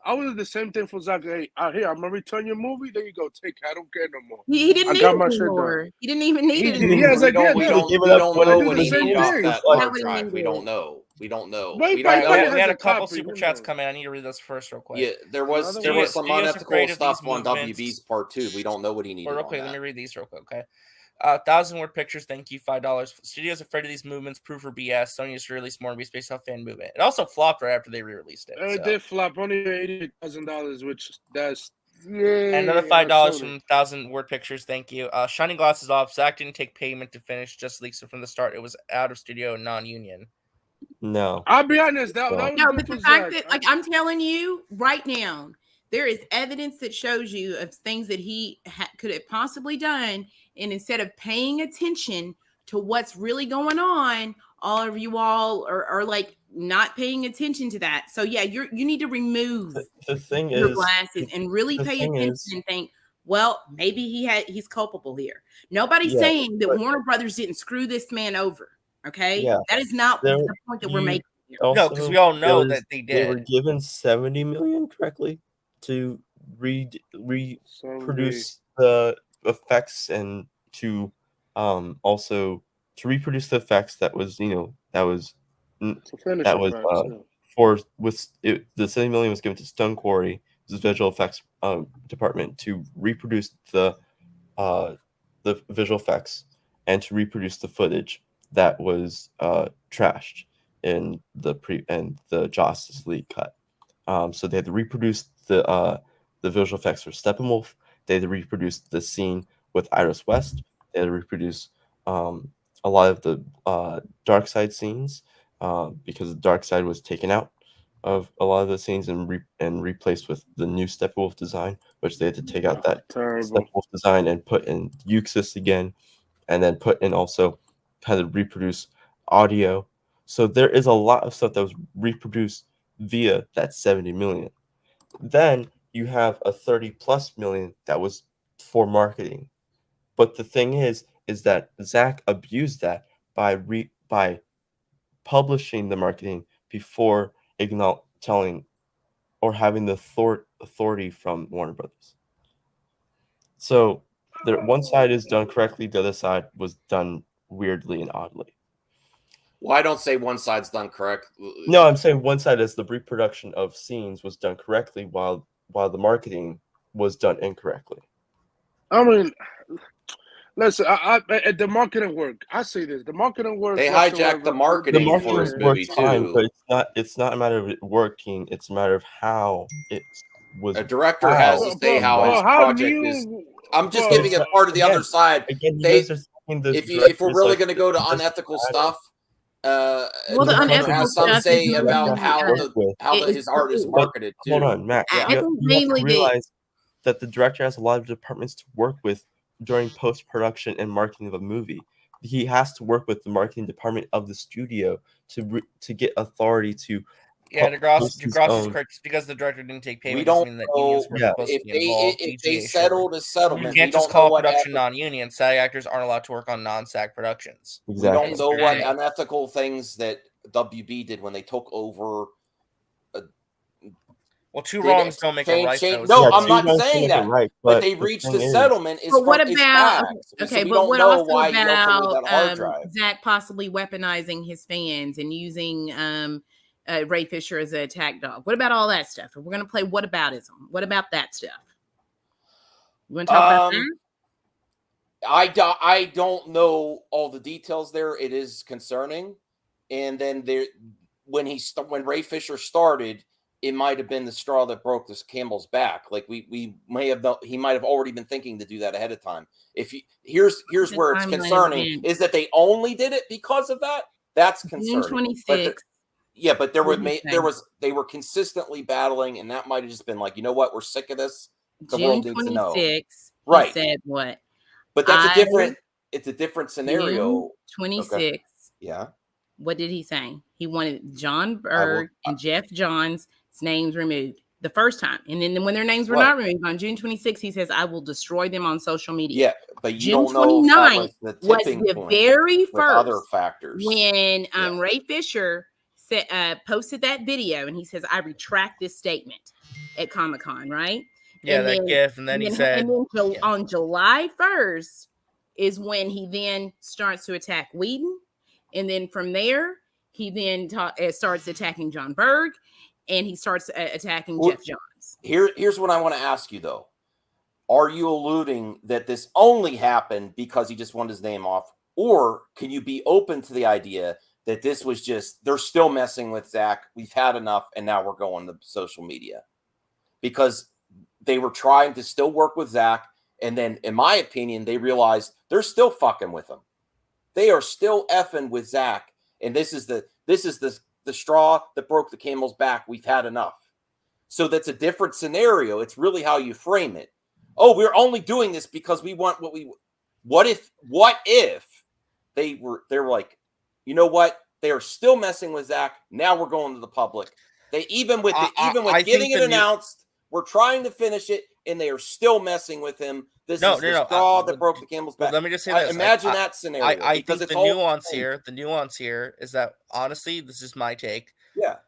I would do the same thing for Zach. Hey, out here, I'm gonna return your movie. There you go. Take it. I don't care no more. He didn't I need got it my shit anymore. done. He didn't even need it He anymore. has like, yeah, We no. don't Give it up know when when it he was got off thing. that Not hard when he drive. We needed don't it. know. We don't know. But We All don't right, he know. we had a has a couple copy, super who chats knows? come in. I need to read those first real quick. Yeah, there was some Studios are unethical afraid of stuff these on movements. WB's part too. We don't know what he needed Well, real on quick, let that. me read these real quick, okay? 1,000-word pictures, thank you, $5. Studios afraid of these movements, proof for BS. Sony used to release more movies based off fan movement. It also flopped right after they re-released it. It So. did flop only $88,000, which that's And another $5 from 1,000-word pictures, thank you. Shining Glasses off. Zach didn't take payment to finish, just leaks it from the start. It was out of studio, non-union. No. I'll be honest. That was No, good but for the fact Zach. that, like, I'm telling you right now, there is evidence that shows you of things that he could have possibly done, and instead of paying attention to what's really going on, all of you all are like not paying attention to that. So yeah, you need to remove the thing your is glasses and really the pay thing attention is- and think, well, maybe he's culpable here. Nobody's Yeah, saying that but- Warner Brothers didn't screw this man over. Okay, Yeah. that is not There- the point that we're you making here. No, because we all know that they They were did. given 70 million correctly to reproduce the effects and to also to reproduce the effects that was finish that the was facts, yeah. for with it, the 70 million was given to Stone Quarry, the visual effects department, to reproduce the visual effects and to reproduce the footage that was trashed in the Justice League cut. So they had to reproduce the visual effects for Steppenwolf. They had to reproduce the scene with Iris West. They had to reproduce a lot of the Darkseid scenes because Darkseid was taken out of a lot of the scenes and replaced with the new Steppenwolf design, which they had to take out that Steppenwolf design and put in Euxis again, and then put in also had to reproduce audio. So there is a lot of stuff that was reproduced via that 70 million. Then you have a 30+ million that was for marketing. But the thing is that Zach abused that by publishing the marketing before telling or having the authority from Warner Brothers. So one side is done correctly, the other side was done weirdly and oddly. Well, I don't say one side's done correct. No, I'm saying one side is the reproduction of scenes was done correctly while the marketing was done incorrectly. I mean, listen, the marketing work. I say this: the marketing work. They hijacked the marketing for this movie too. But it's not a matter of it working. It's a matter of how it was. A director has to say how his project is. I'm just giving it part of the other side. If we're really going to go to unethical stuff, the unethical has some stuff say is about mainly, how his art is marketed too. Hold on, Matt. I You think have mainly to realize that the director has a lot of departments to work with during post-production and marketing of a movie. He has to work with the marketing department of the studio to get authority to. Yeah, DeGrasse is correct. Just because the director didn't take payment doesn't mean that unions were supposed to be involved. If they settled a settlement, you can't just call production non-union. SAG actors aren't allowed to work on non-SAG productions. Exactly. We don't know what unethical things that WB did when they took over. Well, two wrongs don't make a right. No, I'm not saying that. Right, but they reached a settlement. But what about okay? But what also about Zach possibly weaponizing his fans and using Ray Fisher as an attack dog? What about all that stuff? We're going to play whataboutism. What about that stuff? You want to talk about that? I don't know all the details there. It is concerning. And then when Ray Fisher started, it might have been the straw that broke this camel's back. Like he might have already been thinking to do that ahead of time. Here's where it's concerning is that they only did it because of that. That's concerning. June 26th. Yeah, but they were consistently battling, and that might have just been like, you know what, we're sick of this. The world needs to know. Right. He said what? But it's a different scenario. 26. Okay. Yeah. What did he say? He wanted John Berg and Jeff Johns' names removed the first time. And then when their names were not removed on June 26th, he says, I will destroy them on social media. Yeah, but you June don't know 29th was the very first other factors. When Ray Fisher posted that video and he says, I retract this statement at Comic-Con, right? Yeah, and that gif. And then he said, on July 1st is when he then starts to attack Whedon. And then from there, he then starts attacking John Berg, and he starts attacking Jeff Johns. Here's what I want to ask you, though. Are you alluding that this only happened because he just wanted his name off? Or can you be open to the idea that this was just, they're still messing with Zach, we've had enough, and now we're going to social media? Because they were trying to still work with Zach, and then, in my opinion, they realized they're still fucking with him. They are still effing with Zach, and this is the straw that broke the camel's back. We've had enough. So that's a different scenario. It's really how you frame it. Oh, we're only doing this because we want what we. What if they were like, you know what? They are still messing with Zach. Now we're going to the public. They even with getting it announced, we're trying to finish it, and they are still messing with him. This is the straw that broke the camel's back. Let me just say this. Imagine that scenario. I think the nuance here is that, honestly, this is my take. Yeah.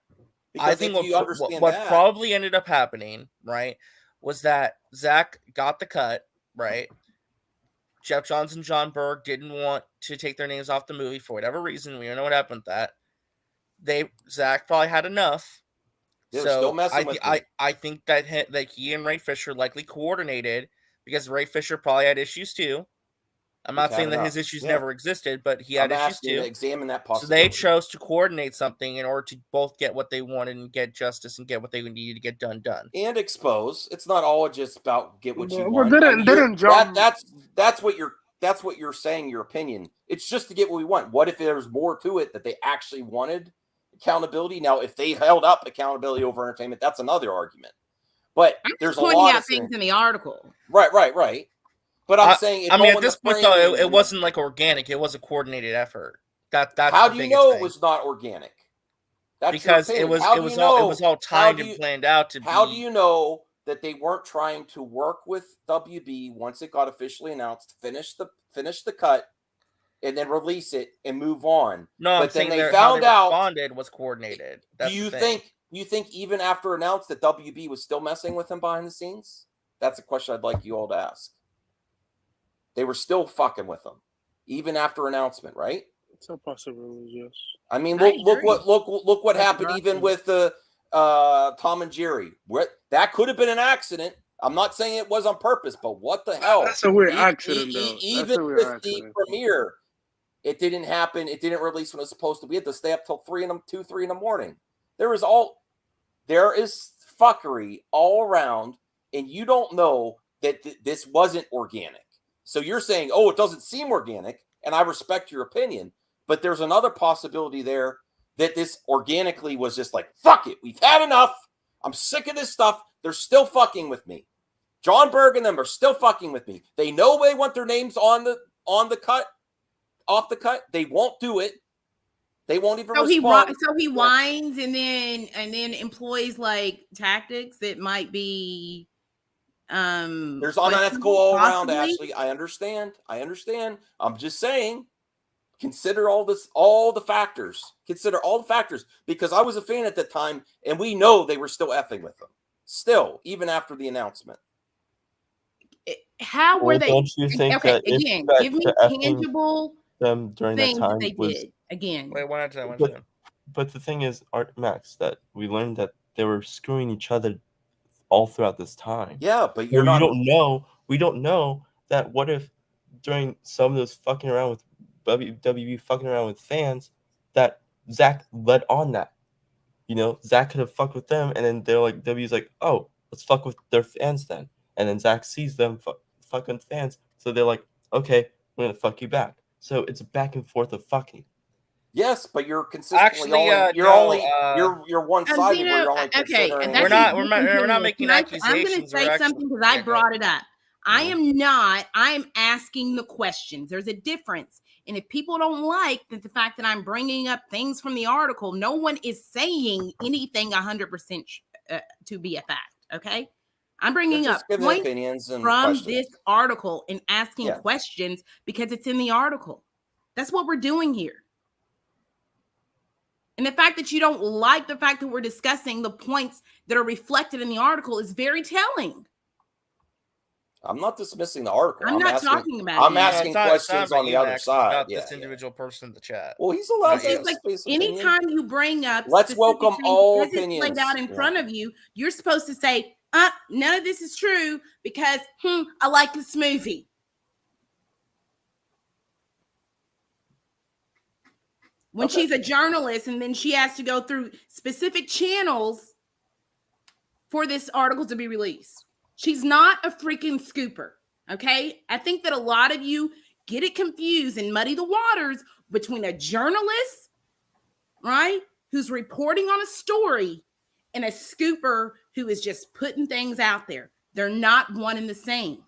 I think what probably ended up happening, right, was that Zach got the cut, right? Jeff Johns and John Berg didn't want to take their names off the movie for whatever reason. We don't know what happened with that. Zach probably had enough. They're still messing with him. I think that he and Ray Fisher likely coordinated, because Ray Fisher probably had issues too. I'm not saying that his issues never existed, but he had issues too. Examine that possibility. So they chose to coordinate something in order to both get what they wanted and get justice and get what they needed to get done. And expose. It's not all just about get what you want. That's what you're saying, your opinion. It's just to get what we want. What if there's more to it that they actually wanted accountability? Now, if they held up accountability over entertainment, that's another argument. But there's a lot of things in the article. Right. But I'm saying, at this point, though, it wasn't like organic. It was a coordinated effort. That's how the do you biggest know thing. it was not organic? That's Because your it opinion. was How it do was you all it know- was all how timed do and you- planned out to How be. do you know that they weren't trying to work with WB once it got officially announced, finish the cut, and then release it and move on? No, I'm but then saying they how found they out. responded was coordinated. That's Do you the thing. think even after announced that WB was still messing with him behind the scenes? That's a question I'd like you all to ask. They were still fucking with him, even after announcement, right? It's a possibility, yes. I mean, look what happened even with the Tom and Jerry. That could have been an accident. I'm not saying it was on purpose, but what the hell? That's a weird accident, though. Even That's a weird with accident. the premiere, it didn't happen. It didn't release when it was supposed to. We had to stay up till 3 in the morning. There is fuckery all around, and you don't know that this wasn't organic. So you're saying, oh, it doesn't seem organic, and I respect your opinion, but there's another possibility there that this organically was just like, fuck it, we've had enough. I'm sick of this stuff. They're still fucking with me. John Berg and them are still fucking with me. They know they want their names on the cut, off the cut. They won't do it. They won't even respond. So he whines and then employs like tactics that might be there's unethical all around, Ashley. I understand. I'm just saying, consider all the factors. Consider all the factors, because I was a fan at the time, and we know they were still effing with them. Still, even after the announcement. How were they? Don't you think Okay, that again, give me tangible them during that things time they was did. Again, wait, one at a time. But the thing is, Art Max, that we learned that they were screwing each other all throughout this time. Yeah, but We don't know that. What if during some of those fucking around with WWE fucking around with fans, that Zach led on that? You know, Zach could have fucked with them, and then they're like, W's like, oh, let's fuck with their fans then. And then Zach sees them fucking fans, so they're like, okay, we're gonna fuck you back. So it's a back and forth of fucking. Yes, but you're consistently you're one sided. Where you're only considering. We're not making accusations. I'm going to say something because I brought it up. I am asking the questions. There's a difference. And if people don't like the fact that I'm bringing up things from the article, no one is saying anything 100% to be a fact. Okay. I'm bringing up points opinions and from questions. this article and asking questions because it's in the article. That's what we're doing here. And the fact that you don't like the fact that we're discussing the points that are reflected in the article is very telling. I'm not dismissing the article. I'm asking questions on the other side. About this individual person in the chat. Well, he's allowed to it's like anytime you bring up let's welcome all opinions laid out in front of you, you're supposed to say, none of this is true because I like this movie. When she's a journalist and then she has to go through specific channels for this article to be released. She's not a freaking scooper, okay? I think that a lot of you get it confused and muddy the waters between a journalist, right, who's reporting on a story, and a scooper who is just putting things out there. They're not one and the same,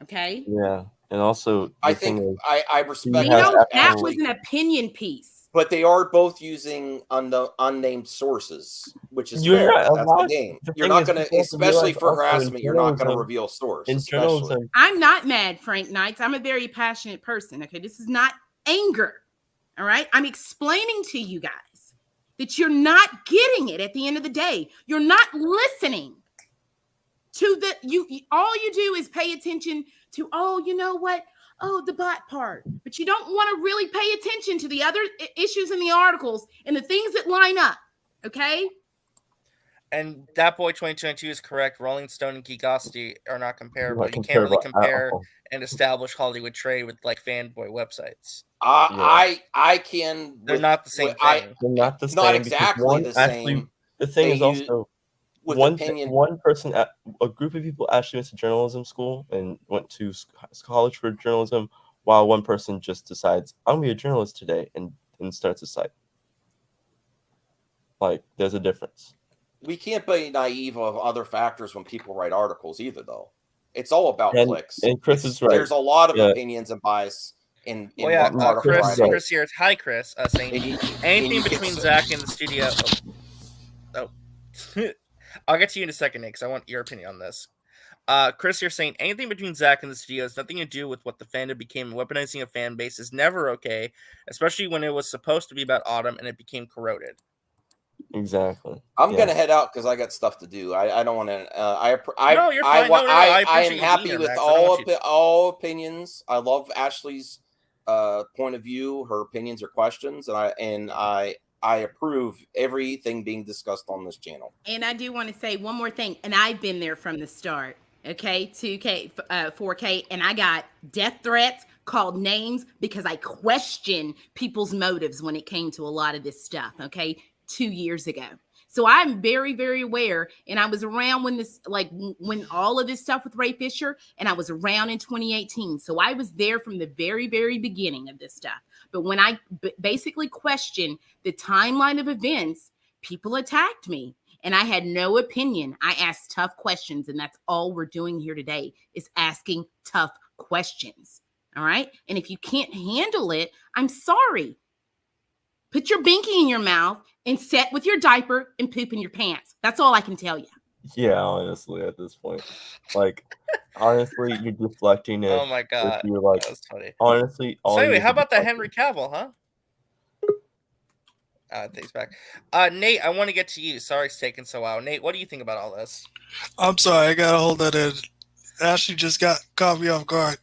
okay? Yeah, and also I think I respect that was an opinion piece. But they are both using unnamed sources, which is fair. That's the game. You're not going to, especially for harassment, you're not going to reveal source. I'm not mad, Frank Knights. I'm a very passionate person. Okay, this is not anger. All right, I'm explaining to you guys that you're not getting it at the end of the day. You're not listening to all you do is pay attention to, oh, you know what? Oh, the butt part. But you don't want to really pay attention to the other issues in the articles and the things that line up. Okay? And that boy 2022 is correct. Rolling Stone and Geekosity are not comparable. You can't really compare an established Hollywood trade with like fanboy websites. I can. They're not the same thing. They're not the same. Not exactly the same. The thing is also one person, a group of people actually went to journalism school and went to college for journalism, while one person just decides, I'm gonna be a journalist today and starts a site. Like, there's a difference. We can't be naive of other factors when people write articles either, though. It's all about clicks. And Chris is right. There's a lot of opinions and bias in Well, yeah, Art of Chris Friday. here. Hi, Chris. Saying anything you between can- Zach and the studio. Oh. I'll get to you in a second, Nate, because I want your opinion on this. Chris, you're saying anything between Zach and the studio has nothing to do with what the fandom became. Weaponizing a fan base is never okay, especially when it was supposed to be about Autumn and it became corroded. Exactly. I'm gonna head out because I got stuff to do. I don't want to. No, you're fine. No, I am appreciate you being happy here, with Max. I don't want you- all opinions. I love Ashley's point of view, her opinions or questions, and I approve everything being discussed on this channel. And I do want to say one more thing, and I've been there from the start. Okay, 2K, 4K, and I got death threats, called names because I questioned people's motives when it came to a lot of this stuff. Okay, 2 years ago. So I'm very, very aware, and I was around when when all of this stuff with Ray Fisher, and I was around in 2018. So I was there from the very, very beginning of this stuff. But when I basically questioned the timeline of events, people attacked me, and I had no opinion. I asked tough questions, and that's all we're doing here today is asking tough questions. All right. And if you can't handle it, I'm sorry. Put your binky in your mouth and sit with your diaper and poop in your pants. That's all I can tell you. Yeah, honestly, at this point, like, honestly, you're deflecting it. Oh my god, if you're like, that was funny. Honestly, So all anyway, you how need to about that deflect Henry Cavill, huh? Thanks back. Nate, I want to get to you. Sorry it's taking so while. Nate, what do you think about all this? I'm sorry, I gotta hold that in. Ashley just caught me off guard.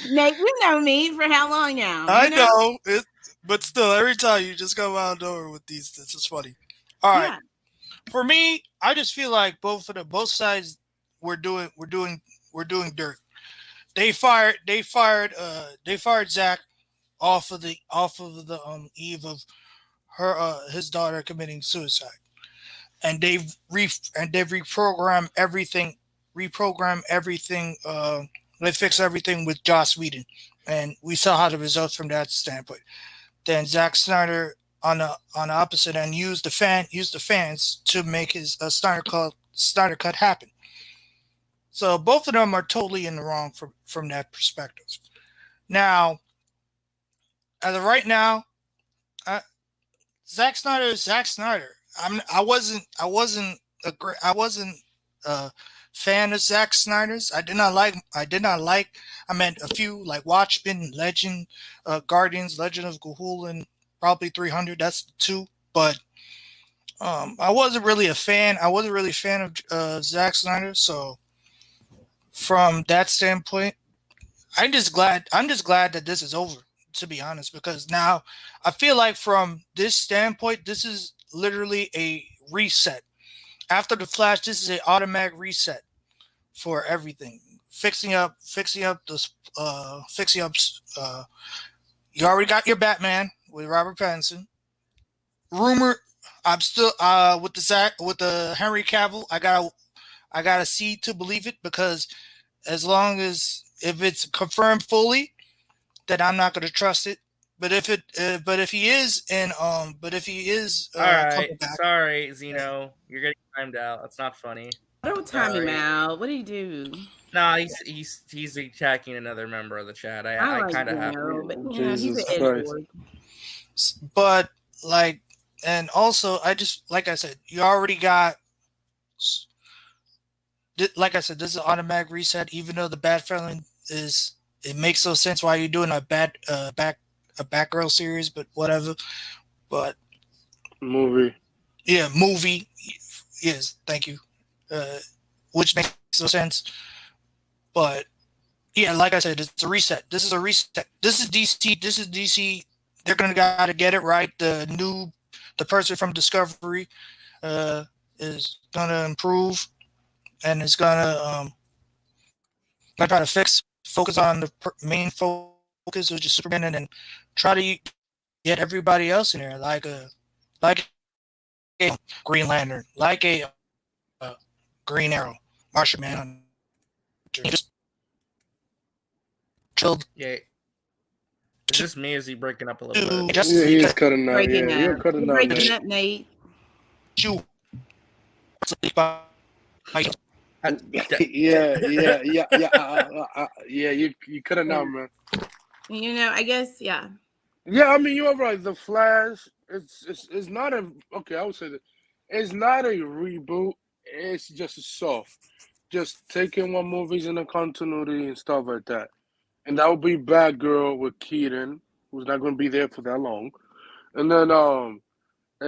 Nate, you know me for how long now? I know it, but still, every time you just come out of nowhere with these, this is funny. All right, Yeah. for me, I just feel like both sides were doing dirt. They fired Zach off of the eve of his daughter committing suicide, and they've reprogrammed everything. They fixed everything with Joss Whedon, and we saw how the results from that standpoint. Then Zack Snyder on the opposite end used the fans to make his Snyder cut happen. So both of them are totally in the wrong from that perspective. Now, as of right now, Zack Snyder is Zack Snyder. I wasn't a fan of Zack Snyder's. I meant a few like Watchmen, Legend, Guardians, Legend of Gahul, and probably 300. That's the two. But I wasn't really a fan. I wasn't really a fan of Zack Snyder. So from that standpoint, I'm just glad that this is over, to be honest, because now I feel like from this standpoint, this is literally a reset. After the Flash, this is an automatic reset for everything. Fixing up. You already got your Batman with Robert Pattinson. Rumor, I'm still with the Henry Cavill. I gotta see to believe it, because as long as if it's confirmed fully, then I'm not gonna trust it. But if he is all right, sorry, Zeno, you're getting timed out. That's not funny. Don't time him out. What did he do? Nah, he's attacking another member of the chat. I kind of have to. But he's an Edward. But like, and also, like I said, you already got. Like I said, this is an automatic reset. Even though the Batfellin it makes no sense why you're doing a Batgirl series, but whatever. But movie. Yes, thank you. Which makes no sense. But yeah, like I said, it's a reset. This is a reset. This is DC. They're gotta get it right. The person from Discovery is gonna improve, and it's gonna try to focus on the main focus, which is Superman, and then try to get everybody else in there, like a Green Lantern, like a Green Arrow, Martian Man. Just chilled. Yeah. Is this me? Is he breaking up a little bit? Yeah, he's cutting out. Breaking Yeah, up. you're cutting You're out. breaking up, Nate. Yeah, you cutting out, man. I guess, yeah. Yeah, I mean you're right. The Flash, it's not a okay. I would say that it's not a reboot. It's just a soft, just taking one movies in the continuity and stuff like that. And that would be Batgirl with Keaton, who's not going to be there for that long. And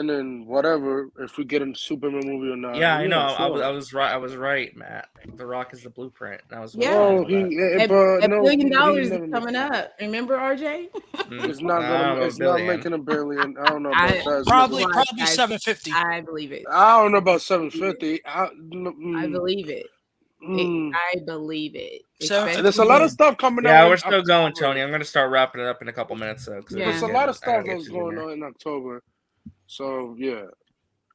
then whatever if we get a Superman movie or not. Yeah, I know. Sure. I was right. I was right, Matt. The Rock is the blueprint. That was Well, that but $1 no, billion he is never coming up. Remember, RJ? It's not gonna. It's not making $1 billion. I don't know about that. Probably I 750. I believe it. I don't know about 750. I believe it. I believe it. There's a lot of stuff coming out. Yeah, we're still going, Tony. I'm going to start wrapping it up in a couple minutes, though. There's a lot of stuff that's going on in October. So yeah.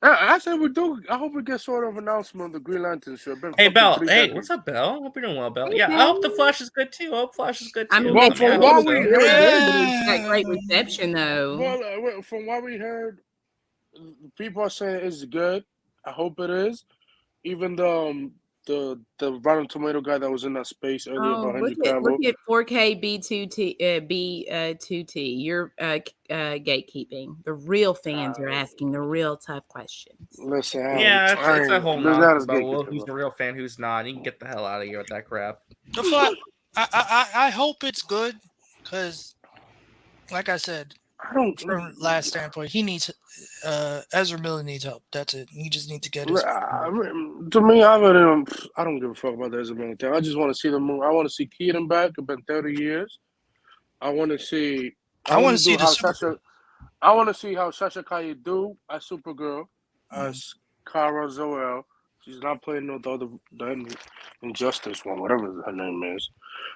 Actually, we do. I hope we get sort of announcement of the Green Lantern show. Hey, Belle. Hey, what's up, Belle? Hope you're doing well, Belle. Yeah, I hope the Flash is good too. I hope Flash is good too. I mean, Well, from what we heard, it's got great reception though. Well, from what we heard, people are saying it's good. I hope it is. Even the Rotten Tomato guy that was in that space earlier about Henry Cavill. Look at 4K B2T. You're gatekeeping. The real fans are asking the real tough questions. Listen, yeah, it's a whole not nonsense as about gatekeeping, who's the real fan, who's not. You can get the hell out of here with that crap. The Flash, I hope it's good because, like I said, from last standpoint, he needs Ezra Miller needs help. That's it. He just needs to get his. To me, I don't give a fuck about the Ezra Miller thing. I just want to see the movie. I want to see Keaton back. It's been 30 years. I want to see. I want to see how Sasha Calle do as Supergirl, as Kara Zor-El. She's not playing the Injustice one, whatever her name is.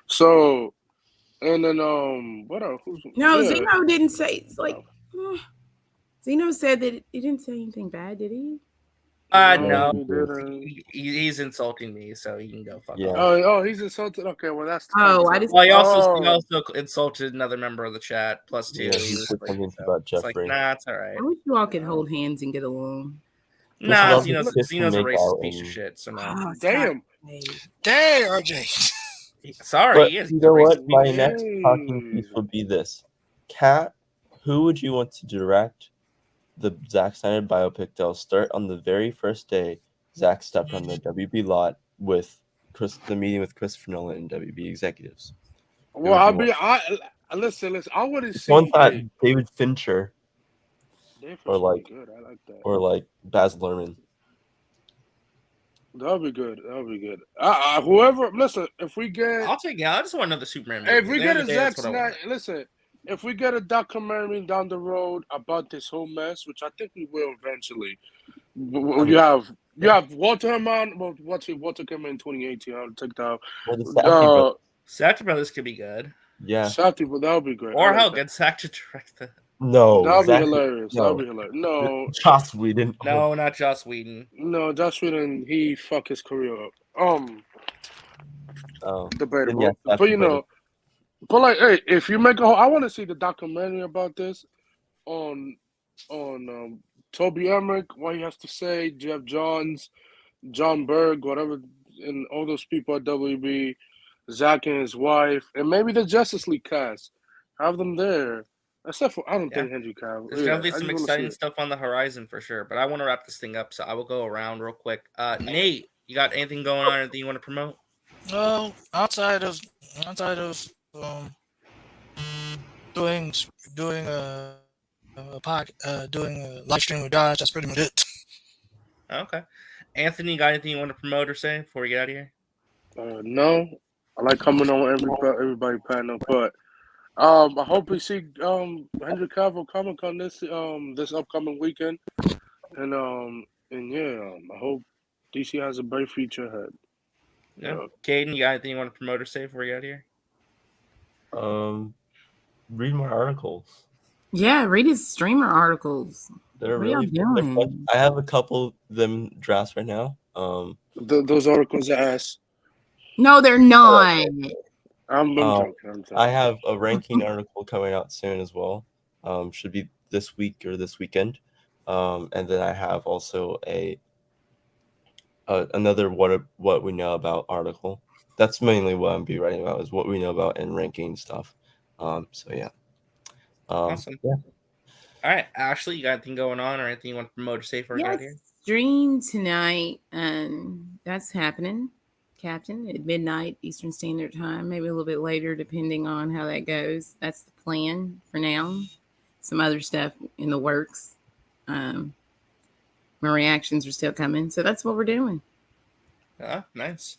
So, and then what else? Zeno didn't say. It's like Zeno said that he didn't say anything bad, did he? No, he's insulting me, so he can go fuck off. Oh, he's insulted. Okay, well that's. He also insulted another member of the chat. Plus two. Yeah, he was said something about it's like, Jeffrey. nah, it's all right. I wish you all could hold hands and get along. Nah, Zeno's a racist piece of shit. So no. Damn, RJ. Sorry, But he is. you know what? My next talking piece would be this: Kat, who would you want to direct the Zack Snyder biopic that'll start on the very first day Zack stepped on the WB lot with the meeting with Christopher Nolan and WB executives? Well, listen. I wouldn't see. One thought David Fincher, or like good. I like that. or like Baz Luhrmann. That'll be good. Whoever, listen. If we get, I'll take it. I just want another Superman movie. If we get a Zack Snyder, listen. If we get a documentary down the road about this whole mess, which I think we will eventually, you have Walter Herman. Well, Walter came in 2018. I'll take that. Safdie Brothers could be good. Yeah, Safdie, but that would be great. Or hell, get Zack to direct the. No, that would be hilarious. No. That would be hilarious. No, Joss Whedon. No, not Joss Whedon. No, Joss Whedon. He fucked his career up. Debatable. Yeah, but but like, hey, if you make I want to see the documentary about this on Toby Emmerich, what he has to say, Jeff Johns, John Berg, whatever, and all those people at WB, Zach and his wife, and maybe the Justice League cast. Have them there. Except for, I don't think Henry Cavill. There's definitely some exciting stuff on the horizon for sure, but I want to wrap this thing up, so I will go around real quick. Nate, you got anything going on? Anything you want to promote? No, outside of doing a live stream with Dodge. That's pretty much it. Okay, Anthony, you got anything you want to promote or say before we get out of here? No, I like coming on everybody panel, but I hope we see Henry Cavill Comic-Con this upcoming weekend, and I hope DC has a bright future ahead. Yeah. Caden, you got anything you want to promote or say before we get out of here? Read more articles. Yeah, read his streamer articles. They're what really y'all doing? I have a couple of them drafts right now. Those articles are ass. No, they're not. I'm joking. I have a ranking article coming out soon as well. Should be this week or this weekend. And then I have also another what we know about article. That's mainly what I'm be writing about, is what we know about and ranking stuff. So yeah. Awesome. Yeah. All right, Ashley, you got anything going on or anything you want to promote or say for Yes, out here? stream tonight. That's happening, Captain, at midnight Eastern Standard Time, maybe a little bit later, depending on how that goes. That's the plan for now. Some other stuff in the works. My reactions are still coming, so that's what we're doing. Nice.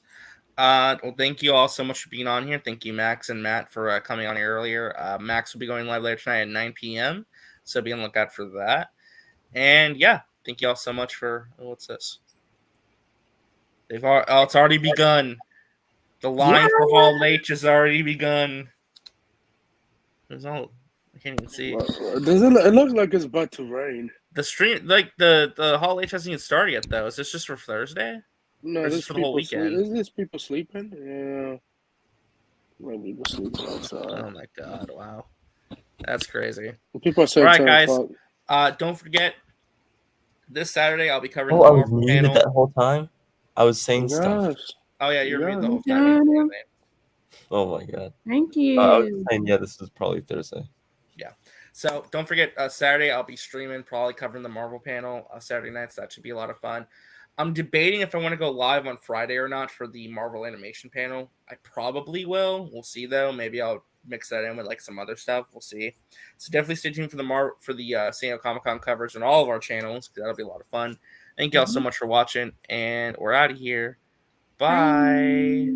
Well, thank you all so much for being on here. Thank you, Max and Matt, for coming on here earlier. Max will be going live later tonight at 9 p.m., so be on the lookout for that. And yeah, thank you all so much for what's this? It's already begun. The line for Hall H has already begun. There's all I can't even see. It looks like it's about to rain. The stream, like the Hall H hasn't even started yet, though. Is this just for Thursday? No, Or is there's this for the whole weekend? Is this people sleeping? Yeah. Maybe people sleeping outside. Oh my god! Wow, that's crazy. People are saying all right, 10 guys. o'clock. Don't forget this Saturday I'll be covering Oh, the I was Marvel muted panel. that whole time. I was saying stuff. Oh yeah, you're muted the whole Yeah. time. Oh my god. Thank I was you. saying, yeah, this is probably Thursday. Yeah. So don't forget Saturday I'll be streaming, probably covering the Marvel panel Saturday nights. That should be a lot of fun. I'm debating if I want to go live on Friday or not for the Marvel animation panel. I probably will. We'll see though. Maybe I'll mix that in with like some other stuff. We'll see. So definitely stay tuned for the San Diego Comic-Con coverage on all of our channels because that'll be a lot of fun. Thank you all so much for watching, and we're out of here. Bye.